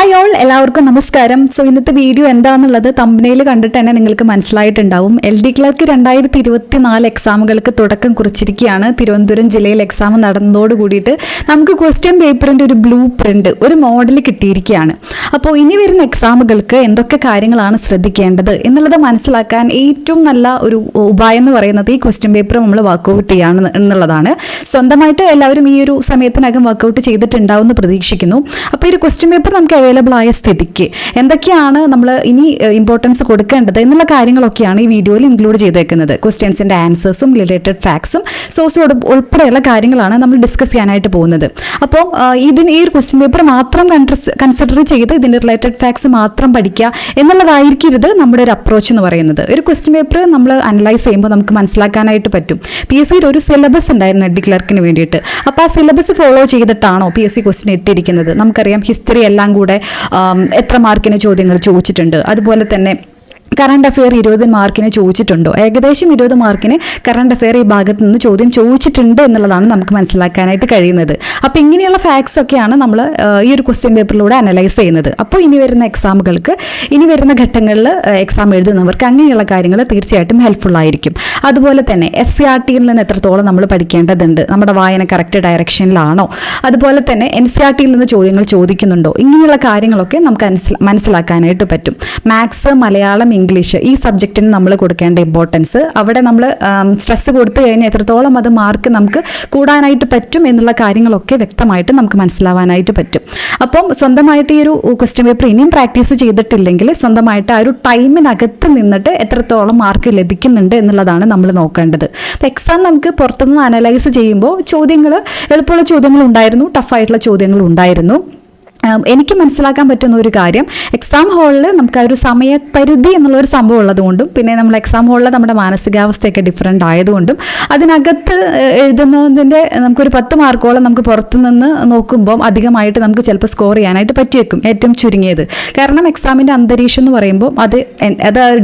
Hi all, എല്ലാവർക്കും നമസ്കാരം. So ഇന്നത്തെ വീഡിയോ എന്താണെന്നുള്ളത് തമ്പനയിൽ കണ്ടിട്ട് തന്നെ നിങ്ങൾക്ക് മനസ്സിലായിട്ടുണ്ടാവും. LD ക്ലർക്ക് 2024 എക്സാമുകൾക്ക് തുടക്കം കുറിച്ചിരിക്കുകയാണ്. തിരുവനന്തപുരം ജില്ലയിൽ എക്സാം നടന്നതോട് കൂടിയിട്ട് നമുക്ക് ക്വസ്റ്റ്യൻ പേപ്പറിൻ്റെ ഒരു ബ്ലൂ പ്രിന്റ്, ഒരു മോഡൽ കിട്ടിയിരിക്കുകയാണ്. അപ്പോൾ ഇനി വരുന്ന എക്സാമുകൾക്ക് എന്തൊക്കെ കാര്യങ്ങളാണ് ശ്രദ്ധിക്കേണ്ടത് എന്നുള്ളത് മനസ്സിലാക്കാൻ ഏറ്റവും നല്ല ഒരു ഉപായം എന്ന് പറയുന്നത് ഈ ക്വസ്റ്റ്യൻ പേപ്പർ നമ്മൾ വർക്കൗട്ട് ചെയ്യാണ് എന്നുള്ളതാണ്. സ്വന്തമായിട്ട് എല്ലാവരും ഈ ഒരു സമയത്തിനകം വർക്കൗട്ട് ചെയ്തിട്ടുണ്ടാവും എന്ന് പ്രതീക്ഷിക്കുന്നു. അപ്പോൾ ഈ ഒരു ക്വസ്റ്റ്യൻ പേപ്പർ നമുക്ക് അവൈലബിൾ ആയ സ്ഥിതിക്ക് എന്തൊക്കെയാണ് നമ്മൾ ഇനി ഇമ്പോർട്ടൻസ് കൊടുക്കേണ്ടത് എന്നുള്ള കാര്യങ്ങളൊക്കെയാണ് ഈ വീഡിയോയിൽ ഇൻക്ലൂഡ് ചെയ്തേക്കുന്നത്. ക്വസ്റ്റ്യൻസിൻ്റെ ആൻസേഴ്സും റിലേറ്റഡ് ഫാക്ട്സും സോഴ്സും ഉൾപ്പെടെയുള്ള കാര്യങ്ങളാണ് നമ്മൾ ഡിസ്കസ് ചെയ്യാനായിട്ട് പോകുന്നത്. അപ്പോൾ ഈ ഒരു ക്വസ്റ്റ്യൻ പേപ്പർ മാത്രം കൺസിഡർ ചെയ്ത് ഇതിൻ്റെ റിലേറ്റഡ് ഫാക്ട്സ് മാത്രം പഠിക്കുക എന്നുള്ളതായിരിക്കരുത് നമ്മുടെ ഒരു അപ്രോച്ച് എന്ന് പറയുന്നത്. ഒരു ക്വസ്റ്റ്യൻ പേപ്പർ നമ്മൾ അനലൈസ് ചെയ്യുമ്പോൾ നമുക്ക് മനസ്സിലാക്കാനായിട്ട് പറ്റും. PSC ഒരു സിലബസ് ഉണ്ടായിരുന്നു LD ക്ലർക്കിന് വേണ്ടിയിട്ട്. അപ്പോൾ ആ സിലബസ് ഫോളോ ചെയ്തിട്ടാണോ PSC ക്വസ്റ്റ്യൻ ഇട്ടിരിക്കുന്നത്? നമുക്കറിയാം ഹിസ്റ്ററി എല്ലാം കൂടെ എത്ര മാർക്കിന് ചോദ്യങ്ങൾ ചോദിച്ചിട്ടുണ്ട്. അതുപോലെ തന്നെ കറണ്ട് അഫെയർ 20 മാർക്കിന് ചോദിച്ചിട്ടുണ്ടോ? ഏകദേശം 20 മാർക്കിന് കറണ്ട് അഫെയർ ഈ ഭാഗത്ത് നിന്ന് ചോദ്യം ചോദിച്ചിട്ടുണ്ട് എന്നുള്ളതാണ് നമുക്ക് മനസ്സിലാക്കാനായിട്ട് കഴിയുന്നത്. അപ്പോൾ ഇങ്ങനെയുള്ള ഫാക്ട്സ് ഒക്കെയാണ് നമ്മൾ ഈ ഒരു ക്വസ്റ്റ്യൻ പേപ്പറിലൂടെ അനലൈസ് ചെയ്യുന്നത്. അപ്പോൾ ഇനി വരുന്ന എക്സാമുകൾക്ക്, ഇനി വരുന്ന ഘട്ടങ്ങളിൽ എക്സാം എഴുതുന്നവർക്ക് അങ്ങനെയുള്ള കാര്യങ്ങൾ തീർച്ചയായിട്ടും ഹെൽപ്ഫുൾ ആയിരിക്കും. അതുപോലെ തന്നെ SCRTയിൽ നിന്ന് എത്രത്തോളം നമ്മൾ പഠിക്കേണ്ടതുണ്ട്, നമ്മുടെ വായന കറക്റ്റ് ഡയറക്ഷനിലാണോ, അതുപോലെ തന്നെ NCERTയിൽ നിന്ന് ചോദ്യങ്ങൾ ചോദിക്കുന്നുണ്ടോ, ഇങ്ങനെയുള്ള കാര്യങ്ങളൊക്കെ നമുക്ക് മനസ്സിലാക്കാനായിട്ട് പറ്റും. മാത്സ്, മലയാളം, ഇംഗ്ലീഷ് ഈ സബ്ജക്റ്റിന് നമ്മൾ കൊടുക്കേണ്ട ഇമ്പോർട്ടൻസ്, അവിടെ നമ്മൾ സ്ട്രെസ് കൊടുത്തു കഴിഞ്ഞാൽ എത്രത്തോളം അത് മാർക്ക് നമുക്ക് കൂടാനായിട്ട് പറ്റും എന്നുള്ള കാര്യങ്ങളൊക്കെ വ്യക്തമായിട്ട് നമുക്ക് മനസ്സിലാവാനായിട്ട് പറ്റും. അപ്പം സ്വന്തമായിട്ട് ഈ ഒരു ക്വസ്റ്റ്യൻ പേപ്പർ ഇനിയും പ്രാക്ടീസ് ചെയ്തിട്ടില്ലെങ്കിൽ സ്വന്തമായിട്ട് ആ ഒരു ടൈമിനകത്ത് നിന്നിട്ട് എത്രത്തോളം മാർക്ക് ലഭിക്കുന്നുണ്ട് എന്നുള്ളതാണ് നമ്മൾ നോക്കേണ്ടത്. അപ്പോൾ എക്സാം നമുക്ക് പുറത്തുനിന്ന് അനലൈസ് ചെയ്യുമ്പോൾ ചോദ്യങ്ങൾ, എളുപ്പമുള്ള ചോദ്യങ്ങൾ ഉണ്ടായിരുന്നു, ടഫായിട്ടുള്ള ചോദ്യങ്ങൾ ഉണ്ടായിരുന്നു. എനിക്ക് മനസ്സിലാക്കാൻ പറ്റുന്ന ഒരു കാര്യം, എക്സാം ഹാളിൽ നമുക്ക് ആ ഒരു സമയപരിധി എന്നുള്ളൊരു സംഭവം ഉള്ളതുകൊണ്ടും പിന്നെ നമ്മൾ എക്സാം ഹാളിൽ നമ്മുടെ മാനസികാവസ്ഥയൊക്കെ ഡിഫറെൻ്റ് ആയതുകൊണ്ടും അതിനകത്ത് എഴുതുന്നതിൻ്റെ നമുക്കൊരു 10 മാർക്കോളം നമുക്ക് പുറത്തുനിന്ന് നോക്കുമ്പോൾ അധികമായിട്ട് നമുക്ക് ചിലപ്പോൾ സ്കോർ ചെയ്യാനായിട്ട് പറ്റിയേക്കും, ഏറ്റവും ചുരുങ്ങിയത്. കാരണം എക്സാമിൻ്റെ അന്തരീക്ഷം എന്ന് പറയുമ്പോൾ അത്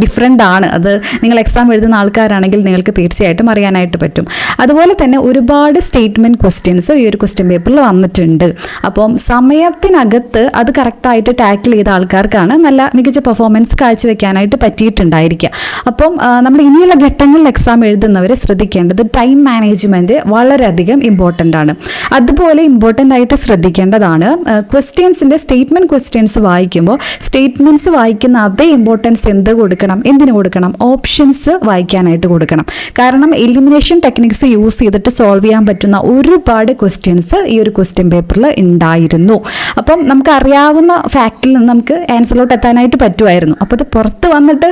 ഡിഫറെൻ്റ് ആണ്. അത് നിങ്ങൾ എക്സാം എഴുതുന്ന ആൾക്കാരാണെങ്കിൽ നിങ്ങൾക്ക് തീർച്ചയായിട്ടും അറിയാനായിട്ട് പറ്റും. അതുപോലെ തന്നെ ഒരുപാട് സ്റ്റേറ്റ്മെൻറ്റ് ക്വസ്റ്റ്യൻസ് ഈ ഒരു ക്വസ്റ്റ്യൻ പേപ്പറിൽ വന്നിട്ടുണ്ട്. അപ്പം സമയത്തിനകത്ത് അത് കറക്റ്റായിട്ട് ടാക്കിൾ ചെയ്ത ആൾക്കാർക്കാണ് നല്ല മികച്ച പെർഫോമൻസ് കാഴ്ചവെക്കാനായിട്ട് പറ്റിയിട്ടുണ്ടായിരിക്കുക. അപ്പം നമ്മൾ ഇനിയുള്ള ഘട്ടങ്ങളിൽ എക്സാം എഴുതുന്നവരെ ശ്രദ്ധിക്കേണ്ടത് ടൈം മാനേജ്മെൻറ്റ് വളരെയധികം ഇമ്പോർട്ടൻ്റ് ആണ്. അതുപോലെ ഇമ്പോർട്ടൻ്റ് ആയിട്ട് ശ്രദ്ധിക്കേണ്ടതാണ് ക്വസ്റ്റ്യൻസിൻ്റെ സ്റ്റേറ്റ്മെൻറ്റ് ക്വസ്റ്റ്യൻസ് വായിക്കുമ്പോൾ സ്റ്റേറ്റ്മെൻറ്റ്സ് വായിക്കുന്ന അതേ ഇമ്പോർട്ടൻസ് എന്തിനു കൊടുക്കണം? ഓപ്ഷൻസ് വായിക്കാനായിട്ട് കൊടുക്കണം. കാരണം എലിമിനേഷൻ ടെക്നിക്സ് യൂസ് ചെയ്തിട്ട് സോൾവ് ചെയ്യാൻ പറ്റുന്ന ഒരുപാട് ക്വസ്റ്റ്യൻസ് ഈ ഒരു ക്വസ്റ്റ്യൻ പേപ്പറിൽ ഉണ്ടായിരുന്നു. അപ്പം നമുക്ക് അറിയാവുന്ന ഫാക്റ്റിൽ നിന്ന് നമുക്ക് ആൻസറിലോട്ട് എത്താനായിട്ട് പറ്റുമായിരുന്നു. അപ്പോൾ ഇത് പുറത്ത് വന്നിട്ട്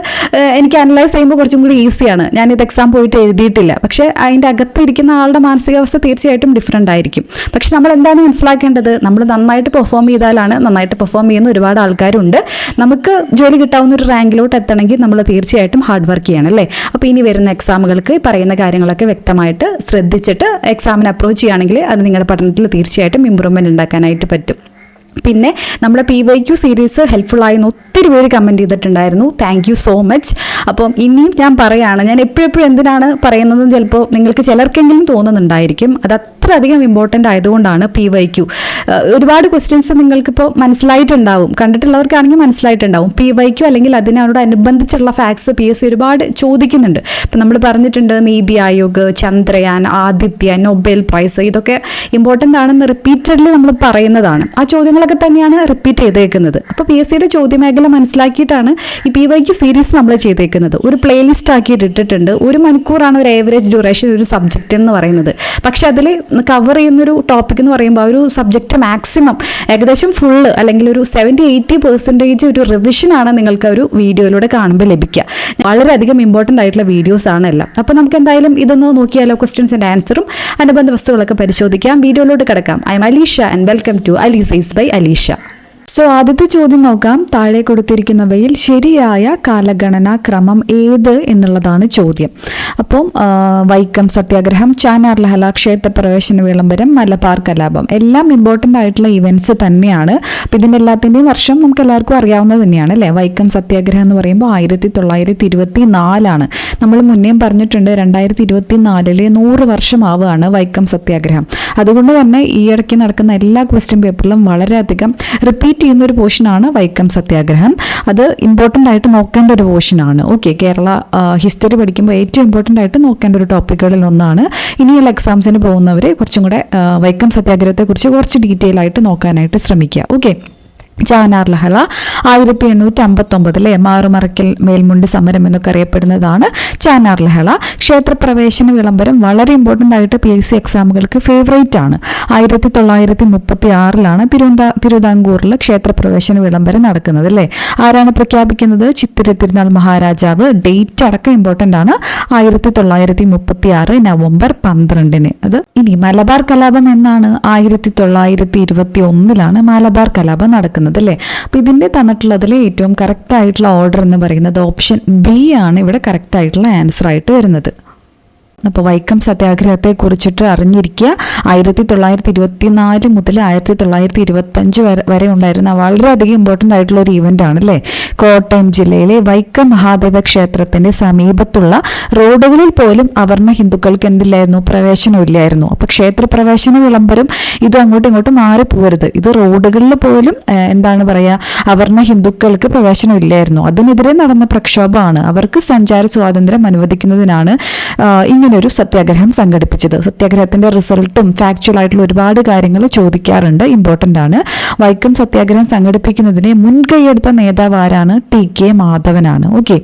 എനിക്ക് അനലൈസ് ചെയ്യുമ്പോൾ കുറച്ചും കൂടി ഈസിയാണ്. ഞാനിത് എക്സാം പോയിട്ട് എഴുതിയിട്ടില്ല, പക്ഷേ അതിൻ്റെ അകത്ത് ഇരിക്കുന്ന ആളുടെ മാനസികാവസ്ഥ തീർച്ചയായിട്ടും ഡിഫറെൻ്റ് ആയിരിക്കും. പക്ഷെ നമ്മൾ എന്താണ് മനസ്സിലാക്കേണ്ടത്? നമ്മൾ നന്നായിട്ട് പെർഫോം ചെയ്താലാണ്, നന്നായിട്ട് പെർഫോം ചെയ്യുന്ന ഒരുപാട് ആൾക്കാരുണ്ട്. നമുക്ക് ജോലി കിട്ടാവുന്ന ഒരു റാങ്കിലോട്ട് എത്തണമെങ്കിൽ നമ്മൾ തീർച്ചയായിട്ടും ഹാർഡ് വർക്ക് ചെയ്യണം, അല്ലേ? അപ്പോൾ ഇനി വരുന്ന എക്സാമുകൾക്ക് പറയുന്ന കാര്യങ്ങളൊക്കെ വ്യക്തമായിട്ട് ശ്രദ്ധിച്ചിട്ട് എക്സാമിന് അപ്രോച്ച് ചെയ്യുകയാണെങ്കിൽ അത് നിങ്ങളുടെ പഠനത്തിൽ തീർച്ചയായിട്ടും ഇമ്പ്രൂവ്മെൻറ്റ് ഉണ്ടാക്കാനായിട്ട് പറ്റും. പിന്നെ നമ്മുടെ PYQ സീരീസ് ഹെൽപ്ഫുള്ളായി ഒത്തിരി പേര് കമൻറ്റ് ചെയ്തിട്ടുണ്ടായിരുന്നു. Thank you so much. അപ്പം ഇനിയും ഞാൻ പറയുകയാണ്, ഞാൻ എപ്പോഴും എന്തിനാണ് പറയുന്നതെന്ന് ചിലപ്പോൾ നിങ്ങൾക്ക് ചിലർക്കെങ്കിലും തോന്നുന്നുണ്ടായിരിക്കും. അത് അത്രയധികം ഇമ്പോർട്ടൻ്റ് ആയതുകൊണ്ടാണ് PYQ. ഒരുപാട് ക്വസ്റ്റ്യൻസ് നിങ്ങൾക്കിപ്പോൾ മനസ്സിലായിട്ടുണ്ടാവും, കണ്ടിട്ടുള്ളവർക്കാണെങ്കിൽ മനസ്സിലായിട്ടുണ്ടാവും. PYQ അല്ലെങ്കിൽ അതിനോടനുബന്ധിച്ചുള്ള ഫാക്ട്സ് PSC ഒരുപാട് ചോദിക്കുന്നുണ്ട്. ഇപ്പം നമ്മൾ പറഞ്ഞിട്ടുണ്ട് നീതി ആയോഗ്, ചന്ദ്രയാൻ, ആദിത്യ, നൊബേൽ പ്രൈസ്, ഇതൊക്കെ ഇമ്പോർട്ടൻ്റ് ആണെന്ന് റിപ്പീറ്റഡ്ലി നമ്മൾ പറയുന്നതാണ്. ആ ചോദ്യങ്ങളൊക്കെ തന്നെയാണ് റിപ്പീറ്റ് ചെയ്തേക്കുന്നത്. അപ്പോൾ PSCയുടെ ചോദ്യമേഖല മനസ്സിലാക്കിയിട്ടാണ് ഈ PYQ സീരീസ് നമ്മൾ ചെയ്തേക്കുന്നത്. ഒരു പ്ലേലിസ്റ്റ് ആക്കിയിട്ട് ഇട്ടിട്ടുണ്ട്. 1 മണിക്കൂറാണ് ഒരു ഏവറേജ് ഡ്യൂറേഷൻ ഒരു സബ്ജക്റ്റ് എന്ന് പറയുന്നത്. പക്ഷെ അതിൽ കവർ ചെയ്യുന്നൊരു ടോപ്പിക് എന്ന് പറയുമ്പോൾ ഒരു സബ്ജക്റ്റ് മാക്സിമം ഏകദേശം ഫുള്ള് അല്ലെങ്കിൽ ഒരു 70-80% ഒരു റിവിഷനാണ് നിങ്ങൾക്ക് ഒരു വീഡിയോയിലൂടെ കാണുമ്പോൾ ലഭിക്കുക. വളരെയധികം ഇമ്പോർട്ടൻ്റ് ആയിട്ടുള്ള വീഡിയോസ് ആണ് എല്ലാം. അപ്പോൾ നമുക്ക് എന്തായാലും ഇതൊന്ന് നോക്കിയാലോ? ക്വസ്റ്റ്യൻസിൻ്റെ ആൻസറും അനുബന്ധ വസ്തുക്കളൊക്കെ പരിശോധിക്കാം. വീഡിയോയിലോട്ട് കിടക്കാം. I am Alisha and welcome to Alisize by Alisha. So ആദ്യത്തെ ചോദ്യം നോക്കാം. താഴെ കൊടുത്തിരിക്കുന്നവയിൽ ശരിയായ കാലഗണനാ ക്രമം ഏത് എന്നുള്ളതാണ് ചോദ്യം. അപ്പം വൈക്കം സത്യാഗ്രഹം, ചാനാർ ലഹള, ക്ഷേത്രപ്രവേശന വിളംബരം, മലബാർ കലാപം എല്ലാം ഇമ്പോർട്ടൻ്റ് ആയിട്ടുള്ള ഇവൻറ്റ്സ് തന്നെയാണ്. അപ്പം ഇതിൻ്റെ എല്ലാത്തിൻ്റെയും വർഷം നമുക്ക് എല്ലാവർക്കും അറിയാവുന്നത് തന്നെയാണ്, അല്ലേ? വൈക്കം സത്യാഗ്രഹം എന്ന് പറയുമ്പോൾ 1924 നമ്മൾ മുന്നേയും പറഞ്ഞിട്ടുണ്ട് 2024 100 വർഷമാവുകയാണ് വൈക്കം സത്യാഗ്രഹം. അതുകൊണ്ട് തന്നെ ഈ ഇടയ്ക്ക് നടക്കുന്ന എല്ലാ ക്വസ്റ്റ്യൻ പേപ്പറിലും വളരെയധികം റിപ്പീറ്റ് ഹൈലൈറ്റ് ചെയ്യുന്ന ഒരു പോർഷനാണ് വൈക്കം സത്യാഗ്രഹം. അത് ഇമ്പോർട്ടൻ്റ് ആയിട്ട് നോക്കേണ്ട ഒരു പോർഷനാണ്. ഓക്കെ, കേരള ഹിസ്റ്ററി പഠിക്കുമ്പോൾ ഏറ്റവും ഇമ്പോർട്ടൻ്റ് ആയിട്ട് നോക്കേണ്ട ഒരു ടോപ്പിക്കുകളിൽ ഒന്നാണ്. ഇനിയുള്ള എക്സാംസിന് പോകുന്നവർ കുറച്ചും കൂടെ വൈക്കം സത്യാഗ്രഹത്തെക്കുറിച്ച് കുറച്ച് ഡീറ്റെയിൽ ആയിട്ട് നോക്കാനായിട്ട് ശ്രമിക്കുക. ഓക്കെ, ചാനാർ ലഹള 1859 മാറുമറയ്ക്കൽ മേൽമുണ്ട് സമരം എന്നൊക്കെ അറിയപ്പെടുന്നതാണ് ചാനാർ ലഹള. ക്ഷേത്രപ്രവേശന വിളംബരം വളരെ ഇമ്പോർട്ടൻ്റ് ആയിട്ട് PSC എക്സാമുകൾക്ക് ഫേവറേറ്റ് ആണ്. 1936 തിരുവിതാംകൂറിൽ ക്ഷേത്രപ്രവേശന വിളംബരം നടക്കുന്നത് അല്ലേ. ആരാണ് പ്രഖ്യാപിക്കുന്നത്? ചിത്തിര തിരുനാൾ മഹാരാജാവ്. ഡേറ്റ് അടക്കം ഇമ്പോർട്ടൻ്റ് ആണ്, 1936 നവംബർ 12. അത് ഇനി മലബാർ കലാപം എന്നാണ്? 1921 മലബാർ കലാപം നടക്കുന്നത് അല്ലേ. അപ്പൊ ഇതിന്റെ തന്നിട്ടുള്ളതിൽ ഏറ്റവും കറക്റ്റ് ആയിട്ടുള്ള ഓർഡർ എന്ന് പറയുന്നത് ഓപ്ഷൻ ബി ആണ് ഇവിടെ കറക്റ്റ് ആയിട്ടുള്ള ആൻസർ ആയിട്ട് വരുന്നത്. അപ്പോൾ വൈക്കം സത്യാഗ്രഹത്തെ കുറിച്ചിട്ട് അറിഞ്ഞിരിക്കുക. 1924 മുതൽ 1925 വരെ ഉണ്ടായിരുന്ന വളരെയധികം ഇമ്പോർട്ടൻ്റ് ആയിട്ടുള്ള ഒരു ഇവന്റ് ആണ് അല്ലേ. കോട്ടയം ജില്ലയിലെ വൈക്കം മഹാദേവ ക്ഷേത്രത്തിന്റെ സമീപത്തുള്ള റോഡുകളിൽ പോലും അവർണ ഹിന്ദുക്കൾക്ക് എന്തില്ലായിരുന്നു? പ്രവേശനമില്ലായിരുന്നു. അപ്പൊ ക്ഷേത്ര പ്രവേശന വിളംബരം ഇതും അങ്ങോട്ടും ഇങ്ങോട്ടും മാറിപ്പോരുത്. ഇത് റോഡുകളിൽ പോലും എന്താണ് പറയാ, അവർണ ഹിന്ദുക്കൾക്ക് പ്രവേശനം ഇല്ലായിരുന്നു. അതിനെതിരെ നടന്ന പ്രക്ഷോഭമാണ്. അവർക്ക് സഞ്ചാര സ്വാതന്ത്ര്യം അനുവദിക്കുന്നതിനാണ് ഒരു സത്യാഗ്രഹം സംഘടിപ്പിച്ചത്. സത്യാഗ്രഹത്തിന്റെ റിസൾട്ടും ഫാക്ച്വൽ ആയിട്ടുള്ള ഒരുപാട് കാര്യങ്ങൾ ചോദിക്കാറുണ്ട്, ഇമ്പോർട്ടൻ്റ് ആണ്. വൈക്കം സത്യാഗ്രഹം സംഘടിപ്പിക്കുന്നതിന് മുൻകൈയെടുത്ത നേതാവ് ആരാണ്? TK മാധവനാണ്. ഓക്കെ,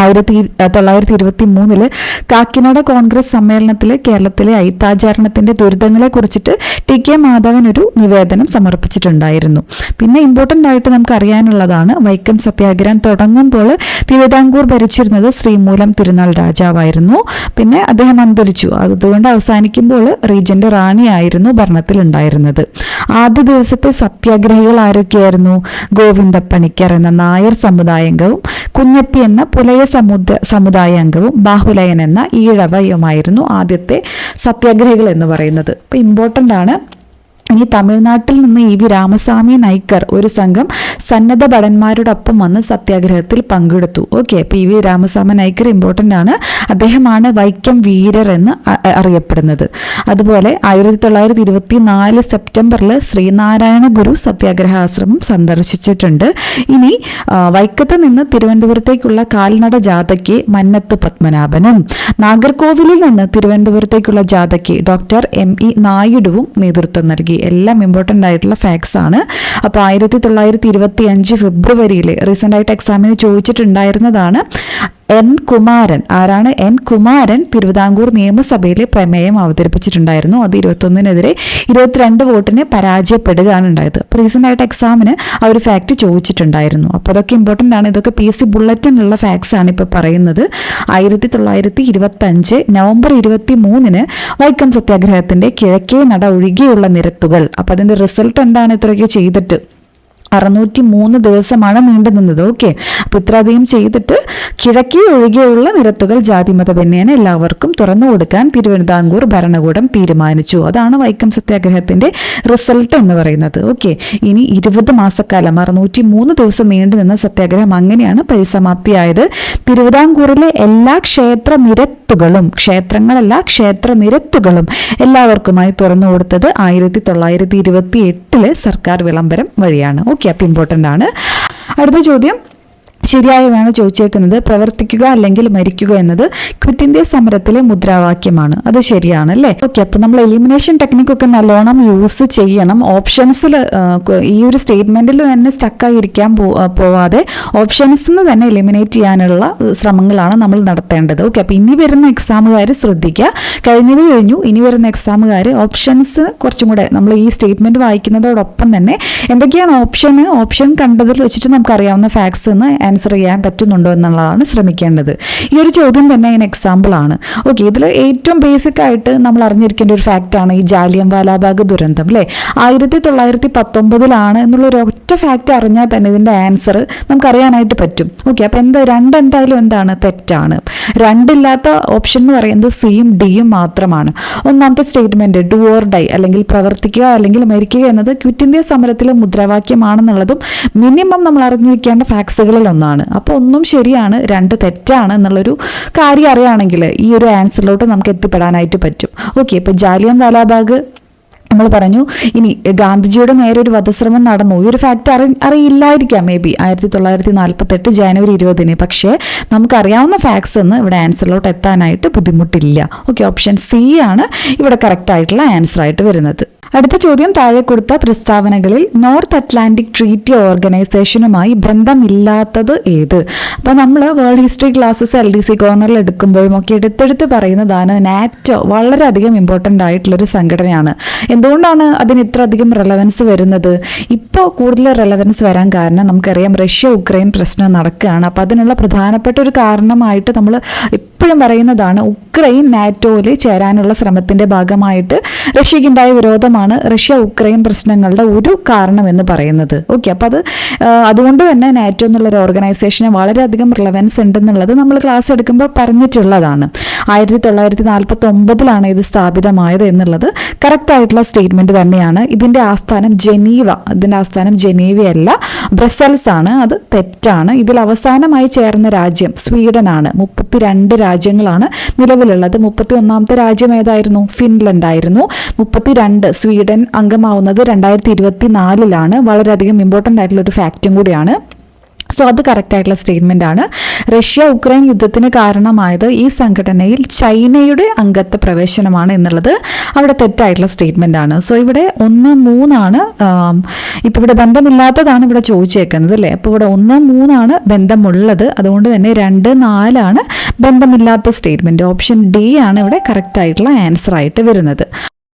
1923 കാക്കിനാട കോൺഗ്രസ് സമ്മേളനത്തിൽ കേരളത്തിലെ അയിത്താചാരണത്തിന്റെ ദുരിതങ്ങളെ കുറിച്ചിട്ട് TK മാധവൻ ഒരു നിവേദനം സമർപ്പിച്ചിട്ടുണ്ടായിരുന്നു. പിന്നെ ഇമ്പോർട്ടൻ്റ് ആയിട്ട് നമുക്ക് അറിയാനുള്ളതാണ്, വൈക്കം സത്യാഗ്രഹം തുടങ്ങുമ്പോൾ തിരുവിതാംകൂർ ഭരിച്ചിരുന്നത് ശ്രീമൂലം തിരുനാൾ രാജാവായിരുന്നു. പിന്നെ അദ്ദേഹം അന്തരിച്ചു. അതുകൊണ്ട് അവസാനിക്കുമ്പോൾ റീജന്റ് റാണിയായിരുന്നു ഭരണത്തിൽ ഉണ്ടായിരുന്നത്. ആദ്യ ദിവസത്തെ സത്യാഗ്രഹികൾ ആരൊക്കെയായിരുന്നു? ഗോവിന്ദപ്പണിക്കർ എന്ന നായർ സമുദായാംഗവും കുഞ്ഞപ്പി എന്ന പുലയ സമുദായ അംഗവും ബാഹുലയൻ എന്ന ഈഴവയുമായിരുന്നു ആദ്യത്തെ സത്യാഗ്രഹികൾ എന്ന് പറയുന്നത്. ഇപ്പൊ ഇമ്പോർട്ടൻ്റ് ആണ്. ഇനി തമിഴ്നാട്ടിൽ നിന്ന് EV രാമസ്വാമി നായ്ക്കർ ഒരു സംഘം സന്നദ്ധ ഭടന്മാരോടൊപ്പം വന്ന് സത്യാഗ്രഹത്തിൽ പങ്കെടുത്തു. ഓക്കെ, അപ്പൊ EV രാമസ്വാമി നായ്ക്കർ ഇമ്പോർട്ടൻ്റ് ആണ്. അദ്ദേഹമാണ് വൈക്കം വീരർ എന്ന് അറിയപ്പെടുന്നത്. അതുപോലെ 1924 സെപ്റ്റംബറിൽ ശ്രീനാരായണ ഗുരു സത്യാഗ്രഹ ആശ്രമം സന്ദർശിച്ചിട്ടുണ്ട്. ഇനി വൈക്കത്ത് നിന്ന് തിരുവനന്തപുരത്തേക്കുള്ള കാൽനട ജാഥയ്ക്ക് മന്നത്ത് പത്മനാഭനും നാഗർകോവിലിൽ നിന്ന് തിരുവനന്തപുരത്തേക്കുള്ള ജാഥയ്ക്ക് ഡോക്ടർ ME നായിഡുവും നേതൃത്വം നൽകി. എല്ലാം ഇമ്പോർട്ടൻ്റ് ആയിട്ടുള്ള ഫാക്ട്സ് ആണ്. അപ്പോൾ 1925 ഫെബ്രുവരിയിൽ റീസെൻ്റ് ആയിട്ട് എക്സാമിന് ചോദിച്ചിട്ടുണ്ടായിരുന്നതാണ്. N. കുമാരൻ. ആരാണ്? N. കുമാരൻ തിരുവിതാംകൂർ നിയമസഭയിലെ പ്രമേയം അവതരിപ്പിച്ചിട്ടുണ്ടായിരുന്നു. അത് 21-നെതിരെ 22 വോട്ടിന് പരാജയപ്പെടുകയാണ് ഉണ്ടായത്. റീസെൻ്റ് ആയിട്ട് എക്സാമിന് ആ ഒരു ഫാക്ട് ചോദിച്ചിട്ടുണ്ടായിരുന്നു. അപ്പോൾ അതൊക്കെ ഇമ്പോർട്ടൻ്റ് ആണ്. ഇതൊക്കെ PSC ബുള്ളറ്റിനുള്ള ഫാക്ട്സ് ആണ് ഇപ്പോൾ പറയുന്നത്. 1925 നവംബർ 23 വൈക്കം സത്യാഗ്രഹത്തിന്റെ കിഴക്കേ നട ഒഴികെയുള്ള നിരത്തുകൾ. അപ്പം അതിന്റെ റിസൾട്ട് എന്താണ്? ഇത്രയൊക്കെ ചെയ്തിട്ട് 603 ദിവസമാണ് നീണ്ടു നിന്നത്. ഓക്കെ, അപ്പൊ ഇത്രയധികം ചെയ്തിട്ട് കിഴക്കേ ഒഴികെയുള്ള നിരത്തുകൾ ജാതിമതഭന്യേന എല്ലാവർക്കും തുറന്നു കൊടുക്കാൻ തിരുവിതാംകൂർ ഭരണകൂടം തീരുമാനിച്ചു. അതാണ് വൈക്കം സത്യാഗ്രഹത്തിന്റെ റിസൾട്ട് എന്ന് പറയുന്നത്. ഓക്കെ, ഇനി 20 മാസക്കാലം 603 ദിവസം നീണ്ടു നിന്ന സത്യാഗ്രഹം അങ്ങനെയാണ് പരിസമാപ്തിയായത്. തിരുവിതാംകൂറിലെ എല്ലാ ക്ഷേത്രങ്ങളല്ല ക്ഷേത്ര നിരത്തുകളും എല്ലാവർക്കുമായി തുറന്നു കൊടുത്തത് 1928 സർക്കാർ വിളംബരം വഴിയാണ്. ഓക്കെ, അപ്പൊ ഇമ്പോർട്ടൻ്റ് ആണ്. അടുത്ത ചോദ്യം ശരിയായതാണ് ചോദിച്ചേക്കുന്നത്. പ്രവർത്തിക്കുക അല്ലെങ്കിൽ മരിക്കുക എന്നത് ക്വിറ്റ് ഇന്ത്യ സമരത്തിലെ മുദ്രാവാക്യമാണ്. അത് ശരിയാണ് അല്ലേ. ഓക്കെ, അപ്പൊ നമ്മൾ എലിമിനേഷൻ ടെക്നിക്കൊക്കെ നല്ലോണം യൂസ് ചെയ്യണം. ഓപ്ഷൻസിൽ ഈ ഒരു സ്റ്റേറ്റ്മെന്റിൽ തന്നെ സ്റ്റക്കായിരിക്കാൻ പോവാതെ ഓപ്ഷൻസിൽ നിന്ന് തന്നെ എലിമിനേറ്റ് ചെയ്യാനുള്ള ശ്രമങ്ങളാണ് നമ്മൾ നടത്തേണ്ടത്. ഓക്കെ, അപ്പൊ ഇനി വരുന്ന എക്സാമുകാർ ശ്രദ്ധിക്കുക. കഴിഞ്ഞത് കഴിഞ്ഞു. ഇനി വരുന്ന എക്സാമുകാർ ഓപ്ഷൻസ് കുറച്ചും കൂടെ നമ്മൾ ഈ സ്റ്റേറ്റ്മെന്റ് വായിക്കുന്നതോടൊപ്പം തന്നെ എന്തൊക്കെയാണ് ഓപ്ഷൻ കണ്ടതിൽ വെച്ചിട്ട് നമുക്കറിയാവുന്ന ഫാക്ട്സ് എന്ന് ആൻസർ ചെയ്യാൻ പറ്റുന്നുണ്ടോ എന്നുള്ളതാണ് ശ്രമിക്കേണ്ടത്. ഈ ഒരു ചോദ്യം തന്നെ അതിന് എക്സാമ്പിൾ ആണ്. ഓക്കെ, ഇതിൽ ഏറ്റവും ബേസിക് ആയിട്ട് നമ്മൾ അറിഞ്ഞിരിക്കേണ്ട ഒരു ഫാക്റ്റാണ് ഈ ജാലിയൻവാലാബാഗ് ദുരന്തം അല്ലേ. 1919 എന്നുള്ളൊരു ഒറ്റ ഫാക്റ്റ് അറിഞ്ഞാൽ തന്നെ ഇതിന്റെ ആൻസർ നമുക്കറിയാനായിട്ട് പറ്റും. ഓക്കെ, അപ്പൊ എന്തായാലും എന്താണ്? തെറ്റാണ്. 2 ഇല്ലാത്ത ഓപ്ഷൻ എന്ന് പറയുന്നത് സിയും ഡിയും മാത്രമാണ്. ഒന്നാമത്തെ സ്റ്റേറ്റ്മെന്റ് ഡു ഓർ ഡൈ അല്ലെങ്കിൽ പ്രവർത്തിക്കുക അല്ലെങ്കിൽ മരിക്കുക എന്നത് ക്വിറ്റ് ഇന്ത്യ സമരത്തിലെ മുദ്രാവാക്യമാണെന്നുള്ളതും മിനിമം നമ്മൾ അറിഞ്ഞിരിക്കേണ്ട ഫാക്ട്സുകളിൽ ഒന്നാണ്. അപ്പോൾ ഒന്നും ശരിയാണ്, 2 തെറ്റാണ് എന്നുള്ളൊരു കാര്യം അറിയുകയാണെങ്കിൽ ഈ ഒരു ആൻസറിലോട്ട് നമുക്ക് എത്തിപ്പെടാനായിട്ട് പറ്റും. ഓക്കെ, ഇപ്പൊ ജാലിയൻവാലാബാഗ് നമ്മൾ പറഞ്ഞു. ഇനി ഗാന്ധിജിയുടെ നേരെ ഒരു വധശ്രമം നടന്നു, ഈ ഒരു ഫാക്ട് അറിയില്ലായിരിക്കാം മേ ബി 1948 ജനുവരി 20. പക്ഷേ നമുക്കറിയാവുന്ന ഫാക്ട്സ് എന്ന് ഇവിടെ ആൻസറിലോട്ട് എത്താനായിട്ട് ബുദ്ധിമുട്ടില്ല. ഓക്കെ, ഓപ്ഷൻ സി ആണ് ഇവിടെ കറക്റ്റ് ആയിട്ടുള്ള ആൻസർ ആയിട്ട് വരുന്നത്. അടുത്ത ചോദ്യം, താഴെ കൊടുത്ത പ്രസ്താവനകളിൽ നോർത്ത് അറ്റ്ലാന്റിക് ട്രീറ്റി ഓർഗനൈസേഷനുമായി ബന്ധമില്ലാത്തത് ഏത്? അപ്പോൾ നമ്മൾ വേൾഡ് ഹിസ്റ്ററി ക്ലാസ്സസ് LDC കോർണറിൽ എടുക്കുമ്പോഴും ഒക്കെ എടുത്തെടുത്ത് പറയുന്നതാണ് നാറ്റോ വളരെയധികം ഇമ്പോർട്ടൻ്റ് ആയിട്ടുള്ളൊരു സംഘടനയാണ്. എന്തുകൊണ്ടാണ് അതിന് ഇത്ര അധികം റെലവൻസ് വരുന്നത്? ഇപ്പോൾ കൂടുതൽ റെലവൻസ് വരാൻ കാരണം നമുക്കറിയാം റഷ്യ ഉക്രൈൻ പ്രശ്നം നടക്കുകയാണ്. അപ്പോൾ അതിനുള്ള പ്രധാനപ്പെട്ട ഒരു കാരണമായിട്ട് നമ്മൾ എപ്പോഴും പറയുന്നതാണ് ഉക്രൈൻ നാറ്റോയിൽ ചേരാനുള്ള ശ്രമത്തിൻ്റെ ഭാഗമായിട്ട് റഷ്യക്കുണ്ടായ വിരോധമാണ് റഷ്യ ഉക്രൈൻ പ്രശ്നങ്ങളുടെ ഒരു കാരണം എന്ന് പറയുന്നത്. ഓക്കെ, അപ്പോൾ അതുകൊണ്ട് തന്നെ നാറ്റോ എന്നുള്ളൊരു ഓർഗനൈസേഷന് വളരെയധികം റിലവൻസ് ഉണ്ടെന്നുള്ളത് നമ്മൾ ക്ലാസ് എടുക്കുമ്പോൾ പറഞ്ഞിട്ടുള്ളതാണ്. 1949 ഇത് സ്ഥാപിതമായത് എന്നുള്ളത് കറക്റ്റ് ആയിട്ടുള്ള സ്റ്റേറ്റ്മെന്റ് തന്നെയാണ്. ഇതിന്റെ ആസ്ഥാനം ജനീവയല്ല, ബ്രസൽസ് ആണ്. അത് തെറ്റാണ്. ഇതിൽ അവസാനമായി ചേർന്ന രാജ്യം സ്വീഡൻ ആണ്. 32 രാജ്യങ്ങളാണ് നിലവിലുള്ളത്. 31ാമത്തെ രാജ്യം ഏതായിരുന്നു? ഫിൻലൻഡ് ആയിരുന്നു. 32 സ്വീഡൻ അംഗമാവുന്നത് 2024 വളരെയധികം ഇമ്പോർട്ടൻ്റ് ആയിട്ടുള്ള ഒരു ഫാക്റ്റും കൂടിയാണ്. സോ അത് കറക്റ്റ് ആയിട്ടുള്ള സ്റ്റേറ്റ്മെന്റ് ആണ്. റഷ്യ ഉക്രൈൻ യുദ്ധത്തിന് കാരണമായത് ഈ സംഘടനയിൽ ചൈനയുടെ അംഗത്വ പ്രവേശനമാണ് എന്നുള്ളത് അവിടെ തെറ്റായിട്ടുള്ള സ്റ്റേറ്റ്മെന്റ് ആണ്. സോ ഇവിടെ 1, 3 ആണ്. ഇപ്പം ഇവിടെ ബന്ധമില്ലാത്തതാണ് ഇവിടെ ചോദിച്ചേക്കുന്നത് അല്ലേ. അപ്പോൾ ഇവിടെ 1, 3 ആണ് ബന്ധമുള്ളത്. അതുകൊണ്ട് തന്നെ 2, 4 ആണ് ബന്ധമില്ലാത്ത സ്റ്റേറ്റ്മെന്റ്. ഓപ്ഷൻ ഡി ആണ് ഇവിടെ കറക്റ്റ് ആയിട്ടുള്ള ആൻസർ ആയിട്ട് വരുന്നത്.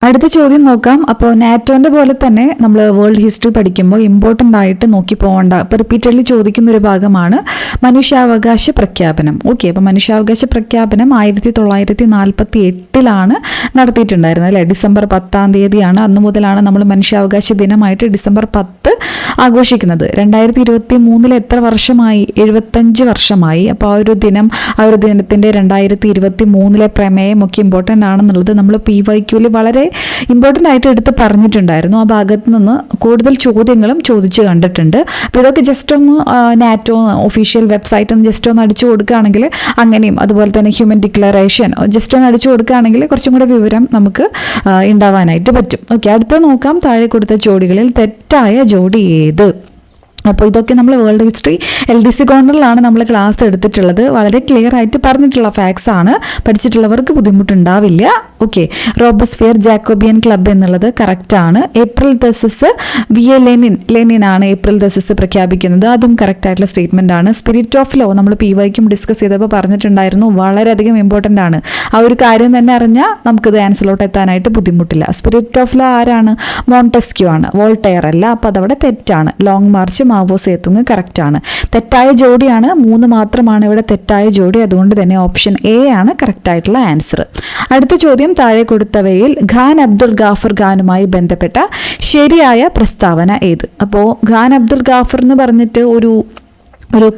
അടുത്ത ചോദ്യം നോക്കാം. അപ്പോൾ നാറ്റോൻ്റെ പോലെ തന്നെ നമ്മൾ വേൾഡ് ഹിസ്റ്ററി പഠിക്കുമ്പോൾ ഇമ്പോർട്ടൻ്റ് ആയിട്ട് നോക്കി പോകേണ്ട, ഇപ്പോൾ റിപ്പീറ്റഡ്ലി ചോദിക്കുന്ന ഒരു ഭാഗമാണ് മനുഷ്യാവകാശ പ്രഖ്യാപനം. ഓക്കെ, അപ്പോൾ മനുഷ്യാവകാശ പ്രഖ്യാപനം 1948 നടത്തിയിട്ടുണ്ടായിരുന്നത് അല്ലേ. ഡിസംബർ 10 അന്ന് മുതലാണ് നമ്മൾ മനുഷ്യാവകാശ ദിനമായിട്ട് ഡിസംബർ 10 ആഘോഷിക്കുന്നത്. 2023 എത്ര വർഷമായി? 75 വർഷമായി. അപ്പോൾ ആ ഒരു ദിനത്തിൻ്റെ 2023 പ്രമേയം ഒക്കെ ഇമ്പോർട്ടൻ്റ് ആണെന്നുള്ളത് നമ്മൾ PYQയിൽ വളരെ ഇമ്പോർട്ടൻ്റ് ആയിട്ട് എടുത്ത് പറഞ്ഞിട്ടുണ്ടായിരുന്നു. ആ ഭാഗത്ത് നിന്ന് കൂടുതൽ ചോദ്യങ്ങളും ചോദിച്ചു കണ്ടിട്ടുണ്ട്. അപ്പോൾ ഇതൊക്കെ ജസ്റ്റ് ഒന്ന് നാറ്റോ ഒഫീഷ്യൽ വെബ്സൈറ്റ് ഒന്ന് ജസ്റ്റ് ഒന്ന് അടിച്ചു കൊടുക്കുകയാണെങ്കിൽ അങ്ങനെയും, അതുപോലെ തന്നെ ഹ്യൂമൻ ഡിക്ലറേഷൻ ജസ്റ്റ് ഒന്ന് അടിച്ചു കൊടുക്കുകയാണെങ്കിൽ കുറച്ചും കൂടെ വിവരം നമുക്ക് ഉണ്ടാവാനായിട്ട് പറ്റും. ഓക്കെ, അടുത്ത നോക്കാം. താഴെ കൊടുത്ത ജോഡികളിൽ തെറ്റായ ജോഡി ഏത്? അപ്പോൾ ഇതൊക്കെ നമ്മൾ വേൾഡ് ഹിസ്റ്ററി LDC കോർണറിലാണ് നമ്മൾ ക്ലാസ് എടുത്തിട്ടുള്ളത്. വളരെ ക്ലിയർ ആയിട്ട് പറഞ്ഞിട്ടുള്ള ഫാക്ട്സ് ആണ്. പഠിച്ചിട്ടുള്ളവർക്ക് ബുദ്ധിമുട്ടുണ്ടാവില്ല. ഓക്കെ, റോബസ്ഫിയർ ജാക്കോബിയൻ ക്ലബ്ബ് എന്നുള്ളത് കറക്റ്റ് ആണ്. ഏപ്രിൽ ദസസ് VA ലെനിൻ ആണ് ഏപ്രിൽ ദസസ് പ്രഖ്യാപിക്കുന്നത്. അതും കറക്റ്റ് ആയിട്ടുള്ള സ്റ്റേറ്റ്മെന്റ് ആണ്. സ്പിരിറ്റ് ഓഫ് ലോ നമ്മൾ PYക്കും ഡിസ്കസ് ചെയ്തപ്പോൾ പറഞ്ഞിട്ടുണ്ടായിരുന്നു, വളരെയധികം ഇമ്പോർട്ടൻ്റ് ആണ്. ആ ഒരു കാര്യം തന്നെ അറിഞ്ഞാൽ നമുക്കിത് ആൻസറിലോട്ട് എത്താനായിട്ട് ബുദ്ധിമുട്ടില്ല. സ്പിരിറ്റ് ഓഫ് ലോ ആരാണ്? മോണ്ടെസ്ക്യൂ ആണ്, വോൾട്ടെയർ അല്ല. അപ്പോൾ അതവിടെ തെറ്റാണ്. Long March Mao Zedong correct ആണ്. തെറ്റായ ജോഡിയാണ് 3 മാത്രമാണ് ഇവിടെ തെറ്റായ ജോഡി. അതുകൊണ്ട് തന്നെ ഓപ്ഷൻ എ ആണ് കറക്റ്റ് ആയിട്ടുള്ള ആൻസർ. അടുത്ത ചോദ്യം, താഴെ കൊടുത്തവയിൽ ഖാൻ അബ്ദുൽ ഗാഫർ ഖാനുമായി ബന്ധപ്പെട്ട ശരിയായ പ്രസ്താവന ഏത്? അപ്പോൾ ഖാൻ അബ്ദുൽ ഗാഫർ എന്ന് പറഞ്ഞിട്ട് ഒരു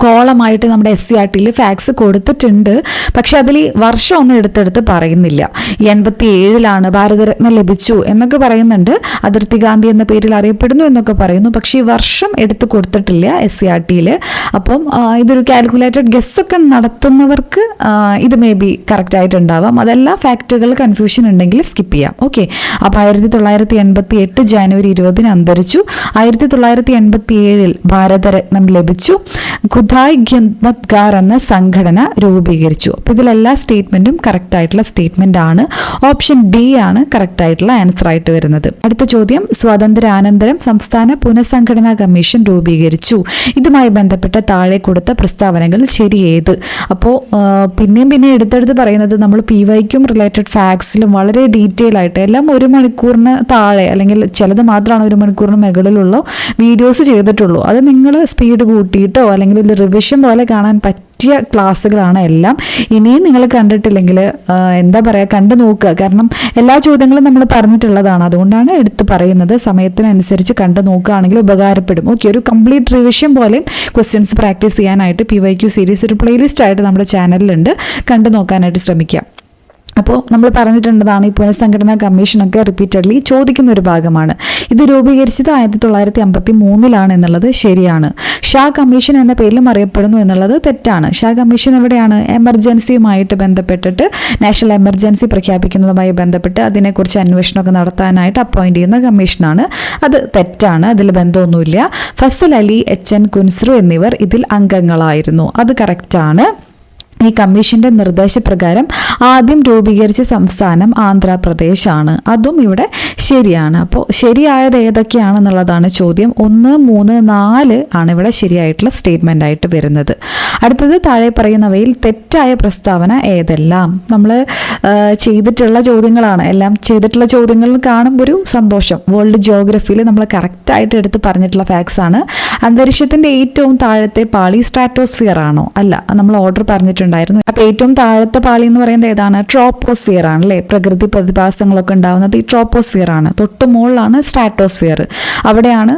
കോളമായിട്ട് നമ്മുടെ SCRTയിൽ ഫാക്സ് കൊടുത്തിട്ടുണ്ട്. പക്ഷെ അതിൽ വർഷം ഒന്നും എടുത്തെടുത്ത് പറയുന്നില്ല. 87 ഭാരതരത്ന ലഭിച്ചു എന്നൊക്കെ പറയുന്നുണ്ട്. അതിർത്തി ഗാന്ധി എന്ന പേരിൽ അറിയപ്പെടുന്നു എന്നൊക്കെ പറയുന്നു. പക്ഷേ ഈ വർഷം എടുത്ത് കൊടുത്തിട്ടില്ല SCRTയിൽ. അപ്പം ഇതൊരു കാൽക്കുലേറ്റഡ് ഗസ്സൊക്കെ നടത്തുന്നവർക്ക് ഇത് മേ ബി കറക്റ്റ് ആയിട്ടുണ്ടാവാം. അതെല്ലാം ഫാക്റ്റുകൾ കൺഫ്യൂഷൻ ഉണ്ടെങ്കിൽ സ്കിപ്പ് ചെയ്യാം. ഓക്കെ, അപ്പോൾ 1988 ജനുവരി 20 അന്തരിച്ചു. 1987 ഭാരതരത്നം ലഭിച്ചു. ഖുദായ് ഖിദ്മത്ഗാർ എന്ന സംഘടന രൂപീകരിച്ചു. അപ്പോൾ ഇതിലെല്ലാ സ്റ്റേറ്റ്മെന്റും കറക്റ്റ് ആയിട്ടുള്ള സ്റ്റേറ്റ്മെന്റ് ആണ്. ഓപ്ഷൻ ഡി ആണ് കറക്റ്റ് ആയിട്ടുള്ള ആൻസർ ആയിട്ട് വരുന്നത്. അടുത്ത ചോദ്യം, സ്വാതന്ത്ര്യാനന്തരം സംസ്ഥാന പുനഃസംഘടനാ കമ്മീഷൻ രൂപീകരിച്ചു. ഇതുമായി ബന്ധപ്പെട്ട താഴെ കൊടുത്ത പ്രസ്താവനകൾ ശരി ഏത്? അപ്പോൾ പിന്നെയും എടുത്തെടുത്ത് പറയുന്നത് നമ്മൾ PYക്കും റിലേറ്റഡ് ഫാക്ട്സിലും വളരെ ഡീറ്റെയിൽ ആയിട്ട് എല്ലാം 1 മണിക്കൂറിന് താഴെ അല്ലെങ്കിൽ ചിലത് മാത്രമാണ് 1 മണിക്കൂറിന് മുകളിലുള്ള വീഡിയോസ് ചെയ്തിട്ടുള്ളൂ. അത് നിങ്ങൾ സ്പീഡ് കൂട്ടിയിട്ടോ അല്ലെങ്കിൽ ഒരു റിവിഷൻ പോലെ കാണാൻ പറ്റിയ ക്ലാസ്സുകളാണ് എല്ലാം. ഇനിയും നിങ്ങൾ കണ്ടിട്ടില്ലെങ്കിൽ എന്താ പറയുക, കണ്ടു നോക്കുക. കാരണം എല്ലാ ചോദ്യങ്ങളും നമ്മൾ പറഞ്ഞിട്ടുള്ളതാണ്. അതുകൊണ്ടാണ് എടുത്ത് പറയുന്നത്. സമയത്തിനനുസരിച്ച് കണ്ടു നോക്കുകയാണെങ്കിൽ ഉപകാരപ്പെടും. ഓക്കെ, ഒരു കംപ്ലീറ്റ് റിവിഷൻ പോലെ ക്വസ്റ്റ്യൻസ് പ്രാക്ടീസ് ചെയ്യാനായിട്ട് PYQ സീരീസ് ഒരു പ്ലേലിസ്റ്റ് ആയിട്ട് നമ്മുടെ ചാനലിലുണ്ട്. കണ്ടു നോക്കാനായിട്ട് ശ്രമിക്കാം. അപ്പോൾ നമ്മൾ പറഞ്ഞിട്ടുള്ളതാണ് ഈ പുനഃസംഘടനാ കമ്മീഷനൊക്കെ റിപ്പീറ്റഡ്ലി ചോദിക്കുന്ന ഒരു ഭാഗമാണ്. ഇത് രൂപീകരിച്ചത് 1953 എന്നുള്ളത് ശരിയാണ്. ഷാ കമ്മീഷൻ എന്ന പേരിലും അറിയപ്പെടുന്നു എന്നുള്ളത് തെറ്റാണ്. ഷാ കമ്മീഷൻ എവിടെയാണ്? എമർജൻസിയുമായിട്ട് ബന്ധപ്പെട്ടിട്ട്, നാഷണൽ എമർജൻസി പ്രഖ്യാപിക്കുന്നതുമായി ബന്ധപ്പെട്ട് അതിനെക്കുറിച്ച് അന്വേഷണമൊക്കെ നടത്താനായിട്ട് അപ്പോയിന്റ് ചെയ്യുന്ന കമ്മീഷനാണ്. അത് തെറ്റാണ്, അതിൽ ബന്ധമൊന്നുമില്ല. ഫസൽ അലി, എച്ച് എൻ കുൻസ്രു എന്നിവർ ഇതിൽ അംഗങ്ങളായിരുന്നു. അത് കറക്റ്റാണ്. ഈ കമ്മീഷന്റെ നിർദ്ദേശപ്രകാരം ആദ്യം രൂപീകരിച്ച സംസ്ഥാനം ആന്ധ്രാപ്രദേശാണ്. അതും ഇവിടെ ശരിയാണ്. അപ്പോൾ ശരിയായത് ഏതൊക്കെയാണെന്നുള്ളതാണ് ചോദ്യം. 1, 3, 4 ആണ് ഇവിടെ ശരിയായിട്ടുള്ള സ്റ്റേറ്റ്മെന്റ് ആയിട്ട് വരുന്നത്. അടുത്തത് താഴെ പറയുന്നവയിൽ തെറ്റായ പ്രസ്താവന ഏതെല്ലാം? നമ്മൾ ചെയ്തിട്ടുള്ള ചോദ്യങ്ങളാണ്. എല്ലാം ചെയ്തിട്ടുള്ള ചോദ്യങ്ങൾ കാണുമ്പോൾ ഒരു സന്തോഷം. വേൾഡ് ജിയോഗ്രഫിയിൽ നമ്മൾ കറക്റ്റായിട്ട് എടുത്ത് പറഞ്ഞിട്ടുള്ള ഫാക്ട്സ് ആണ്. അന്തരീക്ഷത്തിന്റെ ഏറ്റവും താഴത്തെ പാളി സ്ട്രാറ്റോസ്ഫിയർ ആണോ? അല്ല, നമ്മൾ ഓർഡർ പറഞ്ഞിട്ടുണ്ടായിരുന്നു. അപ്പൊ ഏറ്റവും താഴത്തെ പാളി എന്ന് പറയുന്നത് ഏതാണ്? ട്രോപ്പോസ്ഫിയർ ആണ് അല്ലേ? പ്രകൃതി പ്രതിഭാസങ്ങളൊക്കെ ഉണ്ടാവുന്നത് ഈ ട്രോപ്പോസ്ഫിയർ ആണ്. തൊട്ട് മുകളിലാണ് സ്ട്രാറ്റോസ്ഫിയർ. അവിടെയാണ്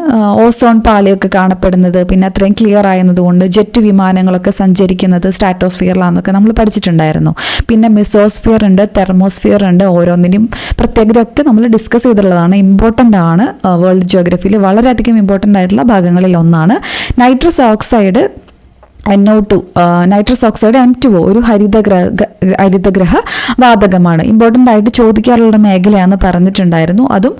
ഓസോൺ പാളിയൊക്കെ കാണപ്പെടുന്നത്. പിന്നെ അത്രയും ക്ലിയർ ആയതുകൊണ്ട് ജെറ്റ് വിമാനങ്ങളൊക്കെ സഞ്ചരിക്കുന്നത് സ്ട്രാറ്റോസ്ഫിയറിലാണെന്നൊക്കെ നമ്മൾ പഠിച്ചിട്ടുണ്ടായിരുന്നു. പിന്നെ മെസോസ്ഫിയർ ഉണ്ട്, തെർമോസ്ഫിയർ ഉണ്ട്. ഓരോന്നിനും പ്രത്യേകതയൊക്കെ നമ്മൾ ഡിസ്കസ് ചെയ്തിട്ടുള്ളതാണ്. ഇമ്പോർട്ടൻ്റ് ആണ്. വേൾഡ് ജിയോഗ്രഫിയിൽ വളരെയധികം ഇമ്പോർട്ടൻ്റ് ആയിട്ടുള്ള ഭാഗങ്ങളിൽ ഒന്നാണ്. Nitrous oxide NO2, nitrous oxide N2O ഒരു ഹരിതഗ്രഹ വാതകമാണ്. ഇമ്പോർട്ടൻ്റ് ആയിട്ട് ചോദിക്കാറുള്ള മേഖലയാണെന്ന് പറഞ്ഞിട്ടുണ്ടായിരുന്നു. അതും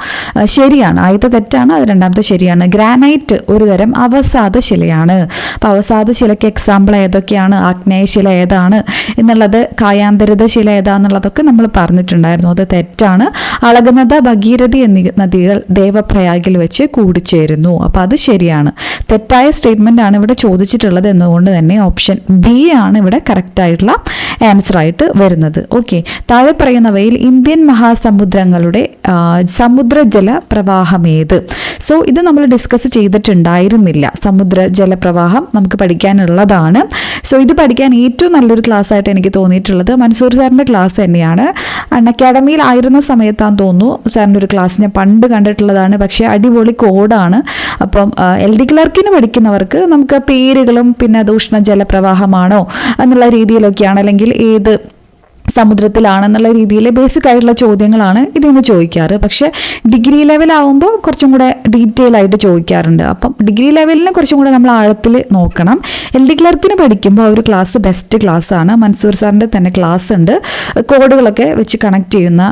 ശരിയാണ്. ആദ്യത്തെ തെറ്റാണ്, അത് രണ്ടാമത്തെ ശരിയാണ്. ഗ്രാനൈറ്റ് ഒരു തരം അവസാദ ശിലയാണ്. അപ്പോൾ അവസാദ ശിലയ്ക്ക് എക്സാമ്പിൾ ഏതൊക്കെയാണ്? ആഗ്നേയശില ഏതാണ് എന്നുള്ളത്, കായാന്തരിത ശില ഏതാന്നുള്ളതൊക്കെ നമ്മൾ പറഞ്ഞിട്ടുണ്ടായിരുന്നു. അത് തെറ്റാണ്. അളകനദ, ഭഗീരഥി എന്നീ നദികൾ ദേവപ്രയാഗിൽ വെച്ച് കൂടിച്ചേരുന്നു. അപ്പോൾ അത് ശരിയാണ്. തെറ്റായ സ്റ്റേറ്റ്മെന്റ് ആണ് ഇവിടെ ചോദിച്ചിട്ടുള്ളത് എന്നുകൊണ്ട് തന്നെ ഓപ്ഷൻ ബി ആണ് ഇവിടെ കറക്റ്റ് ആയിട്ടുള്ള ആൻസർ ആയിട്ട് വരുന്നത്. ഓക്കെ, താഴെ പറയുന്നവയിൽ ഇന്ത്യൻ മഹാസമുദ്രങ്ങളുടെ സമുദ്രജല പ്രവാഹം ഏത്? സോ ഇത് നമ്മൾ ഡിസ്കസ് ചെയ്തിട്ടുണ്ടായിരുന്നില്ല. സമുദ്രജല പ്രവാഹം നമുക്ക് പഠിക്കാനുള്ളതാണ്. സോ ഇത് പഠിക്കാൻ ഏറ്റവും നല്ലൊരു ക്ലാസ് ആയിട്ട് എനിക്ക് തോന്നിയിട്ടുള്ളത് മൻസൂർ സാറിൻ്റെ ക്ലാസ് തന്നെയാണ്. അക്കാഡമിയിൽ ആയിരുന്ന സമയത്താന്ന് തോന്നുന്നു സാറിൻ്റെ ഒരു ക്ലാസ് ഞാൻ പണ്ട് കണ്ടിട്ടുള്ളതാണ്. പക്ഷേ അടിപൊളി കോഡാണ്. അപ്പം LD ക്ലർക്കിന് പഠിക്കുന്നവർക്ക് നമുക്ക് പേരുകളും പിന്നെ അത് ഉഷ്ണജല പ്രവാഹമാണോ എന്നുള്ള രീതിയിലൊക്കെയാണ്, അല്ലെങ്കിൽ ഏത് സമുദ്രത്തിലാണെന്നുള്ള രീതിയിൽ ബേസിക് ആയിട്ടുള്ള ചോദ്യങ്ങളാണ് ഇതിന് ചോദിക്കാറ്. പക്ഷെ ഡിഗ്രി ലെവലാവുമ്പോൾ കുറച്ചും കൂടെ ഡീറ്റെയിൽ ആയിട്ട് ചോദിക്കാറുണ്ട്. അപ്പം ഡിഗ്രി ലെവലിന് കുറച്ചും കൂടെ നമ്മൾ ആഴത്തിൽ നോക്കണം. LD ക്ലർക്കിന് പഠിക്കുമ്പോൾ ഒരു ക്ലാസ് ബെസ്റ്റ് ക്ലാസ്സാണ്. മൻസൂർ സാറിൻ്റെ തന്നെ ക്ലാസ് ഉണ്ട്. കോഡുകളൊക്കെ വെച്ച് കണക്ട് ചെയ്യുന്ന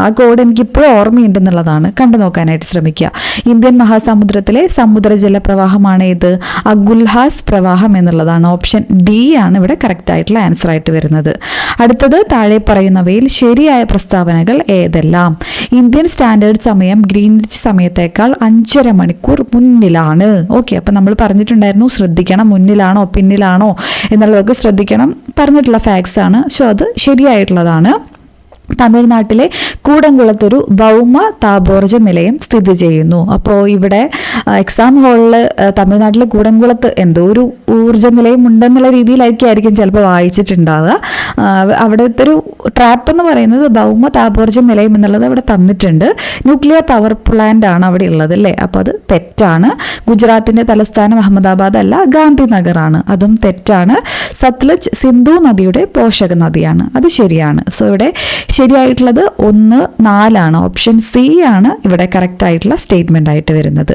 ആ കോഡ് എനിക്കിപ്പോഴും ഓർമ്മയുണ്ടെന്നുള്ളതാണ്. കണ്ടു നോക്കാനായിട്ട് ശ്രമിക്കുക. ഇന്ത്യൻ മഹാസമുദ്രത്തിലെ സമുദ്രജല പ്രവാഹമാണ് ഇത്? അഗുൽഹാസ് പ്രവാഹം എന്നുള്ളതാണ്. ഓപ്ഷൻ ഡി ആണ് ഇവിടെ കറക്റ്റ് ആയിട്ടുള്ള ആൻസർ ആയിട്ട് വരുന്നത്. അടുത്തത് താഴെ പറയുന്നവയിൽ ശരിയായ പ്രസ്താവനകൾ ഏതെല്ലാം? ഇന്ത്യൻ സ്റ്റാൻഡേർഡ് സമയം ഗ്രീൻവിച്ച് സമയത്തേക്കാൾ 5.5 മണിക്കൂർ മുന്നിലാണ്. ഓക്കെ, അപ്പം നമ്മൾ പറഞ്ഞിട്ടുണ്ടായിരുന്നു ശ്രദ്ധിക്കണം, മുന്നിലാണോ പിന്നിലാണോ എന്നുള്ളതൊക്കെ ശ്രദ്ധിക്കണം. പറഞ്ഞിട്ടുള്ള ഫാക്ട്സ് ആണ്. സോ അത് ശരിയായിട്ടുള്ളതാണ്. തമിഴ്നാട്ടിലെ കൂടംകുളത്തൊരു ഭൗമ താപോർജ നിലയം സ്ഥിതി ചെയ്യുന്നു. അപ്പോൾ ഇവിടെ എക്സാം ഹാളിൽ തമിഴ്നാട്ടിലെ കൂടംകുളത്ത് എന്തോ ഒരു ഊർജ്ജ നിലയം ഉണ്ടെന്നുള്ള രീതിയിലായിരിക്കും ചിലപ്പോൾ വായിച്ചിട്ടുണ്ടാവുക. അവിടുത്തെ ഒരു ട്രാപ്പ് എന്ന് പറയുന്നത് ഭൗമ താപോർജ നിലയം എന്നുള്ളത് അവിടെ തന്നിട്ടുണ്ട്. ന്യൂക്ലിയർ പവർ പ്ലാന്റ് ആണ് അവിടെ ഉള്ളത് അല്ലേ? അപ്പോൾ അത് തെറ്റാണ്. ഗുജറാത്തിൻ്റെ തലസ്ഥാനം അഹമ്മദാബാദ് അല്ല, ഗാന്ധിനഗർ ആണ്. അതും തെറ്റാണ്. സത്ലജ് സിന്ധു നദിയുടെ പോഷക നദിയാണ്. അത് ശരിയാണ്. സോ ഇവിടെ ശരിയായിട്ടുള്ളത് 1, 4 ആണ്. ഓപ്ഷൻ സി ആണ് ഇവിടെ കറക്റ്റ് ആയിട്ടുള്ള സ്റ്റേറ്റ്മെന്റ് ആയിട്ട് വരുന്നത്.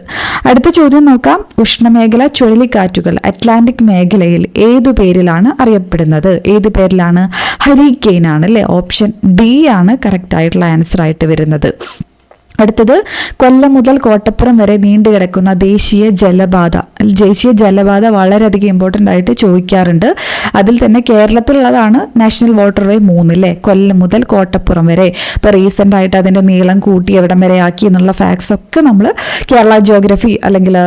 അടുത്ത ചോദ്യം നോക്കാം. ഉഷ്ണമേഖല ചുഴലിക്കാറ്റുകൾ അറ്റ്ലാന്റിക് മേഖലയിൽ ഏതു പേരിലാണ് അറിയപ്പെടുന്നത്? ഏത് പേരിലാണ്? ഹരിക്കെയിൻ ആണ് അല്ലേ? ഓപ്ഷൻ ഡി ആണ് കറക്റ്റ് ആയിട്ടുള്ള ആൻസർ ആയിട്ട് വരുന്നത്. അടുത്തത് കൊല്ലം മുതൽ കോട്ടപ്പുറം വരെ നീണ്ടു കിടക്കുന്ന ദേശീയ ജലപാത വളരെയധികം ഇമ്പോർട്ടൻ്റ് ആയിട്ട് ചോദിക്കാറുണ്ട്. അതിൽ തന്നെ കേരളത്തിലുള്ളതാണ് നാഷണൽ വാട്ടർവേ 3 അല്ലേ? കൊല്ലം മുതൽ കോട്ടപ്പുറം വരെ. ഇപ്പോൾ റീസെൻ്റ് ആയിട്ട് അതിൻ്റെ നീളം കൂട്ടി എവിടം വരെ ആക്കി എന്നുള്ള ഫാക്ട്സ് ഒക്കെ നമ്മൾ കേരള ജിയോഗ്രഫി അല്ലെങ്കിൽ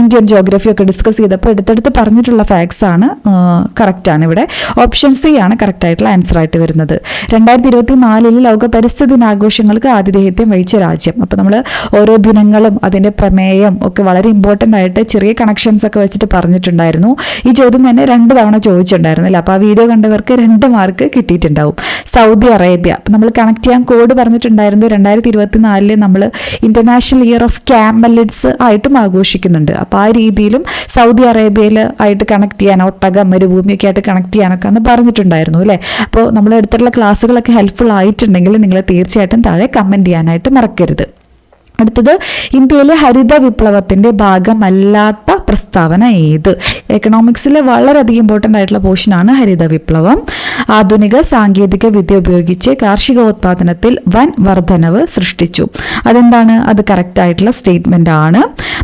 ഇന്ത്യൻ ജിയോഗ്രഫി ഒക്കെ ഡിസ്കസ് ചെയ്തപ്പോൾ എടുത്തെടുത്ത് പറഞ്ഞിട്ടുള്ള ഫാക്ട്സ് ആണ്. കറക്റ്റാണ് ഇവിടെ. ഓപ്ഷൻ സി ആണ് കറക്റ്റ് ആയിട്ടുള്ള ആൻസർ ആയിട്ട് വരുന്നത്. 2024 ലോക പരിസ്ഥിതി ദിനാഘോഷങ്ങൾക്ക് ആതിഥേയത്വം വഹിച്ച രാജ്യം. അപ്പോൾ നമ്മൾ ഓരോ ദിനങ്ങളും അതിൻ്റെ പ്രമേയം ഒക്കെ വളരെ ഇമ്പോർട്ടൻ്റ് ആയിട്ട് ചെറിയ ചെറിയ കണക്ഷൻസ് ഒക്കെ വെച്ചിട്ട് പറഞ്ഞിട്ടുണ്ടായിരുന്നു. ഈ ചോദ്യം തന്നെ 2 തവണ ചോദിച്ചിട്ടുണ്ടായിരുന്നില്ല. അപ്പോൾ ആ വീഡിയോ കണ്ടവർക്ക് 2 മാർക്ക് കിട്ടിയിട്ടുണ്ടാവും. സൗദി അറേബ്യ നമ്മൾ കണക്ട് ചെയ്യാൻ കോഡ് പറഞ്ഞിട്ടുണ്ടായിരുന്നു. 2024 നമ്മൾ ഇന്റർനാഷണൽ ഇയർ ഓഫ് ക്യാമലിഡ്സ് ആയിട്ടും ആഘോഷിക്കുന്നുണ്ട്. അപ്പോൾ ആ രീതിയിലും സൗദി അറേബ്യയിൽ ആയിട്ട് കണക്ട് ചെയ്യാൻ, ഒട്ടകം മരുഭൂമിയൊക്കെ ആയിട്ട് കണക്ട് ചെയ്യാനൊക്കെ അന്ന് പറഞ്ഞിട്ടുണ്ടായിരുന്നു അല്ലേ. അപ്പോൾ നമ്മൾ എടുത്തിട്ടുള്ള ക്ലാസ്സുകളൊക്കെ ഹെൽപ്ഫുൾ ആയിട്ടുണ്ടെങ്കിൽ നിങ്ങൾ തീർച്ചയായിട്ടും താഴെ കമൻറ്റ് ചെയ്യാനായിട്ട് മറക്കരുത്. അടുത്തത്, ഇന്ത്യയിലെ ഹരിത വിപ്ലവത്തിന്റെ ഭാഗമല്ലാത്ത പ്രസ്താവന ഏത്? എക്കണോമിക്സിൽ വളരെയധികം ഇമ്പോർട്ടൻ്റ് ആയിട്ടുള്ള പോർഷനാണ് ഹരിത വിപ്ലവം. ആധുനിക സാങ്കേതിക വിദ്യ ഉപയോഗിച്ച് കാർഷികോത്പാദനത്തിൽ വൻ വർധനവ് സൃഷ്ടിച്ചു. അതെന്താണ്? അത് കറക്റ്റ് ആയിട്ടുള്ള സ്റ്റേറ്റ്മെന്റ് ആണ്.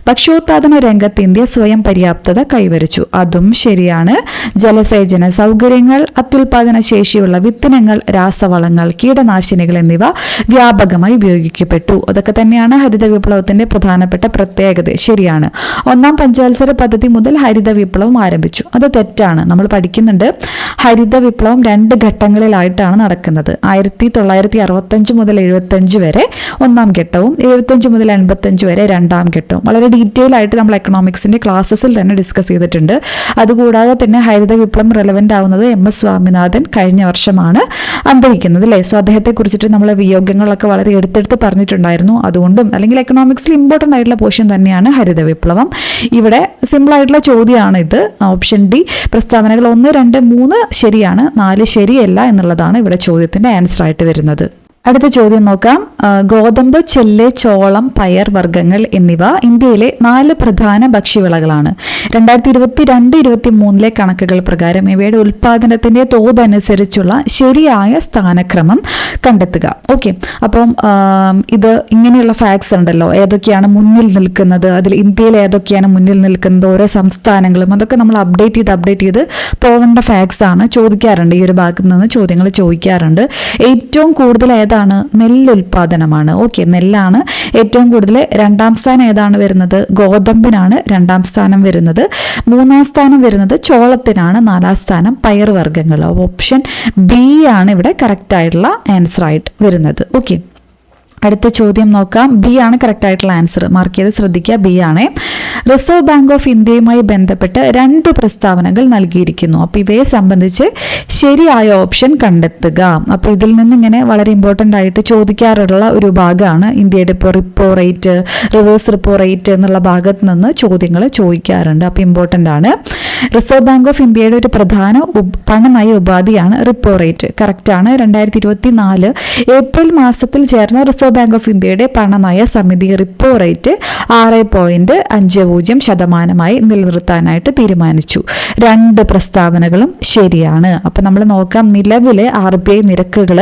ഭക്ഷ്യോത്പാദന രംഗത്ത് ഇന്ത്യ സ്വയം പര്യാപ്തത കൈവരിച്ചു. അതും ശരിയാണ്. ജലസേചന സൗകര്യങ്ങൾ, അത്യുൽപാദന ശേഷിയുള്ള വിത്തിനങ്ങൾ, രാസവളങ്ങൾ, കീടനാശിനികൾ എന്നിവ വ്യാപകമായി ഉപയോഗിക്കപ്പെട്ടു. അതൊക്കെ തന്നെയാണ് ഹരിത വിപ്ലവത്തിന്റെ പ്രധാനപ്പെട്ട പ്രത്യേകത. ശരിയാണ്. 1ാം പഞ്ചവത്സര പദ്ധതി മുതൽ ഹരിത വിപ്ലവം ആരംഭിച്ചു. അത് തെറ്റാണ്. നമ്മൾ പഠിക്കുന്നുണ്ട് ഹരിത വിപ്ലവം 2 ഘട്ടങ്ങളിലായിട്ടാണ് നടക്കുന്നത്. 1965 മുതൽ 75 വരെ 1ാം ഘട്ടവും 75 മുതൽ 85 വരെ 2ാം ഘട്ടവും. വളരെ ഡീറ്റെയിൽ ആയിട്ട് നമ്മൾ എക്കണോമിക്സിന്റെ ക്ലാസ്സസിൽ തന്നെ ഡിസ്കസ് ചെയ്തിട്ടുണ്ട്. അതുകൂടാതെ തന്നെ ഹരിത വിപ്ലവം റെലവെന്റ് ആവുന്നത് MS സ്വാമിനാഥൻ കഴിഞ്ഞ വർഷമാണ് അന്തരിക്കുന്നത് അല്ലേ. സോ അദ്ദേഹത്തെ കുറിച്ചിട്ട് നമ്മൾ വിയോഗങ്ങളൊക്കെ വളരെ എടുത്തെടുത്ത് പറഞ്ഞിട്ടുണ്ടായിരുന്നു. അതുകൊണ്ടും അല്ലെങ്കിൽ എക്കണോമിക്സിൽ ഇമ്പോർട്ടൻ്റ് ആയിട്ടുള്ള പോർഷൻ തന്നെയാണ് ഹരിത വിപ്ലവം. ഇവിടെ സിമ്പിൾ ആയിട്ടുള്ള ചോദ്യമാണ് ഇത്. ഓപ്ഷൻ ഡി പ്രസ്താവനകൾ 1, 2, 3 ശരിയാണ്, 4 ശരിയല്ല എന്നുള്ളതാണ് ഇവിടെ ചോദ്യത്തിന്റെ ആൻസർ ആയിട്ട് വരുന്നത്. അടുത്ത ചോദ്യം നോക്കാം. ഗോതമ്പ്, ചെല്ല്, ചോളം, പയർ വർഗ്ഗങ്ങൾ എന്നിവ ഇന്ത്യയിലെ 4 പ്രധാന ഭക്ഷ്യവിളകളാണ്. 2022-23 കണക്കുകൾ പ്രകാരം ഇവയുടെ ഉൽപാദനത്തിന്റെ തോതനുസരിച്ചുള്ള ശരിയായ സ്ഥാനക്രമം കണ്ടെത്തുക. ഓക്കെ, അപ്പം ഇത് ഇങ്ങനെയുള്ള ഫാക്ട്സ് ഉണ്ടല്ലോ, ഏതൊക്കെയാണ് മുന്നിൽ നിൽക്കുന്നത്, അതിൽ ഇന്ത്യയിൽ ഏതൊക്കെയാണ് മുന്നിൽ നിൽക്കുന്നത്, ഓരോ സംസ്ഥാനങ്ങളും, അതൊക്കെ നമ്മൾ അപ്ഡേറ്റ് ചെയ്ത് പോകേണ്ട ഫാക്ട്സ് ആണ്. ചോദിക്കാറുണ്ട്, ഈ ഒരു ഭാഗത്ത് നിന്ന് ചോദ്യങ്ങൾ ചോദിക്കാറുണ്ട്. ഏറ്റവും കൂടുതൽ നെല്ലുൽപാദനമാണ്. ഓക്കെ, നെല്ലാണ് ഏറ്റവും കൂടുതൽ. 2ാം സ്ഥാനം ഏതാണ് വരുന്നത്? ഗോതമ്പിനാണ് 2ാം സ്ഥാനം വരുന്നത്. 3ാം സ്ഥാനം വരുന്നത് ചോളത്തിനാണ്. 4ാം സ്ഥാനം പയർവർഗ്ഗങ്ങൾ. ഓപ്ഷൻ ബി ആണ് ഇവിടെ കറക്റ്റ് ആയിട്ടുള്ള ആൻസർ ആയിട്ട് വരുന്നത്. ഓക്കെ, അടുത്ത ചോദ്യം നോക്കാം. ബി ആണ് കറക്റ്റ് ആയിട്ടുള്ള ആൻസർ. മാർക്ക് ചെയ്ത് ശ്രദ്ധിക്കുക, ബി ആണ്. റിസർവ് ബാങ്ക് ഓഫ് ഇന്ത്യയുമായി ബന്ധപ്പെട്ട് 2 പ്രസ്താവനകൾ നൽകിയിരിക്കുന്നു. അപ്പോൾ ഇവയെ സംബന്ധിച്ച് ശരിയായ ഓപ്ഷൻ കണ്ടെത്തുക. അപ്പോൾ ഇതിൽ നിന്ന് ഇങ്ങനെ വളരെ ഇമ്പോർട്ടൻ്റ് ആയിട്ട് ചോദിക്കാറുള്ള ഒരു ഭാഗമാണ്. ഇന്ത്യയുടെ ഇപ്പോൾ repo rate, reverse repo rate എന്നുള്ള ഭാഗത്ത് നിന്ന് ചോദ്യങ്ങൾ ചോദിക്കാറുണ്ട്. അപ്പോൾ ഇമ്പോർട്ടൻ്റ് ആണ്. റിസർവ് ബാങ്ക് ഓഫ് ഇന്ത്യയുടെ ഒരു പ്രധാന പണനയ ഉപാധിയാണ് റിപ്പോ റേറ്റ്. കറക്റ്റാണ്. 2024 ഏപ്രിൽ മാസത്തിൽ ചേർന്ന റിസർവ് ബാങ്ക് ഓഫ് ഇന്ത്യയുടെ പണനയ സമിതി റിപ്പോ റേറ്റ് 6.50% നിലനിർത്താനായിട്ട് തീരുമാനിച്ചു. 2 പ്രസ്താവനകളും ശരിയാണ്. അപ്പം നമ്മൾ നോക്കാം നിലവിലെ RBI നിരക്കുകൾ.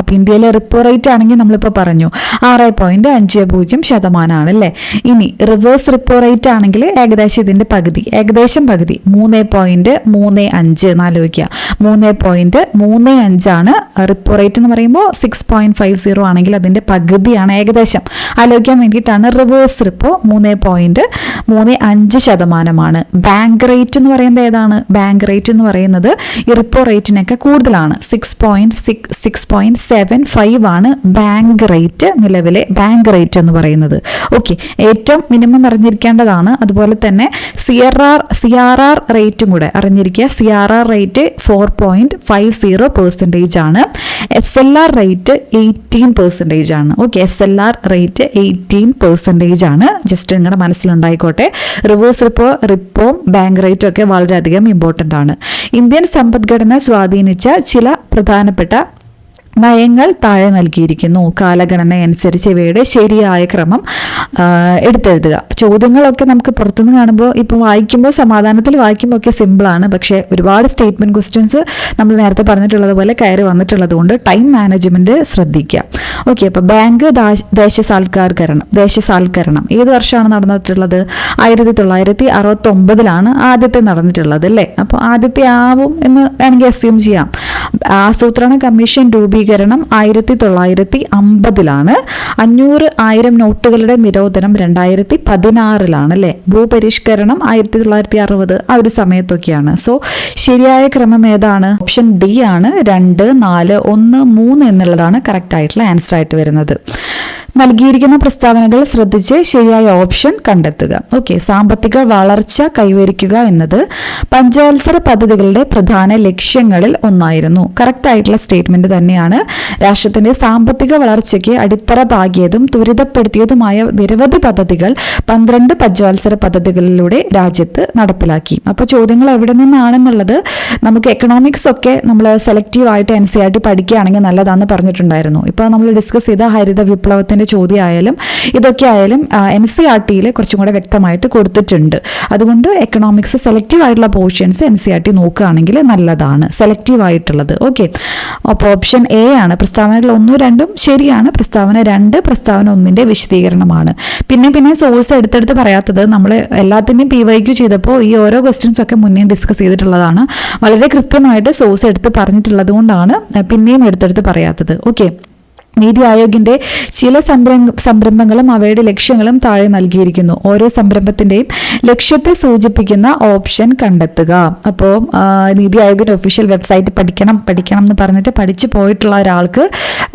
അപ്പം ഇന്ത്യയിലെ റിപ്പോ റേറ്റ് ആണെങ്കിൽ നമ്മളിപ്പോൾ പറഞ്ഞു 6.50% അല്ലേ. ഇനി റിവേഴ്സ് റിപ്പോ റേറ്റ് ആണെങ്കിൽ ഏകദേശം ഇതിൻ്റെ പകുതി 3.35 ആലോചിക്കുക. 3.35 ആണ് റിപ്പോ റേറ്റ് എന്ന് പറയുമ്പോൾ 6.50 ആണെങ്കിൽ അതിൻ്റെ പകുതിയാണ് ഏകദേശം. ആലോചിക്കാൻ വേണ്ടിയിട്ടാണ്. Reverse repo 3.35%. ബാങ്ക് റേറ്റ് എന്ന് പറയുന്നത് ഏതാണ്? ബാങ്ക് റേറ്റ് എന്ന് പറയുന്നത് ഈ റിപ്പോ റേറ്റിനൊക്കെ കൂടുതലാണ്. 6.75 ആണ് ബാങ്ക് റേറ്റ്, നിലവിലെ ബാങ്ക് റേറ്റ് എന്ന് പറയുന്നത്. ഓക്കെ, ഏറ്റവും മിനിമം അറിഞ്ഞിരിക്കേണ്ടതാണ്. അതുപോലെ തന്നെ CRR റേറ്റും കൂടെ അറിഞ്ഞിരിക്കുക. CRR റേറ്റ് 4.50% ആണ്. SLR റേറ്റ് 18% ആണ്. ഓക്കെ, SLR റേറ്റ് 18% ആണ്. ജസ്റ്റ് നിങ്ങളുടെ മനസ്സിലുണ്ടായിക്കോട്ടെ. റിവേഴ്സ് റിപ്പോ ബാങ്ക് റേറ്റും ഒക്കെ വളരെയധികം ഇമ്പോർട്ടൻ്റ് ആണ്. ഇന്ത്യൻ സമ്പദ്ഘടന സ്വാധീനിച്ച ചില പ്രധാനപ്പെട്ട നയങ്ങൾ താഴെ നൽകിയിരിക്കുന്നു. കാലഗണന അനുസരിച്ച് ഇവയുടെ ശരിയായ ക്രമം എടുത്തെഴുതുക. ചോദ്യങ്ങളൊക്കെ നമുക്ക് പുറത്തുനിന്ന് കാണുമ്പോൾ ഇപ്പോൾ വായിക്കുമ്പോൾ സമാധാനത്തിൽ വായിക്കുമ്പോൾ ഒക്കെ സിമ്പിളാണ്. പക്ഷേ ഒരുപാട് സ്റ്റേറ്റ്മെൻറ്റ് ക്വസ്റ്റ്യൻസ് നമ്മൾ നേരത്തെ പറഞ്ഞിട്ടുള്ളത് പോലെ കയറി വന്നിട്ടുള്ളത് കൊണ്ട് ടൈം മാനേജ്മെൻറ്റ് ശ്രദ്ധിക്കുക. ഓക്കെ, അപ്പോൾ ബാങ്ക് ദേശസാൽക്കരണം ഏത് വർഷമാണ് നടന്നിട്ടുള്ളത്? 1969 ആദ്യത്തെ നടന്നിട്ടുള്ളത് അല്ലേ. അപ്പോൾ ആദ്യത്തെ ആവും എന്ന് വേണമെങ്കിൽ അസ്യൂം ചെയ്യാം. ആസൂത്രണ കമ്മീഷൻ രൂപീകരണം 1950 500,000 നോട്ടുകളുടെ നിരോധനം 2016 അല്ലേ. ഭൂപരിഷ്കരണം 1960 ആ ഒരു സമയത്തൊക്കെയാണ്. സോ ശരിയായ ക്രമം ഏതാണ്? ഓപ്ഷൻ ഡി ആണ്. 2, 4, 1, 3 എന്നുള്ളതാണ് കറക്റ്റ് ആയിട്ടുള്ള ആൻസർ ആയിട്ട് വരുന്നത്. നൽകിയിരിക്കുന്ന പ്രസ്താവനകൾ ശ്രദ്ധിച്ച് ശരിയായ ഓപ്ഷൻ കണ്ടെത്തുക. ഓക്കെ, സാമ്പത്തിക വളർച്ച കൈവരിക്കുക എന്നത് പഞ്ചവത്സര പദ്ധതികളുടെ പ്രധാന ലക്ഷ്യങ്ങളിൽ ഒന്നായിരുന്നു. കറക്റ്റ് ആയിട്ടുള്ള സ്റ്റേറ്റ്മെന്റ് തന്നെയാണ്. രാഷ്ട്രത്തിന്റെ സാമ്പത്തിക വളർച്ചയ്ക്ക് അടിത്തറ പാകിയതും ത്വരിതപ്പെടുത്തിയതുമായ നിരവധി പദ്ധതികൾ 12 പഞ്ചവത്സര പദ്ധതികളിലൂടെ രാജ്യത്ത് നടപ്പിലാക്കി. അപ്പോൾ ചോദ്യങ്ങൾ എവിടെ നിന്നാണെന്നുള്ളത് നമുക്ക് എക്കണോമിക്സ് ഒക്കെ നമ്മൾ സെലക്റ്റീവ് ആയിട്ട് NCERT പഠിക്കുകയാണെങ്കിൽ നല്ലതാണെന്ന് പറഞ്ഞിട്ടുണ്ടായിരുന്നു. ഇപ്പോൾ നമ്മൾ ഡിസ്കസ് ചെയ്ത ഹരിത വിപ്ലവത്തിന്റെ ചോദ്യമായാലും ഇതൊക്കെ ആയാലും NCERT-യിൽ കുറച്ചും കൂടെ വ്യക്തമായിട്ട് കൊടുത്തിട്ടുണ്ട്. അതുകൊണ്ട് എക്കണോമിക്സ് സെലക്റ്റീവ് ആയിട്ടുള്ള പോർഷൻസ് NCERT നോക്കുകയാണെങ്കിൽ നല്ലതാണ്, സെലക്റ്റീവ് ആയിട്ടുള്ളത്. ഓക്കെ, അപ്പോൾ ഓപ്ഷൻ എ ആണ്. പ്രസ്താവനകൾ 1, 2 ശരിയാണ്. പ്രസ്താവന 2 പ്രസ്താവന 1-ന്റെ വിശദീകരണമാണ്. പിന്നെ സോഴ്സ് എടുത്തെടുത്ത് പറയാത്തത് നമ്മൾ എല്ലാത്തിൻ്റെയും PYQ ചെയ്തപ്പോൾ ഈ ഓരോ ക്വസ്റ്റ്യൻസ് ഒക്കെ മുന്നേ ഡിസ്കസ് ചെയ്തിട്ടുള്ളതാണ്. വളരെ കൃത്യമായിട്ട് സോഴ്സ് എടുത്ത് പറഞ്ഞിട്ടുള്ളത് കൊണ്ടാണ് പിന്നെയും എടുത്തെടുത്ത് പറയാത്തത്. ഓക്കെ, നീതി ആയോഗിന്റെ ചില സംരംഭങ്ങളും അവയുടെ ലക്ഷ്യങ്ങളും താഴെ നൽകിയിരിക്കുന്നു. ഓരോ സംരംഭത്തിന്റെയും ലക്ഷ്യത്തെ സൂചിപ്പിക്കുന്ന ഓപ്ഷൻ കണ്ടെത്തുക. അപ്പോൾ നീതി ആയോഗിന്റെ ഒഫീഷ്യൽ വെബ്സൈറ്റ് പഠിക്കണം എന്ന് പറഞ്ഞിട്ട് പഠിച്ചു പോയിട്ടുള്ള ഒരാൾക്ക്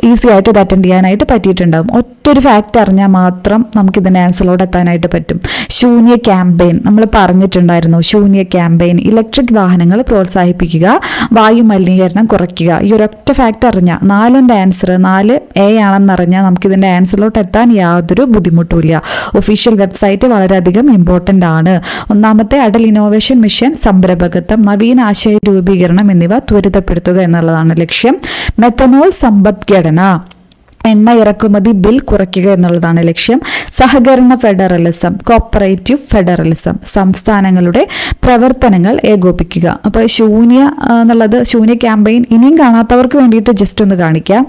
ഈസി ആയിട്ട് ഇത് അറ്റൻഡ് ചെയ്യാനായിട്ട് പറ്റിയിട്ടുണ്ടാകും. ഒറ്റൊരു ഫാക്റ്റ് അറിഞ്ഞാൽ മാത്രം നമുക്ക് ഇതിന്റെ ആൻസറിലോട്ട് എത്താനായിട്ട് പറ്റും. ശൂന്യ ക്യാമ്പയിൻ നമ്മൾ പറഞ്ഞിട്ടുണ്ടായിരുന്നു. ശൂന്യ ക്യാമ്പയിൻ, ഇലക്ട്രിക് വാഹനങ്ങൾ പ്രോത്സാഹിപ്പിക്കുക, വായു മലിനീകരണം കുറയ്ക്കുക. ഈ ഒരൊറ്റ ഫാക്റ്റ് അറിഞ്ഞാൽ 4ന്റെ ആൻസർ 4 A ആണെന്നറിഞ്ഞാൽ നമുക്കിതിൻ്റെ ആൻസറിലോട്ട് എത്താൻ യാതൊരു ബുദ്ധിമുട്ടുമില്ല. ഒഫീഷ്യൽ വെബ്സൈറ്റ് വളരെയധികം ഇമ്പോർട്ടൻ്റ് ആണ്. ഒന്നാമത്തെ അടൽ ഇന്നോവേഷൻ മിഷൻ സംരംഭകത്വം, നവീന ആശയ രൂപീകരണം എന്നിവ ത്വരിതപ്പെടുത്തുക എന്നുള്ളതാണ് ലക്ഷ്യം. മെത്തനോൾ സമ്പദ്ഘടന, എണ്ണ ഇറക്കുമതി ബിൽ കുറയ്ക്കുക എന്നുള്ളതാണ് ലക്ഷ്യം. സഹകരണ ഫെഡറലിസം, കോപ്പറേറ്റീവ് ഫെഡറലിസം, സംസ്ഥാനങ്ങളുടെ പ്രവർത്തനങ്ങൾ ഏകോപിക്കുക. അപ്പോൾ ശൂന്യ എന്നുള്ളത് ശൂന്യ ക്യാമ്പയിൻ ഇനിയും കാണാത്തവർക്ക് വേണ്ടിയിട്ട് ജസ്റ്റ് ഒന്ന് കാണിക്കാം.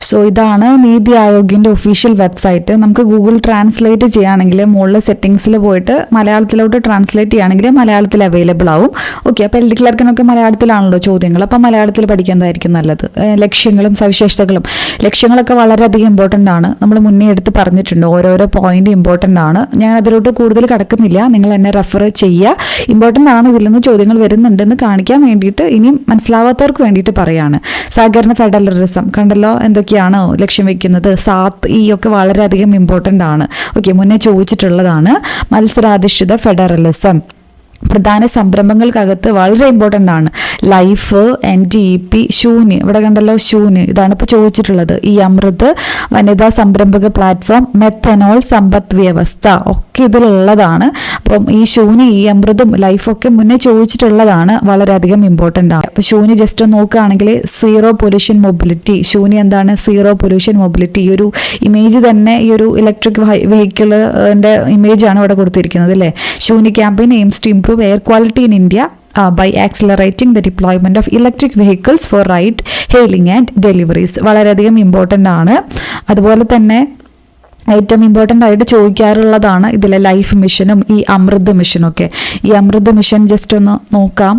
സോ ഇതാണ് നീതി ആയോഗിൻ്റെ ഒഫീഷ്യൽ വെബ്സൈറ്റ്. നമുക്ക് ഗൂഗിൾ ട്രാൻസ്ലേറ്റ് ചെയ്യുകയാണെങ്കിൽ മുകളിൽ സെറ്റിങ്സിൽ പോയിട്ട് മലയാളത്തിലോട്ട് ട്രാൻസ്ലേറ്റ് ചെയ്യുകയാണെങ്കിൽ മലയാളത്തിൽ അവൈലബിൾ ആവും. ഓക്കെ, അപ്പോൾ LD ക്ലർക്കിനൊക്കെ മലയാളത്തിലാണല്ലോ ചോദ്യങ്ങൾ, അപ്പോൾ മലയാളത്തിൽ പഠിക്കുന്നതായിരിക്കും നല്ലത്. ലക്ഷ്യങ്ങളും സവിശേഷതകളും, ലക്ഷ്യങ്ങളൊക്കെ വളരെയധികം ഇമ്പോർട്ടൻ്റ് ആണ്. നമ്മൾ മുന്നേ എടുത്ത് പറഞ്ഞിട്ടുണ്ട്, ഓരോരോ പോയിന്റ് ഇമ്പോർട്ടൻ്റ് ആണ്. ഞാൻ അതിലോട്ട് കൂടുതൽ കടക്കുന്നില്ല, നിങ്ങൾ എന്നെ റെഫർ ചെയ്യുക. ഇമ്പോർട്ടൻ്റ് ആണ്, ഇതിൽ നിന്ന് ചോദ്യങ്ങൾ വരുന്നുണ്ടെന്ന് കാണിക്കാൻ വേണ്ടിയിട്ട് ഇനിയും മനസ്സിലാവാത്തവർക്ക് വേണ്ടിയിട്ട് പറയാണ്. സഹകരണ ഫെഡറലിസം കണ്ടല്ലോ, എന്തൊക്കെയാണ് ലക്ഷ്യം വെക്കുന്നത്. സാത്ത് ഈ ഒക്കെ വളരെയധികം ഇമ്പോർട്ടൻ്റ് ആണ്. ഓക്കെ, മുന്നേ ചോദിച്ചിട്ടുള്ളതാണ്. മത്സരാധിഷ്ഠിത ഫെഡറലിസം, പ്രധാന സംരംഭങ്ങൾക്കകത്ത് വളരെ ഇമ്പോർട്ടൻ്റ് ആണ്. ലൈഫ്, NDEP, ശൂന്യ ഇവിടെ കണ്ടല്ലോ, ശൂന്യ ഇതാണ് ഇപ്പോൾ ചോദിച്ചിട്ടുള്ളത്. ഈ അമൃത്, വനിതാ സംരംഭക പ്ലാറ്റ്ഫോം, മെത്തനോൾ സമ്പദ് വ്യവസ്ഥ ഒക്കെ ഇതിലുള്ളതാണ്. അപ്പം ഈ ശൂന്യ, ഈ അമൃതും ലൈഫൊക്കെ മുന്നേ ചോദിച്ചിട്ടുള്ളതാണ്, വളരെയധികം ഇമ്പോർട്ടൻ്റ് ആണ്. അപ്പോൾ ശൂന്യ ജസ്റ്റ് നോക്കുകയാണെങ്കിൽ സീറോ പൊല്യൂഷൻ മൊബിലിറ്റി. ശൂന്യ എന്താണ്? Zero pollution mobility. ഈ ഒരു ഇമേജ് തന്നെ ഈ ഒരു ഇലക്ട്രിക് വെഹിക്കിളിൻ്റെ ഇമേജാണ് ഇവിടെ കൊടുത്തിരിക്കുന്നത് അല്ലേ. Shunya campaign aims to improve air quality in India by accelerating the deployment of electric vehicles for ride hailing and deliveries. വളരെയധികം ഇമ്പോർട്ടൻ്റ് ആണ്. അതുപോലെ തന്നെ ഏറ്റവും ഇമ്പോർട്ടൻ്റ് ആയിട്ട് ചോദിക്കാറുള്ളതാണ് ഇതിലെ ലൈഫ് മിഷനും ഈ അമൃത് മിഷനൊക്കെ. ഈ അമൃത് മിഷൻ ജസ്റ്റ് ഒന്ന് നോക്കാം.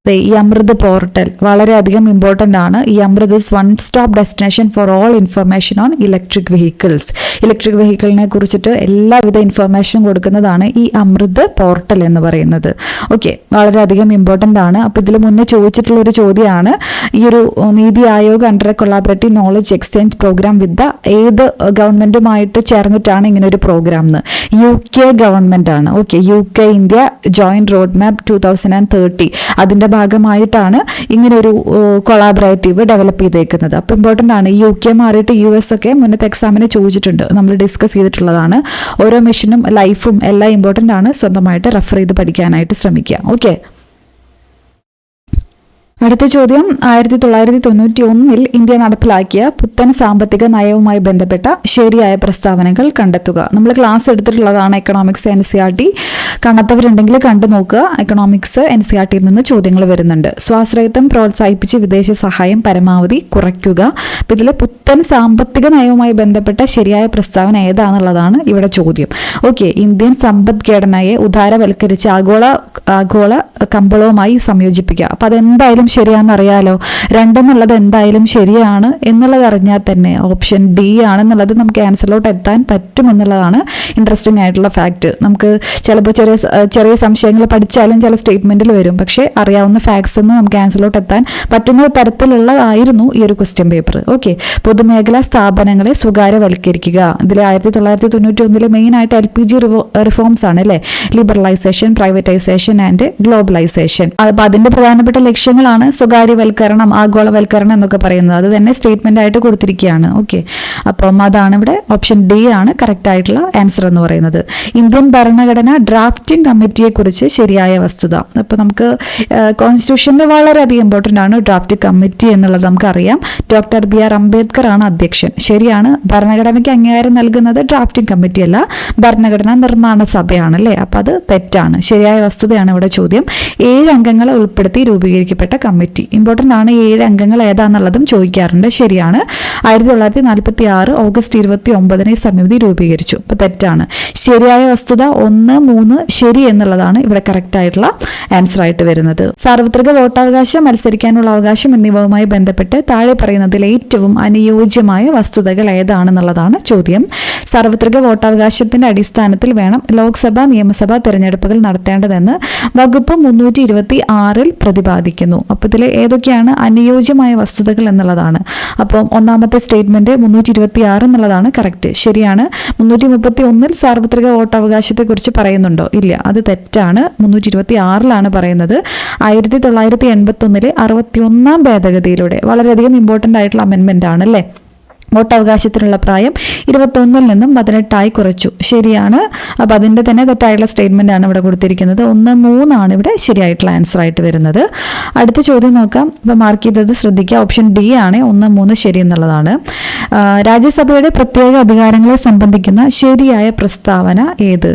ഈ അമൃത് പോർട്ടൽ വളരെയധികം ഇമ്പോർട്ടൻ്റ് ആണ്. ഈ Amrit is one stop destination for all information on electric vehicles. Electric വെഹിക്കിളിനെ കുറിച്ചിട്ട് എല്ലാവിധ ഇൻഫർമേഷനും കൊടുക്കുന്നതാണ് ഈ അമൃത് പോർട്ടൽ എന്ന് പറയുന്നത്. ഓക്കെ, വളരെയധികം ഇമ്പോർട്ടൻ്റ് ആണ്. അപ്പോൾ ഇതിൽ മുന്നേ ചോദിച്ചിട്ടുള്ളൊരു ചോദ്യമാണ്, ഈ ഒരു NITI Aayog under collaborative knowledge exchange program with ഏത് ഗവൺമെൻറ്റുമായിട്ട് ചേർന്നിട്ടാണ് ഇങ്ങനെ ഒരു പ്രോഗ്രാം എന്ന്? UK ഗവൺമെൻറ് ആണ്. Okay, UK India joint road map 2030 അതിൻ്റെ ഭാഗമായിട്ടാണ് ഇങ്ങനെ ഒരു കൊളാബറേറ്റീവ് ഡെവലപ്പ് ചെയ്തേക്കുന്നത്. അപ്പോൾ ഇമ്പോർട്ടൻ്റ് ആണ്. UK മാറിയിട്ട് US ഒക്കെ മുന്നത്തെ എക്സാമിന് ചോദിച്ചിട്ടുണ്ട്, നമ്മൾ ഡിസ്കസ് ചെയ്തിട്ടുള്ളതാണ്. ഓരോ മിഷനും ലൈഫും എല്ലാം ഇമ്പോർട്ടൻ്റ് ആണ്. സ്വന്തമായിട്ട് റെഫർ ചെയ്ത് പഠിക്കാനായിട്ട് ശ്രമിക്കുക. ഓക്കെ, അടുത്ത ചോദ്യം, 1991 ഇന്ത്യ നടപ്പിലാക്കിയ പുത്തൻ സാമ്പത്തിക നയവുമായി ബന്ധപ്പെട്ട ശരിയായ പ്രസ്താവനകൾ കണ്ടെത്തുക. നമ്മൾ ക്ലാസ് എടുത്തിട്ടുള്ളതാണ് എക്കണോമിക്സ് NCERT. കാണാത്തവരുണ്ടെങ്കിൽ കണ്ടു നോക്കുക. എക്കണോമിക്സ് NCERT-യിൽ നിന്ന് ചോദ്യങ്ങൾ വരുന്നുണ്ട്. സ്വാശ്രയത്വം പ്രോത്സാഹിപ്പിച്ച് വിദേശ സഹായം പരമാവധി കുറയ്ക്കുക. അപ്പം ഇതിൽ പുത്തൻ സാമ്പത്തിക നയവുമായി ബന്ധപ്പെട്ട ശരിയായ പ്രസ്താവന ഏതാണെന്നുള്ളതാണ് ഇവിടെ ചോദ്യം. ഓക്കെ, ഇന്ത്യൻ സമ്പദ്ഘടനയെ ഉദാരവൽക്കരിച്ച് ആഗോള കമ്പോളവുമായി സംയോജിപ്പിക്കുക. അപ്പം അതെന്തായാലും ശരിയാണെന്ന് അറിയാലോ. 2 എന്നുള്ളത് എന്തായാലും ശരിയാണ് എന്നുള്ളത് അറിഞ്ഞാൽ തന്നെ ഓപ്ഷൻ ഡി ആണെന്നുള്ളത് നമുക്ക് ആൻസറിലോട്ട് എത്താൻ പറ്റുമെന്നുള്ളതാണ് ഇൻട്രസ്റ്റിംഗ് ആയിട്ടുള്ള ഫാക്റ്റ്. നമുക്ക് ചിലപ്പോൾ ചെറിയ സംശയങ്ങൾ പഠിച്ചാലും ചില സ്റ്റേറ്റ്മെന്റിൽ വരും, പക്ഷേ അറിയാവുന്ന ഫാക്ട്സ് എന്ന് നമുക്ക് ആൻസറിലോട്ട് എത്താൻ പറ്റുന്ന തരത്തിലുള്ളതായിരുന്നു ഈ ഒരു ക്വസ്റ്റ്യൻ പേപ്പർ. ഓക്കെ, പൊതുമേഖലാ സ്ഥാപനങ്ങളെ സ്വകാര്യവൽക്കരിക്കുക. ഇതിൽ 1991 മെയിൻ ആയിട്ട് LPG റിഫോംസ് ആണ് അല്ലേ, ലിബറലൈസേഷൻ, പ്രൈവറ്റൈസേഷൻ ആൻഡ് ഗ്ലോബലൈസേഷൻ. അപ്പോൾ അതിന്റെ പ്രധാനപ്പെട്ട ലക്ഷ്യങ്ങളാണ് സ്വകാര്യവൽക്കരണം, ആഗോളവൽക്കരണം എന്നൊക്കെ പറയുന്നത്. അത് തന്നെ സ്റ്റേറ്റ്മെന്റ് ആയിട്ട് കൊടുത്തിരിക്കുകയാണ്. ഓക്കെ, അപ്പം അതാണ് ഇവിടെ ഓപ്ഷൻ ഡി ആണ് കറക്റ്റ് ആയിട്ടുള്ള ആൻസർ എന്ന് പറയുന്നത്. ഇന്ത്യൻ ഭരണഘടന ഡ്രാഫ്റ്റിംഗ് കമ്മിറ്റിയെ കുറിച്ച് ശരിയായ വസ്തുത. അപ്പോൾ നമുക്ക് കോൺസ്റ്റിറ്റ്യൂഷനിൽ വളരെയധികം ഇമ്പോർട്ടൻ്റ് ആണ് ഡ്രാഫ്റ്റ് കമ്മിറ്റി എന്നുള്ളത് നമുക്കറിയാം. ഡോക്ടർ BR അംബേദ്കർ ആണ് അധ്യക്ഷൻ. ശരിയാണ്, ഭരണഘടനയ്ക്ക് അംഗീകാരം നൽകുന്നത് ഡ്രാഫ്റ്റിംഗ് കമ്മിറ്റി അല്ല, ഭരണഘടനാ നിർമ്മാണ സഭയാണ് അല്ലേ. അപ്പം അത് തെറ്റാണ്. ശരിയായ വസ്തുതയാണ് ഇവിടെ ചോദ്യം. 7 അംഗങ്ങളെ ഉൾപ്പെടുത്തി രൂപീകരിക്കപ്പെട്ട കമ്മിറ്റി. ഇമ്പോർട്ടൻ്റ് ആണ്, 7 അംഗങ്ങൾ ഏതാന്നുള്ളതും ചോദിക്കാറുണ്ട്. ശരിയാണ്, 1946 ഓഗസ്റ്റ് 29 ഈ സമിതി രൂപീകരിച്ചു. അപ്പോൾ തെറ്റാണ്. ശരിയായ വസ്തുത 1, 3 ശരി എന്നുള്ളതാണ് ഇവിടെ കറക്റ്റ് ആയിട്ടുള്ള ആൻസർ ആയിട്ട് വരുന്നത്. സാർവത്രിക വോട്ടവകാശം, മത്സരിക്കാനുള്ള അവകാശം എന്നിവയുമായി ബന്ധപ്പെട്ട് താഴെ പറയുന്നതിൽ ഏറ്റവും അനുയോജ്യമായ വസ്തുതകൾ ഏതാണെന്നുള്ളതാണ് ചോദ്യം. സാർവത്രിക വോട്ടവകാശത്തിന്റെ അടിസ്ഥാനത്തിൽ വേണം ലോക്സഭാ നിയമസഭാ തെരഞ്ഞെടുപ്പുകൾ നടത്തേണ്ടതെന്ന് വകുപ്പ് 326 പ്രതിപാദിക്കുന്നു. അപ്പോൾ ഇതിൽ ഏതൊക്കെയാണ് അനുയോജ്യമായ വസ്തുതകൾ എന്നുള്ളതാണ്. അപ്പം ഒന്നാമത്തെ സ്റ്റേറ്റ്മെന്റ് 326 എന്നുള്ളതാണ് കറക്റ്റ്. ശരിയാണ്. 331 സാർവത്രിക വോട്ടവകാശത്തെ കുറിച്ച് പറയുന്നുണ്ടോ? ഇല്ല, അത് തെറ്റാണ്. 326 പറയുന്നത്. 1981 61 ഭേദഗതിയിലൂടെ വളരെയധികം ഇമ്പോർട്ടൻ്റ് ആയിട്ടുള്ള അമെൻമെന്റ് ആണ് അല്ലേ. വോട്ടവകാശത്തിനുള്ള പ്രായം 21 നിന്നും 18 കുറച്ചു. ശരിയാണ്. അപ്പോൾ അതിൻ്റെ തന്നെ തെറ്റായിട്ടുള്ള സ്റ്റേറ്റ്മെന്റ് ആണ് ഇവിടെ കൊടുത്തിരിക്കുന്നത്. 1, 3 ആണ് ഇവിടെ ശരിയായിട്ടുള്ള ആൻസർ ആയിട്ട് വരുന്നത്. അടുത്ത ചോദ്യം നോക്കാം. അപ്പോൾ മാർക്ക് ചെയ്തത് ശ്രദ്ധിക്കുക. ഓപ്ഷൻ ഡി ആണ് 1, 3 ശരി എന്നുള്ളതാണ്. രാജ്യസഭയുടെ പ്രത്യേക അധികാരങ്ങളെ സംബന്ധിക്കുന്ന ശരിയായ പ്രസ്താവന ഏത്?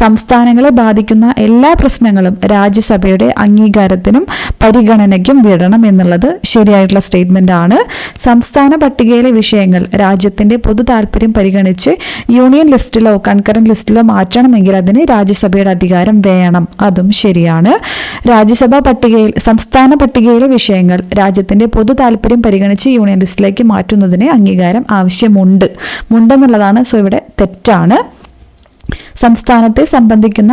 സംസ്ഥാനങ്ങളെ ബാധിക്കുന്ന എല്ലാ പ്രശ്നങ്ങളും രാജ്യസഭയുടെ അംഗീകാരത്തിനും പരിഗണനയ്ക്കും വിടണം എന്നുള്ളത് ശരിയായിട്ടുള്ള സ്റ്റേറ്റ്മെന്റ് ആണ്. സംസ്ഥാന പട്ടികയിലെ വിഷയങ്ങൾ രാജ്യത്തിന്റെ പൊതു താല്പര്യം പരിഗണിച്ച് യൂണിയൻ ലിസ്റ്റിലോ കൺകറന്റ് ലിസ്റ്റിലോ മാറ്റണമെങ്കിൽ അതിന് രാജ്യസഭയുടെ അധികാരം വേണം. അതും ശരിയാണ്. സംസ്ഥാന പട്ടികയിലെ വിഷയങ്ങൾ രാജ്യത്തിന്റെ പൊതു താല്പര്യം പരിഗണിച്ച് യൂണിയൻ ലിസ്റ്റിലേക്ക് മാറ്റുന്നതിന് അംഗീകാരം ഉണ്ടെന്നുള്ളതാണ്. സോ ഇവിടെ തെറ്റാണ്. സംസ്ഥാനത്തെ സംബന്ധിക്കുന്ന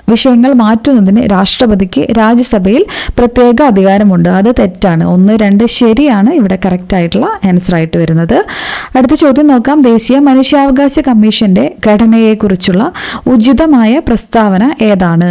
വിഷയങ്ങൾ മാറ്റുന്നതിന് രാഷ്ട്രപതിക്ക് രാജ്യസഭയിൽ പ്രത്യേക അധികാരമുണ്ട്. അത് തെറ്റാണ്. 1, 2 ശരിയാണ് ഇവിടെ കറക്റ്റ് ആയിട്ടുള്ള ആൻസർ ആയിട്ട് വരുന്നത്. അടുത്ത ചോദ്യം നോക്കാം. ദേശീയ മനുഷ്യാവകാശ കമ്മീഷന്റെ ഘടനയെക്കുറിച്ചുള്ള ഉചിതമായ പ്രസ്താവന ഏതാണ്?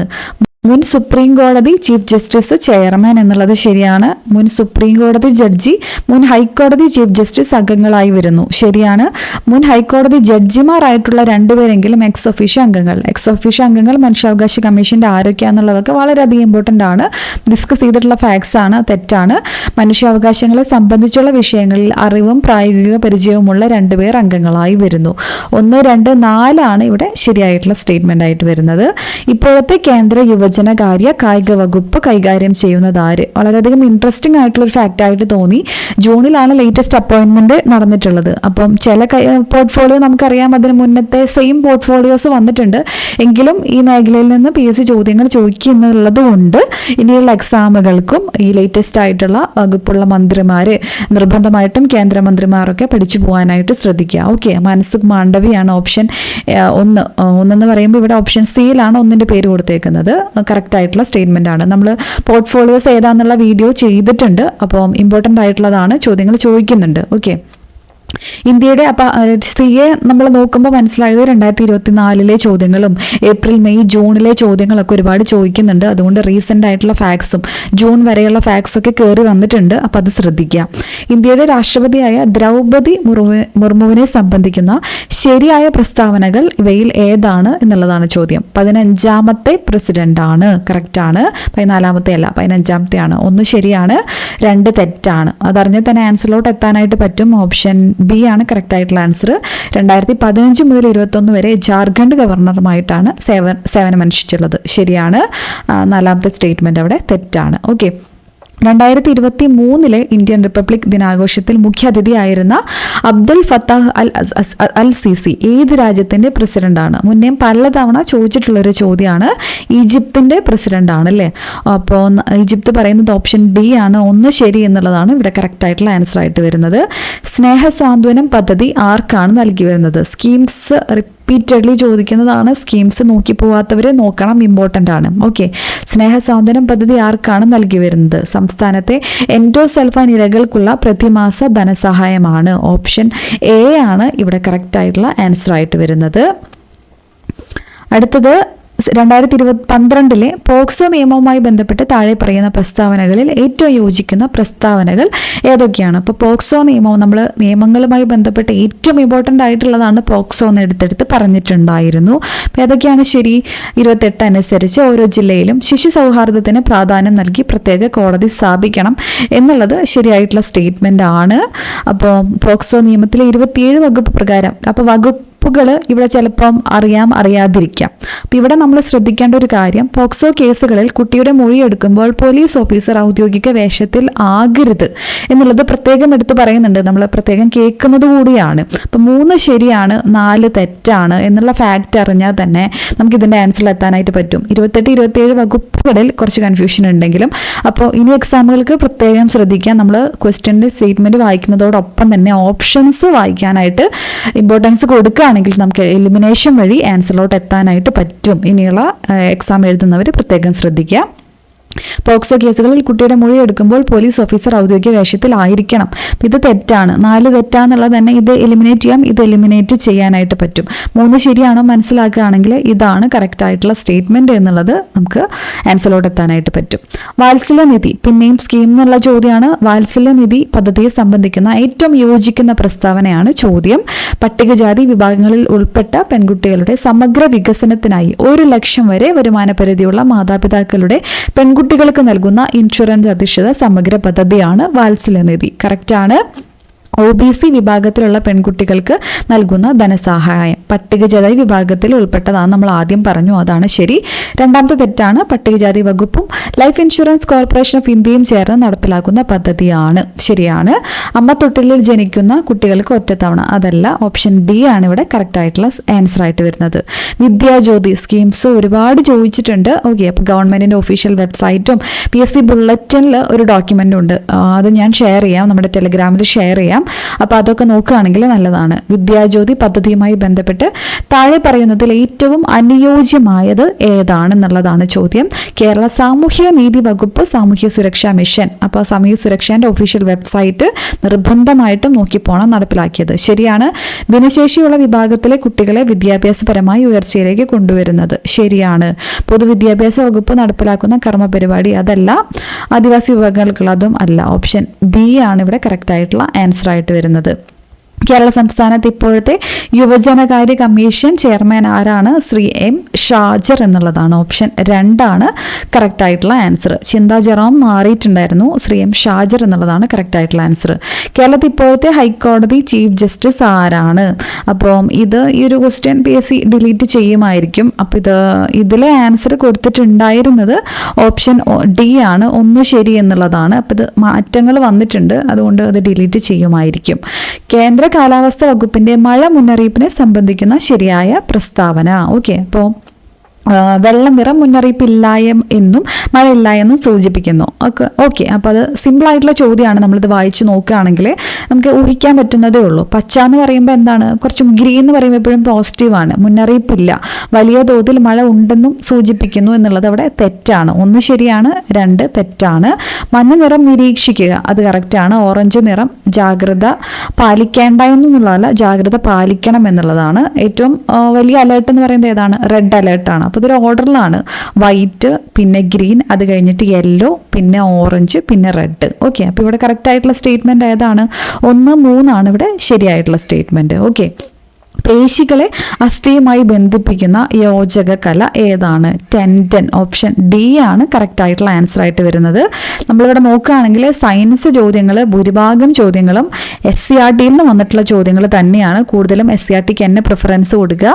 മുൻ സുപ്രീം കോടതി ചീഫ് ജസ്റ്റിസ് ചെയർമാൻ എന്നുള്ളത് ശരിയാണ്. മുൻ സുപ്രീം കോടതി ജഡ്ജി, മുൻ ഹൈക്കോടതി ചീഫ് ജസ്റ്റിസ് അംഗങ്ങളായി വരുന്നു. ശരിയാണ്. മുൻ ഹൈക്കോടതി ജഡ്ജിമാരായിട്ടുള്ള 2 പേരെങ്കിലും എക്സ് ഒഫീഷ്യോ അംഗങ്ങൾ മനുഷ്യാവകാശ കമ്മീഷന്റെ ആരൊക്കെയാന്നുള്ളതൊക്കെ വളരെയധികം ഇമ്പോർട്ടൻ്റ് ആണ്. ഡിസ്കസ് ചെയ്തിട്ടുള്ള ഫാക്ട്സ് ആണ്. തെറ്റാണ്. മനുഷ്യാവകാശങ്ങളെ സംബന്ധിച്ചുള്ള വിഷയങ്ങളിൽ അറിവും പ്രായോഗിക പരിചയവുമുള്ള 2 പേർ അംഗങ്ങളായി വരുന്നു. 1, 2, 4 ആണ് ഇവിടെ ശരിയായിട്ടുള്ള സ്റ്റേറ്റ്മെന്റ് ആയിട്ട് വരുന്നത്. ഇപ്പോഴത്തെ കേന്ദ്ര യുവജനകാര്യ കായിക വകുപ്പ് കൈകാര്യം ചെയ്യുന്നത് ആര്? വളരെയധികം ഇൻട്രസ്റ്റിംഗ് ആയിട്ടുള്ള ഒരു ഫാക്റ്റ് ആയിട്ട് തോന്നി. ജൂണിലാണ് ലേറ്റസ്റ്റ് അപ്പോയിന്റ്മെന്റ് നടന്നിട്ടുള്ളത്. അപ്പം ചില പോർട്ട്ഫോളിയോ നമുക്കറിയാം, അതിന് മുന്നത്തെ സെയിം പോർട്ട്ഫോളിയോസ് വന്നിട്ടുണ്ട്. എങ്കിലും ഈ മേഖലയിൽ നിന്ന് PSC ചോദ്യങ്ങൾ ചോദിക്കുന്നുള്ളത് കൊണ്ട് ഇനിയുള്ള എക്സാമുകൾക്കും ഈ ലേറ്റസ്റ്റ് ആയിട്ടുള്ള വകുപ്പുള്ള മന്ത്രിമാര് നിർബന്ധമായിട്ടും കേന്ദ്രമന്ത്രിമാരൊക്കെ പഠിച്ചു പോകാനായിട്ട് ശ്രദ്ധിക്കുക. ഓക്കെ, മൻസുഖ് മാണ്ഡവിയാണ് ഓപ്ഷൻ 1 എന്ന് പറയുമ്പോൾ ഇവിടെ ഓപ്ഷൻ സിയിലാണ് 1ന്റെ പേര് കൊടുത്തേക്കുന്നത്. കറക്റ്റ് ആയിട്ടുള്ള സ്റ്റേറ്റ്മെന്റ് ആണ്. നമ്മൾ പോർട്ട്ഫോളിയോസ് ഏതാന്നുള്ള വീഡിയോ ചെയ്തിട്ടുണ്ട്. അപ്പം ഇമ്പോർട്ടൻ്റ് ആയിട്ടുള്ളതാണ്, ചോദ്യങ്ങൾ ചോദിക്കുന്നുണ്ട്. ഓക്കെ, ഇന്ത്യയുടെ CA നമ്മൾ നോക്കുമ്പോൾ മനസ്സിലായത് 2024 ചോദ്യങ്ങളും ഏപ്രിൽ, മെയ്, ജൂണിലെ ചോദ്യങ്ങളൊക്കെ ഒരുപാട് ചോദിക്കുന്നുണ്ട്. അതുകൊണ്ട് റീസെൻ്റ് ആയിട്ടുള്ള ഫാക്ട്സും ജൂൺ വരെയുള്ള ഫാക്ട്സ് ഒക്കെ കയറി വന്നിട്ടുണ്ട്. അപ്പോൾ അത് ശ്രദ്ധിക്കുക. ഇന്ത്യയുടെ രാഷ്ട്രപതിയായ ദ്രൗപദി മുർമുവിനെ സംബന്ധിക്കുന്ന ശരിയായ പ്രസ്താവനകൾ ഇവയിൽ ഏതാണ് എന്നുള്ളതാണ് ചോദ്യം. 15ാമത്തെ പ്രസിഡന്റ് ആണ്. കറക്റ്റ് ആണ്. 14ാമത്തെ അല്ല, 15ാമത്തെ ആണ്. 1 ശരിയാണ്, 2 തെറ്റാണ്. അതറിഞ്ഞാൽ തന്നെ ആൻസറിലോട്ട് എത്താനായിട്ട് പറ്റും. ഓപ്ഷൻ ബി ആണ് കറക്റ്റ് ആയിട്ടുള്ള ആൻസർ. 2015 മുതൽ 21 വരെ ജാർഖണ്ഡ് ഗവർണറുമായിട്ടാണ് സേവനമനുഷ്ഠിച്ചുള്ളത്. ശരിയാണ്. 4ാമത്തെ സ്റ്റേറ്റ്മെന്റ് അവിടെ തെറ്റാണ്. ഓക്കെ, 2023 ഇന്ത്യൻ റിപ്പബ്ലിക് ദിനാഘോഷത്തിൽ മുഖ്യാതിഥിയായിരുന്ന അബ്ദുൽ ഫത്താഹ് അൽ സിസി ഏത് രാജ്യത്തിന്റെ പ്രസിഡന്റാണ്? മുന്നേ പലതവണ ചോദിച്ചിട്ടുള്ളൊരു ചോദ്യമാണ്. ഈജിപ്തിന്റെ പ്രസിഡന്റ് ആണ് അല്ലേ? അപ്പോൾ ഈജിപ്ത് പറയുന്നത് ഓപ്ഷൻ ഡി ആണ്. ഒന്ന് ശരി എന്നുള്ളതാണ് ഇവിടെ കറക്റ്റ് ആയിട്ടുള്ള ആൻസർ ആയിട്ട് വരുന്നത്. സ്നേഹസാന്ത്വനം പദ്ധതി ആർക്കാണ് നൽകി വരുന്നത്? സ്കീംസ് റിപ്പീറ്റഡ്ലി ചോദിക്കുന്നതാണ്. സ്കീംസ് നോക്കി പോവാത്തവർ നോക്കണം, ഇമ്പോർട്ടൻ്റ് ആണ്. ഓക്കെ, സ്നേഹസാന്ത്വനം പദ്ധതി ആർക്കാണ് നൽകി വരുന്നത്? സംസ്ഥാനത്തെ എൻഡോസൾഫാൻ ഇരകൾക്കുള്ള പ്രതിമാസ ധനസഹായമാണ്. ഓപ്ഷൻ എ ആണ് ഇവിടെ കറക്റ്റ് ആയിട്ടുള്ള ആൻസർ ആയിട്ട് വരുന്നത്. അടുത്തത് 2012 പോക്സോ നിയമവുമായി ബന്ധപ്പെട്ട് താഴെ പറയുന്ന പ്രസ്താവനകളിൽ ഏറ്റവും യോജിക്കുന്ന പ്രസ്താവനകൾ ഏതൊക്കെയാണ്? അപ്പോൾ പോക്സോ നിയമം, നമ്മൾ നിയമങ്ങളുമായി ബന്ധപ്പെട്ട് ഏറ്റവും ഇമ്പോർട്ടൻ്റ് ആയിട്ടുള്ളതാണ് പോക്സോ എന്ന് എടുത്തെടുത്ത് പറഞ്ഞിട്ടുണ്ടായിരുന്നു. അപ്പോൾ ഏതൊക്കെയാണ് ശരി? 28 അനുസരിച്ച് ഓരോ ജില്ലയിലും ശിശു സൗഹാർദ്ദത്തിന് പ്രാധാന്യം നൽകി പ്രത്യേക കോടതി സ്ഥാപിക്കണം എന്നുള്ളത് ശരിയായിട്ടുള്ള സ്റ്റേറ്റ്മെൻ്റ് ആണ്. അപ്പോൾ പോക്സോ നിയമത്തിലെ 27 വകുപ്പ് പ്രകാരം, അപ്പോൾ വകുപ്പുകൾ ഇവിടെ ചിലപ്പം അറിയാതിരിക്കാം. അപ്പം ഇവിടെ നമ്മൾ ശ്രദ്ധിക്കേണ്ട ഒരു കാര്യം, പോക്സോ കേസുകളിൽ കുട്ടിയുടെ മൊഴിയെടുക്കുമ്പോൾ പോലീസ് ഓഫീസർ ഔദ്യോഗിക വേഷത്തിൽ ആകരുത് എന്നുള്ളത് പ്രത്യേകം എടുത്ത് പറയുന്നുണ്ട്. നമ്മൾ പ്രത്യേകം കേൾക്കുന്നത് കൂടിയാണ്. അപ്പം 3 ശരിയാണ്, 4 തെറ്റാണ് എന്നുള്ള ഫാക്റ്റ് അറിഞ്ഞാൽ തന്നെ നമുക്ക് ഇതിൻ്റെ ആൻസറിൽ എത്താനായിട്ട് പറ്റും. 28, 27 വകുപ്പുകളിൽ കുറച്ച് കൺഫ്യൂഷൻ ഉണ്ടെങ്കിലും, അപ്പോൾ ഇനി എക്സാമുകൾക്ക് പ്രത്യേകം ശ്രദ്ധിക്കാൻ നമ്മൾ ക്വസ്റ്റ്യൻ്റെ സ്റ്റേറ്റ്മെൻറ്റ് വായിക്കുന്നതോടൊപ്പം തന്നെ ഓപ്ഷൻസ് വായിക്കാനായിട്ട് ഇമ്പോർട്ടൻസ് കൊടുക്കുകയാണെങ്കിൽ നമുക്ക് എലിമിനേഷൻ വഴി ആൻസറിലോട്ട് എത്താനായിട്ട് പറ്റും. ഇനിയുള്ള എക്സാം എഴുതുന്നവർ പ്രത്യേകം ശ്രദ്ധിക്കുക. പോക്സോ കേസുകളിൽ കുട്ടിയുടെ മൊഴി എടുക്കുമ്പോൾ പോലീസ് ഓഫീസർ ഔദ്യോഗിക വേഷത്തിലായിരിക്കണം. ഇത് തെറ്റാണ്. 4 തെറ്റാന്നുള്ളത് തന്നെ ഇത് എലിമിനേറ്റ് ചെയ്യാം, ഇത് എലിമിനേറ്റ് ചെയ്യാനായിട്ട് പറ്റും. 3 ശരിയാണോ മനസ്സിലാക്കുകയാണെങ്കിൽ ഇതാണ് കറക്റ്റ് ആയിട്ടുള്ള സ്റ്റേറ്റ്മെന്റ് എന്നുള്ളത് നമുക്ക് ആൻസറിലോട്ട് എത്താനായിട്ട് പറ്റും. വാത്സല്യനിധി പിന്നെയും സ്കീം എന്നുള്ള ചോദ്യമാണ്. വാത്സല്യനിധി പദ്ധതിയെ സംബന്ധിക്കുന്ന ഏറ്റവും യോജിക്കുന്ന പ്രസ്താവനയാണ് ചോദ്യം. പട്ടികജാതി വിഭാഗങ്ങളിൽ ഉൾപ്പെട്ട പെൺകുട്ടികളുടെ സമഗ്ര വികസനത്തിനായി 1 ലക്ഷം വരെ വരുമാന പരിധിയുള്ള മാതാപിതാക്കളുടെ പെൺകുട്ടികൾക്ക് നൽകുന്ന ഇൻഷുറൻസ് അധിഷ്ഠിത സമഗ്ര പദ്ധതിയാണ് വാത്സല്യനിധി. കറക്റ്റാണ്. OBC വിഭാഗത്തിലുള്ള പെൺകുട്ടികൾക്ക് നൽകുന്ന ധനസഹായം പട്ടികജാതി വിഭാഗത്തിൽ ഉൾപ്പെട്ടതാണ്. നമ്മൾ ആദ്യം പറഞ്ഞു, അതാണ് ശരി. രണ്ടാമത്തെ തെറ്റാണ്. പട്ടികജാതി വകുപ്പും ലൈഫ് ഇൻഷുറൻസ് കോർപ്പറേഷൻ ഓഫ് ഇന്ത്യയും ചേർന്ന് നടപ്പിലാക്കുന്ന പദ്ധതിയാണ്. ശരിയാണ്. അമ്മ തൊട്ടിലിൽ ജനിക്കുന്ന കുട്ടികൾക്ക് ഒറ്റത്തവണ, അതല്ല. ഓപ്ഷൻ ഡി ആണ് ഇവിടെ കറക്റ്റ് ആയിട്ടുള്ള ആൻസർ ആയിട്ട് വരുന്നത്. വിദ്യാജ്യോതി സ്കീംസ് ഒരുപാട് ചോദിച്ചിട്ടുണ്ട്. ഓക്കെ, അപ്പോൾ ഗവൺമെന്റിന്റെ ഒഫീഷ്യൽ വെബ്സൈറ്റും PSC ബുള്ളറ്റിനിൽ ഒരു ഡോക്യുമെന്റ് ഉണ്ട്, അത് ഞാൻ ഷെയർ ചെയ്യാം, നമ്മുടെ ടെലിഗ്രാമിൽ ഷെയർ ചെയ്യാം. അപ്പോൾ അതൊക്കെ നോക്കുകയാണെങ്കിൽ നല്ലതാണ്. വിദ്യാജ്യോതി പദ്ധതിയുമായി ബന്ധപ്പെട്ട് താഴെ പറയുന്നതിൽ ഏറ്റവും അനുയോജ്യമായത് ഏതാണെന്നുള്ളതാണ് ചോദ്യം. കേരള സാമൂഹ്യ നീതി വകുപ്പ് സാമൂഹ്യ സുരക്ഷാ മിഷൻ. അപ്പോൾ സാമൂഹ്യ സുരക്ഷാന്റെ ഒഫീഷ്യൽ വെബ്സൈറ്റ് നിർബന്ധമായിട്ടും നോക്കിപ്പോണം നടപ്പിലാക്കിയത്. ശരിയാണ്. ഭിന്നശേഷിയുള്ള വിഭാഗത്തിലെ കുട്ടികളെ വിദ്യാഭ്യാസപരമായി ഉയർച്ചയിലേക്ക് കൊണ്ടുവരുന്നത്. ശരിയാണ്. പൊതുവിദ്യാഭ്യാസ വകുപ്പ് നടപ്പിലാക്കുന്ന കർമ്മ പരിപാടി, അതല്ല. ആദിവാസി വിഭാഗങ്ങൾക്കുള്ളതും അല്ല. ഓപ്ഷൻ ബി ആണ് ഇവിടെ കറക്റ്റ് ആയിട്ടുള്ള ആൻസർ ആയിട്ട് വരുന്നത്. കേരള സംസ്ഥാനത്ത് ഇപ്പോഴത്തെ യുവജനകാര്യ കമ്മീഷൻ ചെയർമാൻ ആരാണ്? ശ്രീ M. ഷാജർ എന്നുള്ളതാണ്. ഓപ്ഷൻ 2 ആണ് കറക്റ്റ് ആയിട്ടുള്ള ആൻസർ. ചിന്താ ജെറോം മാറിയിട്ടുണ്ടായിരുന്നു. ശ്രീ M. ഷാജർ എന്നുള്ളതാണ് കറക്റ്റ് ആയിട്ടുള്ള ആൻസർ. കേരളത്തിൽ ഇപ്പോഴത്തെ ഹൈക്കോടതി ചീഫ് ജസ്റ്റിസ് ആരാണ്? അപ്പം ഈ ഒരു ക്വസ്റ്റ്യൻ PSC ഡിലീറ്റ് ചെയ്യുമായിരിക്കും. അപ്പോൾ ഇതിലെ ആൻസർ കൊടുത്തിട്ടുണ്ടായിരുന്നത് ഓപ്ഷൻ ഡി ആണ്. 1 ശരി എന്നുള്ളതാണ്. അപ്പോൾ ഇത് മാറ്റങ്ങൾ വന്നിട്ടുണ്ട്, അതുകൊണ്ട് അത് ഡിലീറ്റ് ചെയ്യുമായിരിക്കും. കേന്ദ്ര കാലാവസ്ഥ വകുപ്പിന്റെ മഴ മുന്നറിയിപ്പിനെ സംബന്ധിക്കുന്ന ശരിയായ പ്രസ്താവന. ഓക്കെ, അപ്പോൾ വെള്ളം നിറം മുന്നറിയിപ്പില്ല എന്നും മഴയില്ല എന്നും സൂചിപ്പിക്കുന്നു. ഓക്കെ, അപ്പോൾ അത് സിമ്പിളായിട്ടുള്ള ചോദ്യമാണ്. നമ്മളിത് വായിച്ച് നോക്കുകയാണെങ്കിൽ നമുക്ക് ഊഹിക്കാൻ പറ്റുന്നതേ ഉള്ളൂ. പച്ച എന്ന് പറയുമ്പോൾ എന്താണ്? കുറച്ചും ഗ്രീൻ എന്ന് പറയുമ്പോൾ എപ്പോഴും പോസിറ്റീവാണ്. മുന്നറിയിപ്പില്ല, വലിയ തോതിൽ മഴ ഉണ്ടെന്നും സൂചിപ്പിക്കുന്നു എന്നുള്ളത് അവിടെ തെറ്റാണ്. 1 ശരിയാണ്, 2 തെറ്റാണ്. മഞ്ഞ നിറം നിരീക്ഷിക്കുക, അത് കറക്റ്റാണ്. ഓറഞ്ച് നിറം ജാഗ്രത പാലിക്കേണ്ട എന്നുള്ളതല്ല, ജാഗ്രത പാലിക്കണം എന്നുള്ളതാണ്. ഏറ്റവും വലിയ അലേർട്ട് എന്ന് പറയുന്നത് ഏതാണ്? റെഡ് അലേർട്ടാണ്. അപ്പോൾ ഇതൊരു ഓർഡറിലാണ്. വൈറ്റ്, പിന്നെ ഗ്രീൻ, അത് കഴിഞ്ഞിട്ട് യെല്ലോ, പിന്നെ ഓറഞ്ച്, പിന്നെ റെഡ്. ഓക്കെ, അപ്പോൾ ഇവിടെ കറക്റ്റ് ആയിട്ടുള്ള സ്റ്റേറ്റ്മെൻറ്റ് ഏതാണ്? 1, 3 ആണ് ഇവിടെ ശരിയായിട്ടുള്ള സ്റ്റേറ്റ്മെൻറ്റ്. ഓക്കെ, പേശികളെ അസ്ഥിയുമായി ബന്ധിപ്പിക്കുന്ന യോജക കല ഏതാണ്? ടെൻഡൻ. ഓപ്ഷൻ ഡി ആണ് കറക്റ്റ് ആയിട്ടുള്ള ആൻസർ ആയിട്ട് വരുന്നത്. നമ്മളിവിടെ നോക്കുകയാണെങ്കിൽ സയൻസ് ചോദ്യങ്ങൾ ഭൂരിഭാഗം ചോദ്യങ്ങളും SCERT നിന്ന് വന്നിട്ടുള്ള ചോദ്യങ്ങൾ തന്നെയാണ്. കൂടുതലും SCERTക്ക് തന്നെ പ്രിഫറൻസ് കൊടുക്കുക.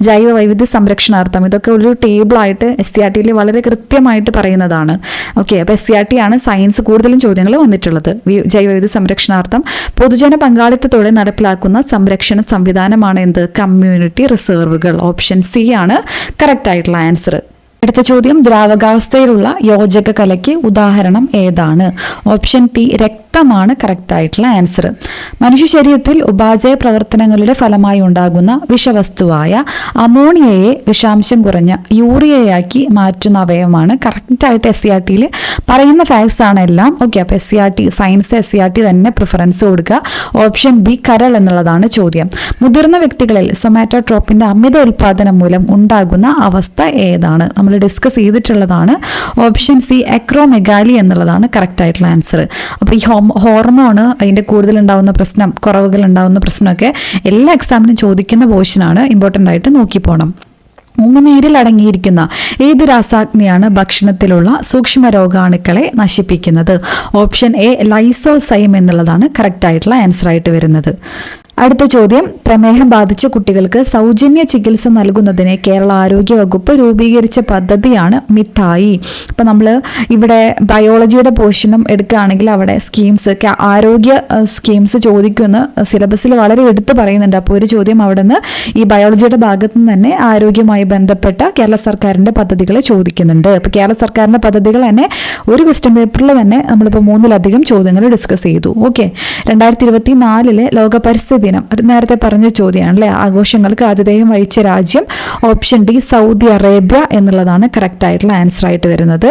ജൈവ വൈവിധ്യ സംരക്ഷണാർത്ഥം ഇതൊക്കെ ഒരു ടേബിളായിട്ട് SCERTയിൽ വളരെ കൃത്യമായിട്ട് പറയുന്നതാണ്. ഓക്കെ, അപ്പോൾ SCERT ആണ് സയൻസ് കൂടുതലും ചോദ്യങ്ങൾ വന്നിട്ടുള്ളത്. ജൈവ വൈവിധ്യ സംരക്ഷണാർത്ഥം പൊതുജന പങ്കാളിത്തത്തോടെ നടപ്പിലാക്കുന്ന സംരക്ഷണ സംവിധാനമാണ് എന്ത്? കമ്മ്യൂണിറ്റി റിസർവുകൾ. ഓപ്ഷൻ സി ആണ് കറക്റ്റ് ആയിട്ടുള്ള ആൻസർ. അടുത്ത ചോദ്യം, ദ്രാവകാവസ്ഥയിലുള്ള യോജക കലയ്ക്ക് ഉദാഹരണം ഏതാണ്? ഓപ്ഷൻ ടി രക്തമാണ് കറക്റ്റ് ആയിട്ടുള്ള ആൻസർ. മനുഷ്യ ശരീരത്തിൽ ഉപാപചയ പ്രവർത്തനങ്ങളുടെ ഫലമായി ഉണ്ടാകുന്ന വിഷവസ്തുവായ അമോണിയയെ വിഷാംശം കുറഞ്ഞ യൂറിയയാക്കി മാറ്റുന്ന അവയവമാണ്. കറക്റ്റായിട്ട് SCERTയിൽ പറയുന്ന ഫാക്ട്സ് ആണ് എല്ലാം. ഓക്കെ, അപ്പോൾ സയൻസ് SCERT തന്നെ പ്രിഫറൻസ് കൊടുക്കുക. ഓപ്ഷൻ ബി കരൾ എന്നുള്ളതാണ് ചോദ്യം. മുതിർന്ന വ്യക്തികളിൽ സൊമാറ്റോട്രോപ്പിന്റെ അമിത ഉൽപാദനം മൂലം ഉണ്ടാകുന്ന അവസ്ഥ ഏതാണ്? നമ്മൾ ഡിസ്കസ് ചെയ്തിട്ടുള്ളതാണ്. ഓപ്ഷൻ സി അക്രോമെഗാലി എന്നുള്ളതാണ് കറക്റ്റ് ആയിട്ടുള്ള ആൻസർ. അപ്പോൾ ഈ ഹോർമോണ് അതിൻ്റെ കൂടുതൽ ഉണ്ടാകുന്ന പ്രശ്നം, കുറവുകൾ ഉണ്ടാകുന്ന പ്രശ്നമൊക്കെ എല്ലാ എക്സാമിനും ചോദിക്കുന്ന പോർഷനാണ്. ഇമ്പോർട്ടൻ്റ് ആയിട്ട് നോക്കി പോകണം. ഉമിനീരിൽ അടങ്ങിയിരിക്കുന്ന ഏത് രാസാഗ്നിയാണ് ഭക്ഷണത്തിലുള്ള സൂക്ഷ്മ രോഗാണുക്കളെ നശിപ്പിക്കുന്നത്? ഓപ്ഷൻ എ ലൈസോസൈം എന്നുള്ളതാണ് കറക്റ്റ് ആയിട്ടുള്ള ആൻസർ ആയിട്ട് വരുന്നത്. അടുത്ത ചോദ്യം, പ്രമേഹം ബാധിച്ച കുട്ടികൾക്ക് സൗജന്യ ചികിത്സ നൽകുന്നതിന് കേരള ആരോഗ്യ വകുപ്പ് രൂപീകരിച്ച പദ്ധതിയാണ് മിഠായി. അപ്പം നമ്മൾ ഇവിടെ ബയോളജിയുടെ പോർഷനും എടുക്കുകയാണെങ്കിൽ അവിടെ സ്കീംസ്, ആരോഗ്യ സ്കീംസ് ചോദിക്കുമെന്ന് സിലബസിൽ വളരെ എടുത്ത് പറയുന്നുണ്ട്. അപ്പോൾ ഒരു ചോദ്യം അവിടെ നിന്ന് ഈ ബയോളജിയുടെ ഭാഗത്തു നിന്ന് തന്നെ ആരോഗ്യവുമായി ബന്ധപ്പെട്ട കേരള സർക്കാരിൻ്റെ പദ്ധതികൾ ചോദിക്കുന്നുണ്ട്. അപ്പോൾ കേരള സർക്കാരിൻ്റെ പദ്ധതികൾ തന്നെ ഒരു ക്വസ്റ്റ്യൻ പേപ്പറിൽ തന്നെ നമ്മളിപ്പോൾ 3-ലധികം ചോദ്യങ്ങൾ ഡിസ്കസ് ചെയ്തു. ഓക്കെ, 2024 ലോക പരിസ്ഥിതി ദിനം നേരത്തെ പറഞ്ഞ ചോദ്യമാണ് അല്ലേ. ആഘോഷങ്ങൾക്ക് ആതിഥേയം വഹിച്ച രാജ്യം? ഓപ്ഷൻ ഡി സൗദി അറേബ്യ എന്നുള്ളതാണ് കറക്റ്റ് ആയിട്ടുള്ള ആൻസർ ആയിട്ട് വരുന്നത്.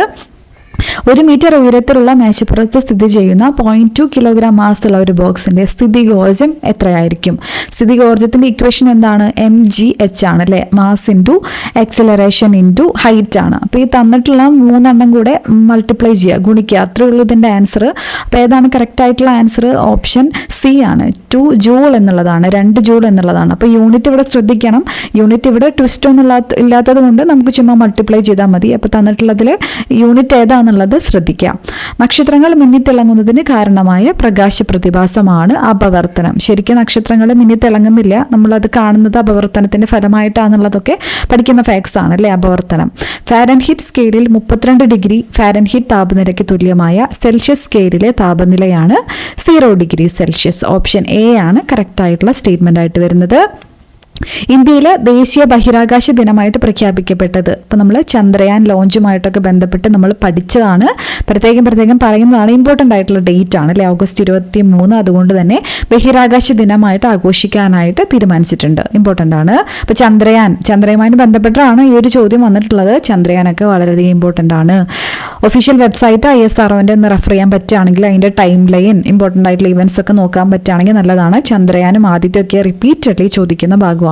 1 മീറ്റർ ഉയരത്തിലുള്ള മേശപ്പുറത്ത് സ്ഥിതി ചെയ്യുന്ന 0.2 കിലോഗ്രാം മാസുള്ള ഒരു ബോക്സിന്റെ സ്ഥിതികോർജം എത്രയായിരിക്കും? സ്ഥിതികോർജത്തിന്റെ ഇക്വേഷൻ എന്താണ്? mgh ആണ് അല്ലേ. Mass into acceleration into height ആണ്. അപ്പോൾ ഈ തന്നിട്ടുള്ള 3 കൂടെ മൾട്ടിപ്ലൈ ചെയ്യുക, ഗുണിക്കുക, അത്രേ ഉള്ളൂ ഇതിൻ്റെ ആൻസർ. അപ്പോൾ ഏതാണ് കറക്റ്റ് ആയിട്ടുള്ള ആൻസർ? ഓപ്ഷൻ സി ആണ്, 2 ജൂൾ എന്നുള്ളതാണ്, 2 ജൂൾ എന്നുള്ളതാണ്. അപ്പോൾ യൂണിറ്റ് ഇവിടെ ശ്രദ്ധിക്കണം. യൂണിറ്റ് ഇവിടെ ട്വിസ്റ്റ് ഒന്നും ഇല്ലാത്തത് കൊണ്ട് നമുക്ക് ചുമ്മാ മൾട്ടിപ്ലൈ ചെയ്താൽ മതി. അപ്പോൾ തന്നിട്ടുള്ളതിൽ യൂണിറ്റ് ഏതാണെന്നുള്ളത് ശ്രദ്ധിക്കാം. നക്ഷത്രങ്ങൾ മിന്നിത്തിളങ്ങുന്നതിന് കാരണമായ പ്രകാശ പ്രതിഭാസമാണ് അപവർത്തനം. ശരിക്കും നക്ഷത്രങ്ങൾ മിന്നിത്തിളങ്ങുന്നില്ല, നമ്മളത് കാണുന്നത് അപവർത്തനത്തിന്റെ ഫലമായിട്ടാണെന്നുള്ളതൊക്കെ പഠിക്കുന്ന ഫാക്ട്സ് ആണ് അല്ലേ. അപവർത്തനം ഫാരൻഹീറ്റ് സ്കെയിലിൽ 32 ഡിഗ്രി ഫാരൻഹീറ്റ് താപനിലയ്ക്ക് തുല്യമായ സെൽഷ്യസ് സ്കെയിലിലെ താപനിലയാണ് 0 ഡിഗ്രി സെൽഷ്യസ്. ഓപ്ഷൻ എ ആണ് കറക്റ്റ് ആയിട്ടുള്ള സ്റ്റേറ്റ്മെന്റ് ആയിട്ട് വരുന്നത്. ഇന്ത്യയിൽ ദേശീയ ബഹിരാകാശ ദിനമായിട്ട് പ്രഖ്യാപിക്കപ്പെട്ടത്, ഇപ്പം നമ്മൾ ചന്ദ്രയാൻ ലോഞ്ചുമായിട്ടൊക്കെ ബന്ധപ്പെട്ട് നമ്മൾ പഠിച്ചതാണ്. പ്രത്യേകം പറയുന്നതാണ്. ഇമ്പോർട്ടൻ്റ് ആയിട്ടുള്ള ഡേറ്റ് ആണ് അല്ലേ, ഓഗസ്റ്റ് 23. അതുകൊണ്ട് ബഹിരാകാശ ദിനമായിട്ട് ആഘോഷിക്കാനായിട്ട് തീരുമാനിച്ചിട്ടുണ്ട്. ഇമ്പോർട്ടൻ്റ് ആണ്. അപ്പോൾ ചന്ദ്രയാനുമായി ബന്ധപ്പെട്ടാണ് ഈ ഒരു ചോദ്യം വന്നിട്ടുള്ളത്. ചന്ദ്രയാനൊക്കെ വളരെയധികം ഇമ്പോർട്ടൻ്റ് ആണ്. ഒഫീഷ്യൽ വെബ്സൈറ്റ് ISROൻ്റെ ഒന്ന് റെഫർ ചെയ്യാൻ പറ്റുകയാണെങ്കിൽ അതിൻ്റെ ടൈം ലൈൻ, ഇമ്പോർട്ടൻ്റ് ആയിട്ടുള്ള ഇവൻറ്റ്സ് ഒക്കെ നോക്കാൻ പറ്റുകയാണെങ്കിൽ നല്ലതാണ്. ചന്ദ്രയാനും ആദിത്യമൊക്കെ റിപ്പീറ്റഡ്ലി ചോദിക്കുന്ന ഭാഗമാണ്.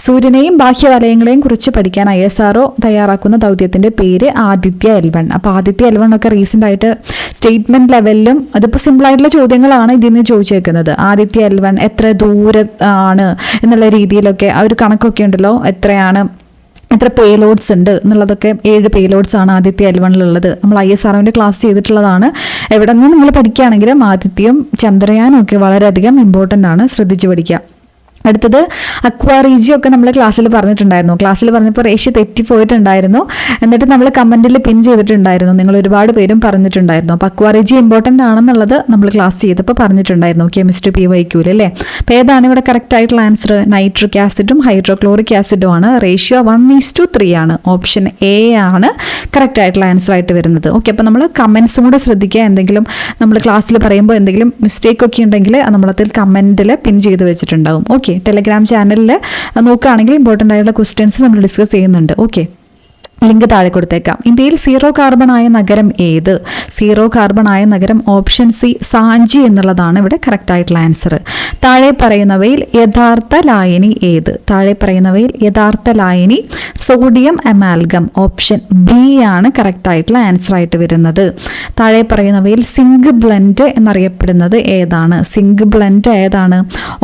സൂര്യനെയും ബാഹ്യവലയങ്ങളെയും കുറിച്ച് പഠിക്കാൻ ISRO തയ്യാറാക്കുന്ന ദൗത്യത്തിന്റെ പേര് ആദിത്യ L1. അപ്പോൾ ആദിത്യ L1 ഒക്കെ റീസെന്റ് ആയിട്ട് സ്റ്റേറ്റ്മെന്റ് ലെവലിലും അതിപ്പോൾ സിമ്പിൾ ആയിട്ടുള്ള ചോദ്യങ്ങളാണ് ഇതിൽ നിന്ന് ചോദിച്ചേക്കുന്നത്. ആദിത്യ L1 എത്ര ദൂരം ആണ് എന്നുള്ള രീതിയിലൊക്കെ ആ ഒരു കണക്കൊക്കെ ഉണ്ടല്ലോ, എത്ര പേലോഡ്സ് ഉണ്ട് എന്നുള്ളതൊക്കെ. 7 പേലോഡ്സ് ആണ് ആദിത്യ L1ലുള്ളത്. നമ്മൾ ISROൻ്റെ ക്ലാസ് ചെയ്തിട്ടുള്ളതാണ്. എവിടെ നിന്ന് നിങ്ങൾ പഠിക്കുകയാണെങ്കിലും ആദിത്യയും ചന്ദ്രയാനും ഒക്കെ വളരെയധികം ഇമ്പോർട്ടൻ്റ് ആണ്, ശ്രദ്ധിച്ച് പഠിക്കുക. അടുത്തത് അക്വാറീജിയോ ഒക്കെ നമ്മൾ ക്ലാസ്സിൽ പറഞ്ഞിട്ടുണ്ടായിരുന്നു. ക്ലാസ്സിൽ പറഞ്ഞപ്പോൾ റേഷ്യ തെറ്റിപ്പോയിട്ടുണ്ടായിരുന്നു. എന്നിട്ട് നമ്മൾ കമൻറ്റിൽ പിൻ ചെയ്തിട്ടുണ്ടായിരുന്നു. നിങ്ങൾ ഒരുപാട് പേരും പറഞ്ഞിട്ടുണ്ടായിരുന്നു. അപ്പോൾ അക്വാറീജിയോ ഇമ്പോർട്ടൻ്റ് ആണെന്നുള്ളത് നമ്മൾ ക്ലാസ് ചെയ്തപ്പോൾ പറഞ്ഞിട്ടുണ്ടായിരുന്നു. കെമിസ്ട്രി PYQൽ അല്ലേ. അപ്പോൾ ഏതാണ് ഇവിടെ കറക്റ്റ് ആയിട്ടുള്ള ആൻസർ? നൈട്രിക് ആസിഡും ഹൈഡ്രോക്ലോറിക് ആസിഡും ആണ്. റേഷ്യോ 1:3 ആണ്. ഓപ്ഷൻ എ ആണ് കറക്റ്റ് ആയിട്ടുള്ള ആൻസർ ആയിട്ട് വരുന്നത്. ഓക്കെ, അപ്പോൾ നമ്മൾ കമൻസും കൂടെ ശ്രദ്ധിക്കുക. എന്തെങ്കിലും നമ്മൾ ക്ലാസ്സിൽ പറയുമ്പോൾ എന്തെങ്കിലും മിസ്റ്റേക്ക് ഒക്കെ ഉണ്ടെങ്കിൽ നമ്മളതിൽ കമൻറ്റിൽ പിൻ ചെയ്ത് വെച്ചിട്ടുണ്ടാവും. ഓക്കെ, ടെലഗ്രാം ചാനലിൽ നോക്കുകയാണെങ്കിൽ ഇമ്പോർട്ടൻ്റ് ആയിട്ടുള്ള ക്വസ്റ്റ്യൻസ് നമ്മൾ ഡിസ്കസ് ചെയ്യുന്നുണ്ട്. ഓക്കെ, ലിങ്ക് താഴെ കൊടുത്തേക്കാം. ഇന്ത്യയിൽ സീറോ കാർബൺ ആയ നഗരം ഏത്? സീറോ കാർബൺ ആയ നഗരം ഓപ്ഷൻ സി സാഞ്ചി എന്നുള്ളതാണ് ഇവിടെ കറക്റ്റ് ആയിട്ടുള്ള ആൻസർ. താഴെ പറയുന്നവയിൽ യഥാർത്ഥ ലായനി ഏത്? താഴെ പറയുന്നവയിൽ യഥാർത്ഥ ലായനി സോഡിയം അമാൽഗം ഓപ്ഷൻ ബി ആണ് കറക്റ്റ് ആയിട്ടുള്ള ആൻസർ ആയിട്ട് വരുന്നത്. താഴെ പറയുന്നവയിൽ സിങ്ക് ബ്ലെൻഡ് എന്നറിയപ്പെടുന്നത് ഏതാണ്? സിങ്ക് ബ്ലെൻഡ് ഏതാണ്?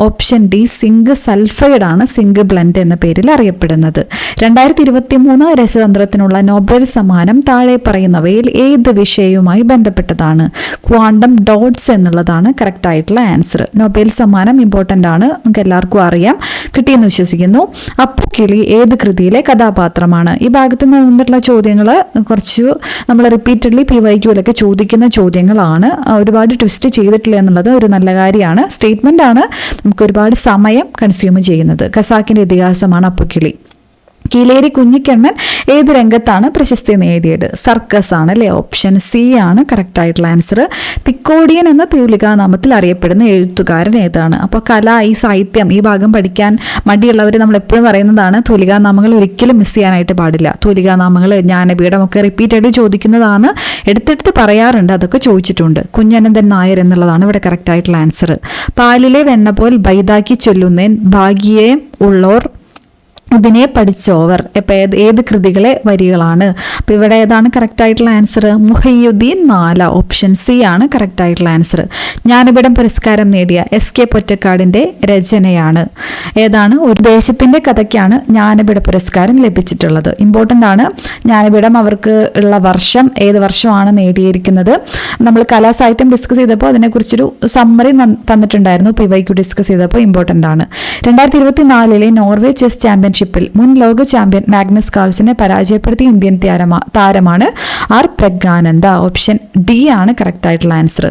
ഓപ്ഷൻ ഡി സിങ്ക് സൾഫൈഡ് ആണ് സിങ്ക് ബ്ലെൻഡ് എന്ന പേരിൽ അറിയപ്പെടുന്നത്. 2023 രസതന്ത്രത്തിനുള്ള നോബൽ സമ്മാനം താഴെ പറയുന്നവയിൽ ഏത് വിഷയവുമായി ബന്ധപ്പെട്ടതാണ്? ക്വാണ്ടം ഡോട്ട്സ് എന്നുള്ളതാണ് കറക്റ്റ് ആയിട്ടുള്ള ആൻസർ. നൊബേൽ സമ്മാനം ഇമ്പോർട്ടൻ്റ് ആണ്, നമുക്ക് എല്ലാവർക്കും അറിയാം, കിട്ടിയെന്ന് വിശ്വസിക്കുന്നു. അപ്പുക്കിളി ഏത് കൃതിയിലെ കഥാപാത്രമാണ്? ഈ ഭാഗത്ത് നിന്നിട്ടുള്ള ചോദ്യങ്ങൾ കുറച്ച് നമ്മൾ റിപ്പീറ്റഡ്ലി PYQലൊക്കെ ചോദിക്കുന്ന ചോദ്യങ്ങളാണ്. ഒരുപാട് ട്വിസ്റ്റ് ചെയ്തിട്ടില്ല എന്നുള്ളത് ഒരു നല്ല കാര്യമാണ്. സ്റ്റേറ്റ്മെൻ്റ് ആണ് നമുക്ക് ഒരുപാട് സമയം കൺസ്യൂം ചെയ്യുന്നത്. ഖസാക്കിൻ്റെ ഇതിഹാസമാണ് അപ്പുക്കിളി. കീലേരി കുഞ്ഞിക്കണ്ണൻ ഏത് രംഗത്താണ് പ്രശസ്തി നേടിയത്? സർക്കസ് ആണ് അല്ലേ? ഓപ്ഷൻ സി ആണ് കറക്റ്റ് ആയിട്ടുള്ള ആൻസർ. തിക്കോടിയൻ എന്ന തൂലികാനാമത്തിൽ അറിയപ്പെടുന്ന എഴുത്തുകാരൻ ഏതാണ്? അപ്പോൾ കല, ഈ സാഹിത്യം, ഈ ഭാഗം പഠിക്കാൻ മടിയുള്ളവർ നമ്മൾ എപ്പോഴും പറയുന്നതാണ് തൂലികാനാമങ്ങൾ ഒരിക്കലും മിസ് ചെയ്യാനായിട്ട് പാടില്ല. തൂലികാനാമങ്ങൾ, ജ്ഞാനപീഠം ഒക്കെ റിപ്പീറ്റഡ് ചോദിക്കുന്നതാണ്, എടുത്തെടുത്ത് പറയാറുണ്ട്, അതൊക്കെ ചോദിച്ചിട്ടുണ്ട്. കുഞ്ഞനന്ദൻ നായർ എന്നുള്ളതാണ് ഇവിടെ കറക്റ്റ് ആയിട്ടുള്ള ആൻസർ. പാലിലെ വെണ്ണ പോൽ ബൈതാക്കി ചൊല്ലുന്നേൻ ഭാഗ്യേ ഉള്ളോർ ഇതിനെ പഠിച്ചോവർ. ഇപ്പം ഏത് കൃതികളെ വരികളാണ്? അപ്പോൾ ഇവിടെ ഏതാണ് കറക്റ്റ് ആയിട്ടുള്ള ആൻസർ? മുഹയ്യുദ്ദീൻ മാല ഓപ്ഷൻ സി ആണ് കറക്റ്റ് ആയിട്ടുള്ള ആൻസർ. ജ്ഞാനപീഠം പുരസ്കാരം നേടിയ SK പൊറ്റക്കാടിൻ്റെ രചനയാണ് ഏതാണ്? ഒരു ദേശത്തിൻ്റെ കഥയ്ക്കാണ് ജ്ഞാനപീഠ പുരസ്കാരം ലഭിച്ചിട്ടുള്ളത്. ഇമ്പോർട്ടൻ്റ് ആണ്. ജ്ഞാനപീഠം അവർക്ക് ഉള്ള വർഷം ഏത് വർഷമാണ് നേടിയിരിക്കുന്നത്? നമ്മൾ കലാസാഹിത്യം ഡിസ്കസ് ചെയ്തപ്പോൾ അതിനെക്കുറിച്ചൊരു സമ്മറി തന്നിട്ടുണ്ടായിരുന്നു. PYQ ഡിസ്കസ് ചെയ്തപ്പോൾ ഇമ്പോർട്ടൻ്റ് ആണ്. 2024 നോർവേ ചെസ് ചാമ്പ്യൻഷിപ്പിൽ മുൻ ലോക ചാമ്പ്യൻ മാഗ്നസ് കാൾസിനെ പരാജയപ്പെടുത്തിയ ഇന്ത്യൻ താരമാണ് ആർ പ്രജ്ഞാനന്ദ. ഓപ്ഷൻ ഡി ആണ് കറക്റ്റ് ആയിട്ടുള്ള ആൻസർ.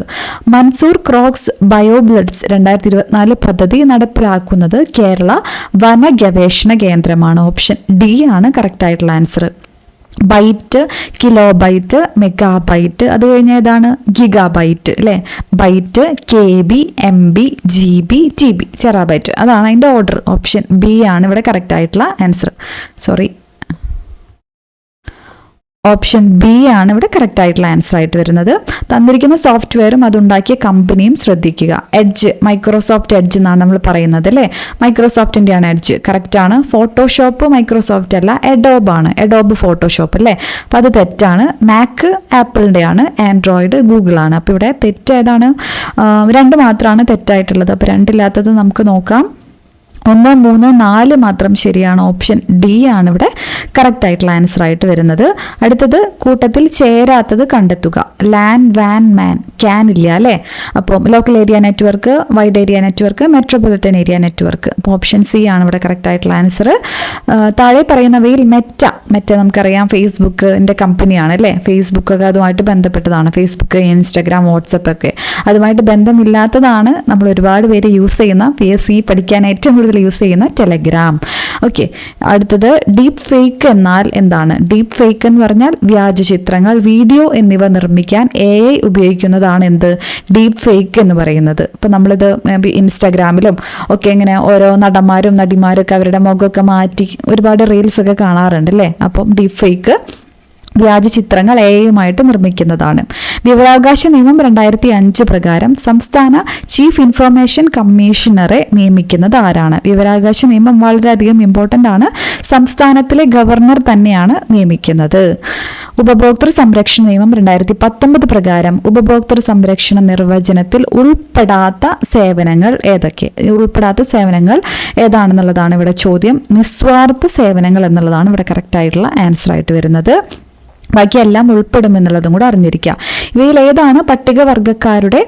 മൻസൂർ ക്രോക്സ് ബയോബ്ലഡ്സ് 2024 പദ്ധതി നടപ്പിലാക്കുന്നത് കേരള വന ഗവേഷണ കേന്ദ്രമാണ്. ഓപ്ഷൻ ഡി ആണ് കറക്റ്റ് ആയിട്ടുള്ള answer. Byte, kilobyte, megabyte, അത് കഴിഞ്ഞ ഏതാണ്? ഗിഗാബൈറ്റ് അല്ലേ? Byte, KB, MB, GB, TB, terabyte, അതാണ് അതിൻ്റെ ഓർഡർ. ഓപ്ഷൻ ബി ആണ് ഇവിടെ കറക്റ്റ് ആയിട്ടുള്ള ആൻസർ. ഓപ്ഷൻ ബി ആണ് ഇവിടെ കറക്റ്റ് ആയിട്ടുള്ള ആൻസർ ആയിട്ട് വരുന്നത്. തന്നിരിക്കുന്ന സോഫ്റ്റ്വെയറും അതുണ്ടാക്കിയ കമ്പനിയും ശ്രദ്ധിക്കുക. എഡ്ജ്, മൈക്രോസോഫ്റ്റ് എഡ്ജ് എന്നാണ് നമ്മൾ പറയുന്നത് അല്ലേ? മൈക്രോസോഫ്റ്റിൻ്റെയാണ് എഡ്ജ്, കറക്റ്റ് ആണ്. ഫോട്ടോഷോപ്പ് മൈക്രോസോഫ്റ്റ് അല്ല, എഡോബ് ആണ്. എഡോബ് ഫോട്ടോഷോപ്പ് അല്ലേ? അപ്പം അത് തെറ്റാണ്. മാക്ക് ആപ്പിളിൻ്റെയാണ്, ആൻഡ്രോയിഡ് ഗൂഗിളാണ്. അപ്പോൾ ഇവിടെ തെറ്റ് ഏതാണ്? 2 മാത്രമാണ് തെറ്റായിട്ടുള്ളത്. അപ്പോൾ 2 ഇല്ലാത്തത് നമുക്ക് നോക്കാം. 1, 3, 4 മാത്രം ശരിയാണ്. ഓപ്ഷൻ ഡി ആണ് ഇവിടെ കറക്റ്റ് ആയിട്ടുള്ള ആൻസർ ആയിട്ട് വരുന്നത്. അടുത്തത് കൂട്ടത്തിൽ ചേരാത്തത് കണ്ടെത്തുക. ലാൻ, വാൻ, മാൻ, ക്യാൻ ഇല്ല അല്ലേ? അപ്പോൾ local area network, wide area network, metropolitan area network. അപ്പോൾ ഓപ്ഷൻ സി ആണ് ഇവിടെ കറക്റ്റ് ആയിട്ടുള്ള ആൻസർ. താഴെ പറയുന്നവയിൽ മെറ്റ നമുക്കറിയാം ഫേസ്ബുക്കിൻ്റെ കമ്പനിയാണ് അല്ലേ? ഫേസ്ബുക്കൊക്കെ അതുമായിട്ട് ബന്ധപ്പെട്ടതാണ്. ഫേസ്ബുക്ക്, ഇൻസ്റ്റാഗ്രാം, വാട്സപ്പ് ഒക്കെ അതുമായിട്ട് ബന്ധമില്ലാത്തതാണ് നമ്മൾ ഒരുപാട് പേര് യൂസ് ചെയ്യുന്ന, PSC പഠിക്കാൻ ഏറ്റവും കൂടുതൽ യൂസ് ചെയ്യുന്ന ടെലഗ്രാം. ഓക്കെ, അടുത്തത് ഡീപ്പ് ഫേക്ക് എന്നാൽ എന്താണ്? ഡീപ്പ് ഫേക്ക് എന്ന് പറഞ്ഞാൽ വ്യാജ ചിത്രങ്ങൾ, വീഡിയോ എന്നിവ നിർമ്മിക്കാൻ AI ഉപയോഗിക്കുന്നതാണ് എന്ത്? ഡീപ്പ് ഫേക്ക് എന്ന് പറയുന്നത്. ഇപ്പം നമ്മളിത് ഇൻസ്റ്റാഗ്രാമിലും ഒക്കെ ഇങ്ങനെ ഓരോ നടന്മാരും നടിമാരൊക്കെ അവരുടെ മുഖമൊക്കെ മാറ്റി ഒരുപാട് റീൽസൊക്കെ കാണാറുണ്ട് അല്ലേ? അപ്പം ഡീപ്പ് ഫേക്ക് വ്യാജ ചിത്രങ്ങൾ AI നിർമ്മിക്കുന്നതാണ്. വിവരാവകാശ നിയമം 2005 പ്രകാരം സംസ്ഥാന ചീഫ് ഇൻഫർമേഷൻ കമ്മീഷണറെ നിയമിക്കുന്നത് ആരാണ്? വിവരാവകാശ നിയമം വളരെയധികം ഇമ്പോർട്ടൻ്റ് ആണ്. സംസ്ഥാനത്തിലെ ഗവർണർ തന്നെയാണ് നിയമിക്കുന്നത്. ഉപഭോക്തൃ സംരക്ഷണ നിയമം 2019 പ്രകാരം ഉപഭോക്തൃ സംരക്ഷണ നിർവചനത്തിൽ ഉൾപ്പെടാത്ത സേവനങ്ങൾ ഏതൊക്കെ? ഉൾപ്പെടാത്ത സേവനങ്ങൾ ഏതാണെന്നുള്ളതാണ് ഇവിടെ ചോദ്യം. നിസ്വാർത്ഥ സേവനങ്ങൾ എന്നുള്ളതാണ് ഇവിടെ കറക്റ്റ് ആയിട്ടുള്ള ആൻസർ ആയിട്ട് വരുന്നത്. ബാക്കിയെല്ലാം ഉൾപ്പെടുമെന്നുള്ളതും കൂടെ അറിഞ്ഞിരിക്കുക. ഇവയിൽ ഏതാണ് പട്ടികവർഗക്കാരുടെ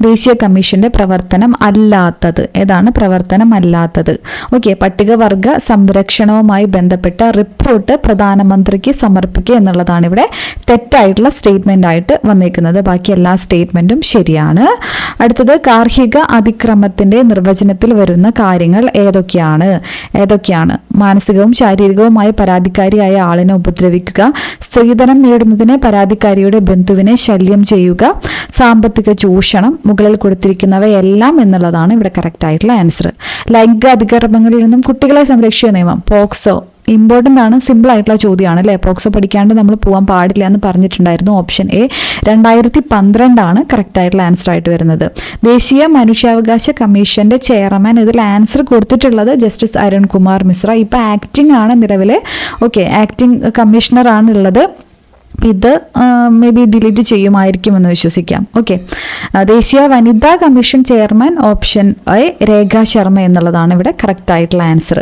ദേശീയ കമ്മീഷന്റെ പ്രവർത്തനം അല്ലാത്തത്? ഏതാണ് പ്രവർത്തനം അല്ലാത്തത്? ഓക്കെ, പട്ടികവർഗ സംരക്ഷണവുമായി ബന്ധപ്പെട്ട റിപ്പോർട്ട് പ്രധാനമന്ത്രിക്ക് സമർപ്പിക്കുക എന്നുള്ളതാണ് ഇവിടെ തെറ്റായിട്ടുള്ള സ്റ്റേറ്റ്മെന്റ് ആയിട്ട് വന്നിരിക്കുന്നത്. ബാക്കി എല്ലാ സ്റ്റേറ്റ്മെന്റും ശരിയാണ്. അടുത്തത് ഗാർഹിക അതിക്രമത്തിന്റെ നിർവചനത്തിൽ വരുന്ന കാര്യങ്ങൾ ഏതൊക്കെയാണ്? മാനസികവും ശാരീരികവുമായ പരാതിക്കാരിയായ ആളിനെ ഉപദ്രവിക്കുക, സ്ത്രീധനം നേടുന്നതിന് പരാതിക്കാരിയുടെ ബന്ധുവിനെ ശല്യം ചെയ്യുക, സാമ്പത്തിക ചൂഷണം, മുകളിൽ കൊടുത്തിരിക്കുന്നവയെല്ലാം എന്നുള്ളതാണ് ഇവിടെ കറക്റ്റ് ആയിട്ടുള്ള ആൻസർ. ലൈംഗിക അതിക്രമങ്ങളിൽ നിന്നും കുട്ടികളെ സംരക്ഷിക്കുന്ന നിയമം പോക്സോ ഇമ്പോർട്ടൻ്റ് ആണ്, സിമ്പിൾ ആയിട്ടുള്ള ചോദ്യമാണ് അല്ലേ. പോക്സോ പഠിക്കാണ്ട് നമ്മൾ പോകാൻ പാടില്ല എന്ന് പറഞ്ഞിട്ടുണ്ടായിരുന്നു. ഓപ്ഷൻ എ 2012 കറക്റ്റ് ആയിട്ടുള്ള ആൻസർ ആയിട്ട് വരുന്നത്. ദേശീയ മനുഷ്യാവകാശ കമ്മീഷന്റെ ചെയർമാൻ, ഇതിൽ ആൻസർ കൊടുത്തിട്ടുള്ളത് ജസ്റ്റിസ് അരുൺകുമാർ മിശ്ര. ഇപ്പം ആക്ടിംഗ് ആണ് നിലവിലെ, ഓക്കെ, ആക്ടിംഗ് കമ്മീഷണർ ആണുള്ളത്. ഇത് മേ ബി ഡിലീറ്റ് ചെയ്യുമായിരിക്കുമെന്ന് വിശ്വസിക്കാം. ഓക്കെ, ദേശീയ വനിതാ കമ്മീഷൻ ചെയർമാൻ ഓപ്ഷൻ എ രേഖ ശർമ്മ എന്നുള്ളതാണ് ഇവിടെ കറക്റ്റ് ആയിട്ടുള്ള answer.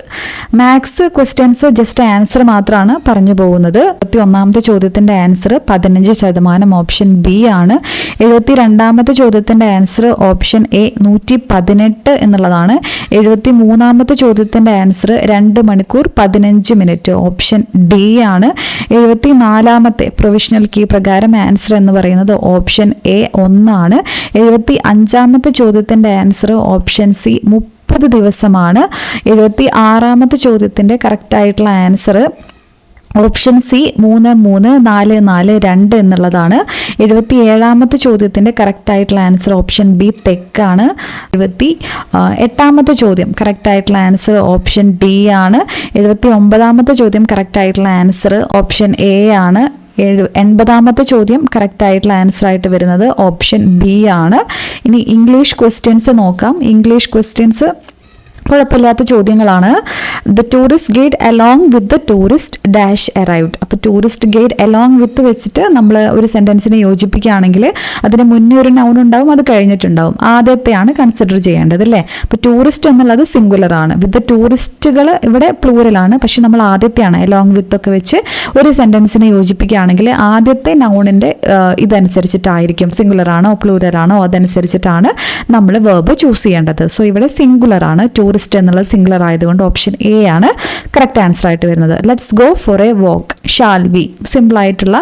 Maths questions just answer മാത്രമാണ് പറഞ്ഞു പോകുന്നത്. 71ാമത്തെ ചോദ്യത്തിന്റെ ആൻസർ 15% ഓപ്ഷൻ ബി ആണ്. 72ാമത്തെ ചോദ്യത്തിന്റെ ആൻസർ ഓപ്ഷൻ എ 118 എന്നുള്ളതാണ്. 73ാമത്തെ ചോദ്യത്തിന്റെ ആൻസർ 2 മണിക്കൂർ 15 മിനിറ്റ് ഓപ്ഷൻ ഡി ആണ്. 74ാമത്തെ പ്രൊവിഷണൽ കീ പ്രകാരം ആൻസർ എന്ന് പറയുന്നത് ഓപ്ഷൻ എ 1 ആണ്. 75ാമത്തെ ചോദ്യത്തിന്റെ ആൻസർ ഓപ്ഷൻ സി 30 ദിവസമാണ്. 76ാമത്തെ ചോദ്യത്തിന്റെ കറക്റ്റ് ആയിട്ടുള്ള ആൻസർ ഓപ്ഷൻ സി 33442 എന്നുള്ളതാണ്. 77ാമത്തെ ചോദ്യത്തിന്റെ കറക്റ്റ് ആയിട്ടുള്ള ആൻസർ ഓപ്ഷൻ ബി തെക്കാണ്. 78ാമത്തെ ചോദ്യം കറക്റ്റ് ആയിട്ടുള്ള ആൻസർ ഓപ്ഷൻ ഡി ആണ്. 79ാമത്തെ ചോദ്യം കറക്റ്റ് ആയിട്ടുള്ള ആൻസർ ഓപ്ഷൻ എ ആണ്. 80ാമത്തെ ചോദ്യം കറക്റ്റ് ആയിട്ടുള്ള ആൻസർ ആയിട്ട് വരുന്നത് ഓപ്ഷൻ ബി ആണ്. ഇനി ഇംഗ്ലീഷ് ക്വസ്റ്റ്യൻസ് നോക്കാം. ഇംഗ്ലീഷ് ക്വസ്റ്റ്യൻസ് കുഴപ്പമില്ലാത്ത ചോദ്യങ്ങളാണ്. The tourist guide along with the tourist dash arrived. അപ്പോൾ ടൂറിസ്റ്റ് ഗൈഡ് അലോങ് വിത്ത് വെച്ചിട്ട് നമ്മൾ ഒരു സെൻറ്റൻസിനെ യോജിപ്പിക്കുകയാണെങ്കിൽ അതിന് മുന്നേ ഒരു നൗൺ ഉണ്ടാവും, അത് കഴിഞ്ഞിട്ടുണ്ടാവും. ആദ്യത്തെയാണ് കൺസിഡർ ചെയ്യേണ്ടത് അല്ലേ. അപ്പോൾ ടൂറിസ്റ്റ് എന്നുള്ളത് സിംഗുലർ ആണ്. വിത്ത് ടൂറിസ്റ്റുകൾ ഇവിടെ പ്ലൂറലാണ്, പക്ഷെ നമ്മൾ ആദ്യത്തെയാണ് അലോങ് വിത്ത് ഒക്കെ വെച്ച് ഒരു സെൻറ്റൻസിനെ യോജിപ്പിക്കുകയാണെങ്കിൽ ആദ്യത്തെ നൗണിൻ്റെ ഇതനുസരിച്ചിട്ടായിരിക്കും, സിംഗുലർ ആണോ പ്ലൂറൽ ആണോ അതനുസരിച്ചിട്ടാണ് നമ്മൾ വെർബ് ചൂസ് ചെയ്യേണ്ടത്. സോ ഇവിടെ സിംഗുലർ ആണ്, ടൂറിസ്റ്റ് എന്നുള്ളത് സിംഗുലർ ആയതുകൊണ്ട് ഓപ്ഷൻ എ ആണ് കറക്റ്റ് ആൻസർ ആയിട്ട് വരുന്നത്. Let's go for a walk, shall we, simple ആയിട്ടുള്ള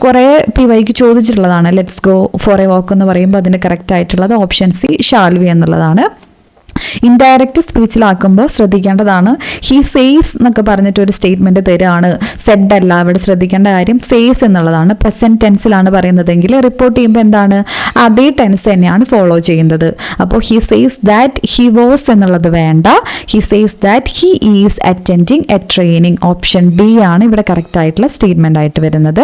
കുറേ PYക്ക് ചോദിച്ചിട്ടുള്ളതാണ്. Let's go for a walk എന്ന് പറയുമ്പോൾ അതിൻ്റെ കറക്റ്റ് ആയിട്ടുള്ളത് ഓപ്ഷൻ സി ഷാൽ വി എന്നുള്ളതാണ്. ഇൻഡയറക്റ്റ് സ്പീച്ചിലാക്കുമ്പോൾ ശ്രദ്ധിക്കേണ്ടതാണ്, ഹി സേസ് എന്നൊക്കെ പറഞ്ഞിട്ട് ഒരു സ്റ്റേറ്റ്മെന്റ് തരാണ്, സെഡ് അല്ല. ഇവിടെ ശ്രദ്ധിക്കേണ്ട കാര്യം സേസ് എന്നുള്ളതാണ്. പ്രസന്റ് ടെൻസിലാണ് പറയുന്നതെങ്കിൽ റിപ്പോർട്ട് ചെയ്യുമ്പോൾ എന്താണ്, അതേ ടെൻസ് തന്നെയാണ് ഫോളോ ചെയ്യുന്നത്. അപ്പോൾ he says that he was എന്നുള്ളത് വേണ്ട, he says that he is attending A training. Option D ആണ് ഇവിടെ കറക്റ്റ് ആയിട്ടുള്ള സ്റ്റേറ്റ്മെന്റ് ആയിട്ട് വരുന്നത്.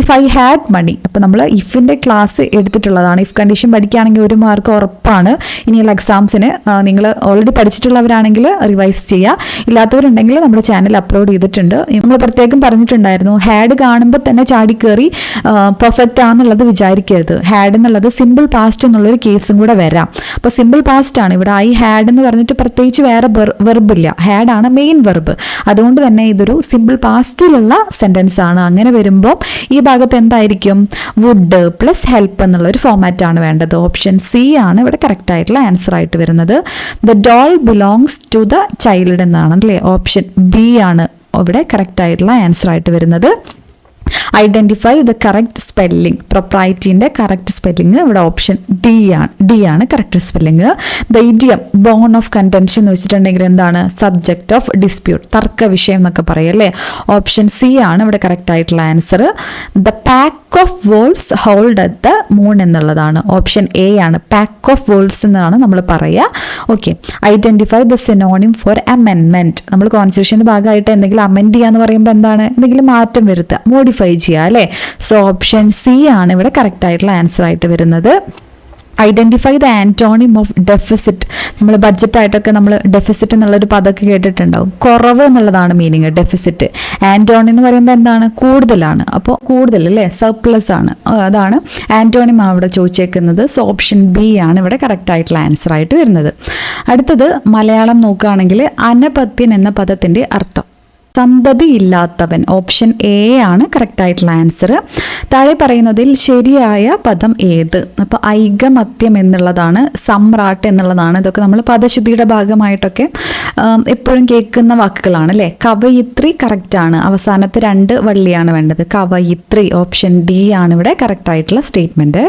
ഇഫ് ഐ ഹാഡ് മണി, അപ്പോൾ നമ്മൾ ഇഫിന്റെ ക്ലാസ് എടുത്തിട്ടുള്ളതാണ്. ഇഫ് കണ്ടീഷൻ പഠിക്കുകയാണെങ്കിൽ 1 മാർക്ക് ഉറപ്പാണ്. ഇനിയുള്ള എക്സാംസിന് നിങ്ങൾ ഓൾറെഡി പഠിച്ചിട്ടുള്ളവരാണെങ്കിൽ റിവൈസ് ചെയ്യുക, ഇല്ലാത്തവരുണ്ടെങ്കിൽ നമ്മുടെ ചാനൽ അപ്ലോഡ് ചെയ്തിട്ടുണ്ട്. നമ്മൾ പ്രത്യേകം പറഞ്ഞിട്ടുണ്ടായിരുന്നു, ഹാഡ് കാണുമ്പോൾ തന്നെ ചാടിക്കേറി പെർഫെക്റ്റ് ആണെന്നുള്ളത് വിചാരിക്കരുത്. ഹാഡ് എന്നുള്ളത് സിമ്പിൾ പാസ്റ്റ് എന്നുള്ളൊരു കേസും കൂടെ വരാം. അപ്പോൾ സിമ്പിൾ പാസ്റ്റ് ആണ് ഇവിടെ. ഐ ഹാഡ് എന്ന് പറഞ്ഞിട്ട് പ്രത്യേകിച്ച് വേറെ വെർബില്ല, ഹാഡ് ആണ് മെയിൻ വെർബ്. അതുകൊണ്ട് തന്നെ ഇതൊരു സിമ്പിൾ പാസ്റ്റിലുള്ള സെന്റൻസ് ആണ്. അങ്ങനെ വരുമ്പോൾ ഈ ഭാഗത്ത് എന്തായിരിക്കും, വുഡ് പ്ലസ് ഹെൽപ്പ് എന്നുള്ളൊരു ഫോമാറ്റ് ആണ് വേണ്ടത്. ഓപ്ഷൻ സി ആണ് ഇവിടെ കറക്റ്റ് ആയിട്ടുള്ള ആൻസർ ആയിട്ട് വരുന്നത്. The doll belongs to the child എന്നാണ് അല്ലേ. ഓപ്ഷൻ ബി ആണ് ഇവിടെ കറക്റ്റ് ആയിട്ടുള്ള ആൻസർ ആയിട്ട് വരുന്നത്. ഐഡന്റിഫൈ ദ കറക്റ്റ് സ്പെല്ലിംഗ്, പ്രൊപ്രൈറ്റിന്റെ കറക്റ്റ് സ്പെല്ലിംഗ് ഇവിടെ ഓപ്ഷൻ ഡി ആണ് correct spelling. The idiom bone of contention എന്ന് വെച്ചിട്ടുണ്ടെങ്കിൽ എന്താണ്, സബ്ജക്ട് ഓഫ് ഡിസ്പ്യൂട്ട്, തർക്ക വിഷയം എന്നൊക്കെ പറയും അല്ലേ. ഓപ്ഷൻ സി ആണ് ഇവിടെ കറക്റ്റ് ആയിട്ടുള്ള answer. The pack of wolves howled at the moon എന്നുള്ളതാണ്. ഓപ്ഷൻ എ ആണ്, പാക്ക് ഓഫ് വോൾവ്സ് എന്നാണ് നമ്മൾ പറയുക. Okay, identify the synonym for അമെൻമെന്റ്. നമ്മൾ കോൺസ്റ്റിറ്റ്യൂഷന്റെ ഭാഗമായിട്ട് എന്തെങ്കിലും അമെൻഡ് ചെയ്യാന്ന് പറയുമ്പോൾ എന്താണ്, എന്തെങ്കിലും മാറ്റം വരുത്തുക, മോഡിഫൈ ചെയ്യുക അല്ലേ. സോ ഓപ്ഷൻ സി ആണ് ഇവിടെ കറക്റ്റ് ആയിട്ടുള്ള ആൻസർ ആയിട്ട് വരുന്നത്. Identify the antonym of deficit. നമ്മൾ ബഡ്ജറ്റായിട്ടൊക്കെ നമ്മൾ ഡെഫിസിറ്റ് എന്നുള്ളൊരു പദമൊക്കെ കേട്ടിട്ടുണ്ടാവും. കുറവ് എന്നുള്ളതാണ് മീനിങ് ഡെഫിസിറ്റ്. ആന്റോണിം എന്ന് പറയുമ്പോൾ എന്താണ്, കൂടുതലാണ്. അപ്പോൾ കൂടുതൽ അല്ലേ, സർപ്ലസ് ആണ്, അതാണ് ആന്റോണിം അവിടെ ചോദിച്ചേക്കുന്നത്. സോ ഓപ്ഷൻ ബി ആണ് ഇവിടെ കറക്റ്റ് ആയിട്ടുള്ള ആൻസർ ആയിട്ട് വരുന്നത്. അടുത്തത് മലയാളം നോക്കുകയാണെങ്കിൽ അനപത്യൻ എന്ന പദത്തിന്റെ അർത്ഥം സന്തതി ഇല്ലാത്തവൻ. ഓപ്ഷൻ എ ആണ് കറക്റ്റ് ആയിട്ടുള്ള ആൻസർ. താഴെ പറയുന്നതിൽ ശരിയായ പദം ഏത്? അപ്പോൾ ഐകമത്യം എന്നുള്ളതാണ്, സമ്രാട്ട് എന്നുള്ളതാണ്. ഇതൊക്കെ നമ്മൾ പദശുദ്ധിയുടെ ഭാഗമായിട്ടൊക്കെ എപ്പോഴും കേൾക്കുന്ന വാക്കുകളാണ് അല്ലേ. കവയിത്രി കറക്റ്റ് ആണ്, അവസാനത്തെ 2 വള്ളിയാണ് വേണ്ടത്. കവയിത്രി ഓപ്ഷൻ ഡി ആണ് ഇവിടെ കറക്റ്റ് ആയിട്ടുള്ള സ്റ്റേറ്റ്മെന്റ്,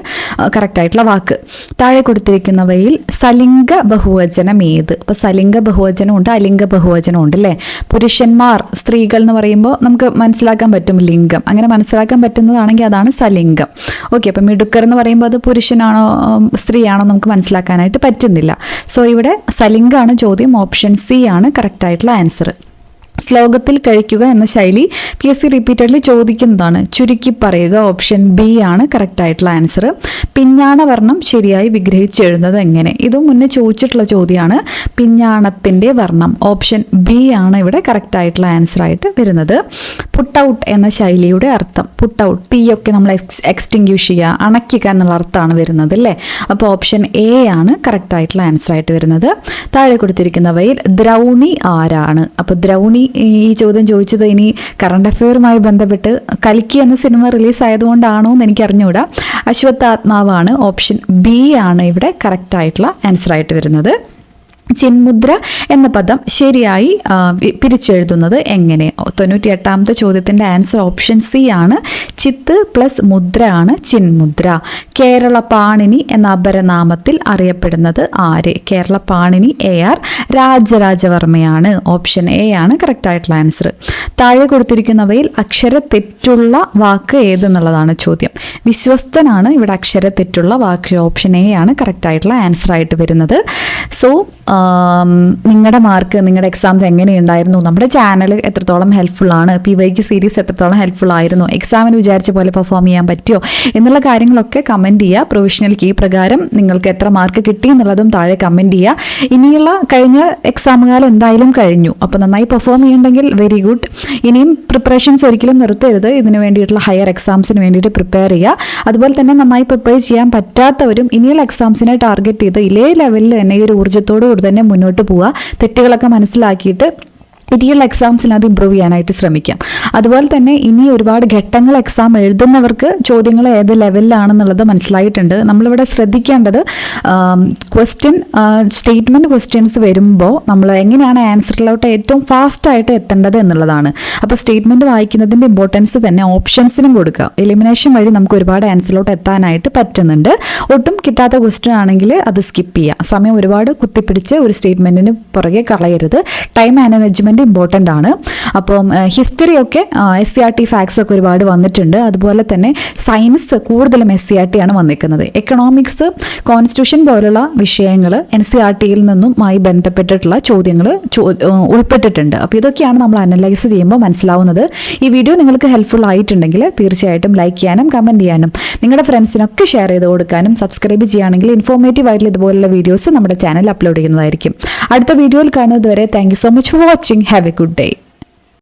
കറക്റ്റ് ആയിട്ടുള്ള വാക്ക്. താഴെ കൊടുത്തിരിക്കുന്നവയിൽ സലിംഗ ബഹുവചനം ഏത്? അപ്പോൾ സലിംഗ ബഹുവചനം ഉണ്ട്, അലിംഗ ബഹുവചനം ഉണ്ട് അല്ലേ. പുരുഷന്മാർ, സ്ത്രീകൾ എന്ന് പറയുമ്പോൾ നമുക്ക് മനസ്സിലാക്കാൻ പറ്റും ലിംഗം, അങ്ങനെ മനസ്സിലാക്കാൻ പറ്റുന്നതാണെങ്കിൽ അതാണ് സലിംഗം. ഓക്കെ, അപ്പം മിടുക്കർ എന്ന് പറയുമ്പോൾ അത് പുരുഷനാണോ സ്ത്രീയാണോ നമുക്ക് മനസ്സിലാക്കാനായിട്ട് പറ്റുന്നില്ല. സോ ഇവിടെ സലിംഗാണ് ചോദ്യം. ഓപ്ഷൻ സി ആണ് കറക്റ്റ് ആയിട്ടുള്ള ആൻസർ. ശ്ലോകത്തിൽ കഴിക്കുക എന്ന ശൈലി PSC റിപ്പീറ്റഡ്ലി ചോദിക്കുന്നതാണ്. ചുരുക്കി പറയുക. ഓപ്ഷൻ ബി ആണ് കറക്റ്റ് ആയിട്ടുള്ള ആൻസർ. പിഞ്ഞാണവർണ്ണം ശരിയായി വിഗ്രഹിച്ചെഴുതുന്നത് എങ്ങനെ? ഇതും മുന്നേ ചോദിച്ചിട്ടുള്ള ചോദ്യമാണ്. പിഞ്ഞാണത്തിൻ്റെ വർണ്ണം ഓപ്ഷൻ ബി ആണ് ഇവിടെ കറക്റ്റ് ആയിട്ടുള്ള ആൻസർ ആയിട്ട് വരുന്നത്. പുട്ട് ഔട്ട് എന്ന ശൈലിയുടെ അർത്ഥം. പുട്ട് ഔട്ട്, തീയൊക്കെ നമ്മൾ എക്സ്റ്റിങ്ക്യൂഷ് ചെയ്യുക, അണയ്ക്കുക എന്നുള്ള അർത്ഥമാണ് വരുന്നത് അല്ലേ. അപ്പോൾ ഓപ്ഷൻ എ ആണ് കറക്റ്റ് ആയിട്ടുള്ള ആൻസർ ആയിട്ട് വരുന്നത്. താഴെ കൊടുത്തിരിക്കുന്നവയിൽ ദ്രൗണി ആരാണ്? അപ്പോൾ ദ്രൗണി ഈ ചോദ്യം ചോദിച്ചത് ഇനി കറണ്ട് അഫെയറുമായി ബന്ധപ്പെട്ട് കൽക്കി എന്ന സിനിമ റിലീസ് ആയതുകൊണ്ടാണോ എന്ന് എനിക്ക് അറിഞ്ഞുകൂടാ. അശ്വത്ഥാത്മാവാണ്. ഓപ്ഷൻ ബി ആണ് ഇവിടെ കറക്റ്റ് ആയിട്ടുള്ള ആൻസർ ആയിട്ട് വരുന്നത്. ചിന്മുദ്ര എന്ന പദം ശരിയായി പിരിച്ചെഴുതുന്നത് എങ്ങനെ? 98ാമത്തെ ചോദ്യത്തിൻ്റെ ആൻസർ ഓപ്ഷൻ സി ആണ്. ചിത്ത് പ്ലസ് മുദ്ര ആണ് ചിന്മുദ്ര. കേരള പാണിനി എന്ന അപരനാമത്തിൽ അറിയപ്പെടുന്നത് ആര്? കേരള പാണിനി AR രാജരാജവർമ്മയാണ്. ഓപ്ഷൻ എ ആണ് കറക്റ്റ് ആയിട്ടുള്ള ആൻസർ. താഴെ കൊടുത്തിരിക്കുന്നവയിൽ അക്ഷരത്തെറ്റുള്ള വാക്ക് ഏതെന്നുള്ളതാണ് ചോദ്യം. വിശ്വസ്തനാണ് ഇവിടെ അക്ഷരത്തെറ്റുള്ള വാക്ക്. ഓപ്ഷൻ എ ആണ് കറക്റ്റ് ആയിട്ടുള്ള ആൻസർ ആയിട്ട് വരുന്നത്. സോ നിങ്ങളുടെ മാർക്ക്, നിങ്ങളുടെ എക്സാംസ് എങ്ങനെയുണ്ടായിരുന്നു? നമ്മുടെ ചാനൽ എത്രത്തോളം ഹെൽപ്ഫുൾ ആണ്? PYQ സീരീസ് എത്രത്തോളം ഹെൽപ്ഫുൾ ആയിരുന്നു? എക്സാമിന് വിചാരിച്ച പോലെ പെർഫോം ചെയ്യാൻ പറ്റുമോ എന്നുള്ള കാര്യങ്ങളൊക്കെ കമൻറ്റ് ചെയ്യുക. പ്രൊവിഷണൽ കീ പ്രകാരം നിങ്ങൾക്ക് എത്ര മാർക്ക് കിട്ടി എന്നുള്ളതും താഴെ കമൻറ്റ് ചെയ്യുക. ഇനിയുള്ള കഴിഞ്ഞ എക്സാം കാലം എന്തായാലും കഴിഞ്ഞു. അപ്പോൾ നന്നായി പെർഫോം ചെയ്യുന്നുണ്ടെങ്കിൽ വെരി ഗുഡ്. ഇനിയും പ്രിപ്പറേഷൻസ് ഒരിക്കലും നിർത്തരുത്. ഇതിന് വേണ്ടിയിട്ടുള്ള ഹയർ എക്സാംസിന് വേണ്ടിയിട്ട് പ്രിപ്പയർ ചെയ്യുക. അതുപോലെ തന്നെ നന്നായി പ്രിപ്പയർ ചെയ്യാൻ പറ്റാത്തവരും ഇനിയുള്ള എക്സാംസിനെ ടാർഗറ്റ് ചെയ്ത് ഇതേ ലെവലിൽ തന്നെ ഈ ഒരു ഊർജ്ജത്തോടു കൂടി തന്നെ മുന്നോട്ട് പോവുക. തെറ്റുകളൊക്കെ മനസ്സിലാക്കിയിട്ട് ഇനിയുള്ള എക്സാംസിന് അത് ഇമ്പ്രൂവ് ചെയ്യാനായിട്ട് ശ്രമിക്കാം. അതുപോലെ തന്നെ ഇനി ഒരുപാട് ഘട്ടങ്ങൾ എക്സാം എഴുതുന്നവർക്ക് ചോദ്യങ്ങൾ ഏത് ലെവലിലാണെന്നുള്ളത് മനസ്സിലായിട്ടുണ്ട്. നമ്മളിവിടെ ശ്രദ്ധിക്കേണ്ടത് സ്റ്റേറ്റ്മെൻറ്റ് ക്വസ്റ്റ്യൻസ് വരുമ്പോൾ നമ്മൾ എങ്ങനെയാണ് ആൻസറിലോട്ട് ഏറ്റവും ഫാസ്റ്റായിട്ട് എത്തേണ്ടത് എന്നുള്ളതാണ്. അപ്പോൾ സ്റ്റേറ്റ്മെൻറ്റ് വായിക്കുന്നതിൻ്റെ ഇമ്പോർട്ടൻസ് തന്നെ ഓപ്ഷൻസിനും കൊടുക്കുക. എലിമിനേഷൻ വഴി നമുക്ക് ഒരുപാട് ആൻസറിലോട്ട് എത്താനായിട്ട് പറ്റുന്നുണ്ട്. ഒട്ടും കിട്ടാത്ത ക്വസ്റ്റ്യൻ ആണെങ്കിൽ അത് സ്കിപ്പ് ചെയ്യുക. സമയം ഒരുപാട് കുത്തിപ്പിടിച്ച് ഒരു സ്റ്റേറ്റ്മെൻറ്റിന് പുറകെ കളയരുത്. ടൈം മാനേജ്മെൻറ്റ് ഇമ്പോർട്ടൻ്റ് ആണ്. അപ്പം ഹിസ്റ്ററിയൊക്കെ SCRT ഫാക്ട്സ് ഒക്കെ ഒരുപാട് വന്നിട്ടുണ്ട്. അതുപോലെ തന്നെ സയൻസ് കൂടുതലും SCRT ആണ് വന്നിരിക്കുന്നത്. എക്കണോമിക്സ്, കോൺസ്റ്റിറ്റ്യൂഷൻ പോലുള്ള വിഷയങ്ങൾ NCERTയിൽ നിന്നുമായി ബന്ധപ്പെട്ടിട്ടുള്ള ചോദ്യങ്ങൾ ഉൾപ്പെട്ടിട്ടുണ്ട്. അപ്പോൾ ഇതൊക്കെയാണ് നമ്മൾ അനലൈസ് ചെയ്യുമ്പോൾ മനസ്സിലാവുന്നത്. ഈ വീഡിയോ നിങ്ങൾക്ക് ഹെൽപ്ഫുൾ ആയിട്ടുണ്ടെങ്കിൽ തീർച്ചയായിട്ടും ലൈക്ക് ചെയ്യാനും കമൻറ്റ് ചെയ്യാനും നിങ്ങളുടെ ഫ്രണ്ട്സിനൊക്കെ ഷെയർ ചെയ്ത് കൊടുക്കാനും സബ്സ്ക്രൈബ് ചെയ്യുകയാണെങ്കിൽ ഇൻഫോർമേറ്റീവ് ആയിട്ടുള്ള ഇതുപോലുള്ള വീഡിയോസ് നമ്മുടെ ചാനൽ അപ്ലോഡ് ചെയ്യുന്നതായിരിക്കും. അടുത്ത വീഡിയോയിൽ കാണുന്നത് വരെ thank you so much for watching. Have a good day.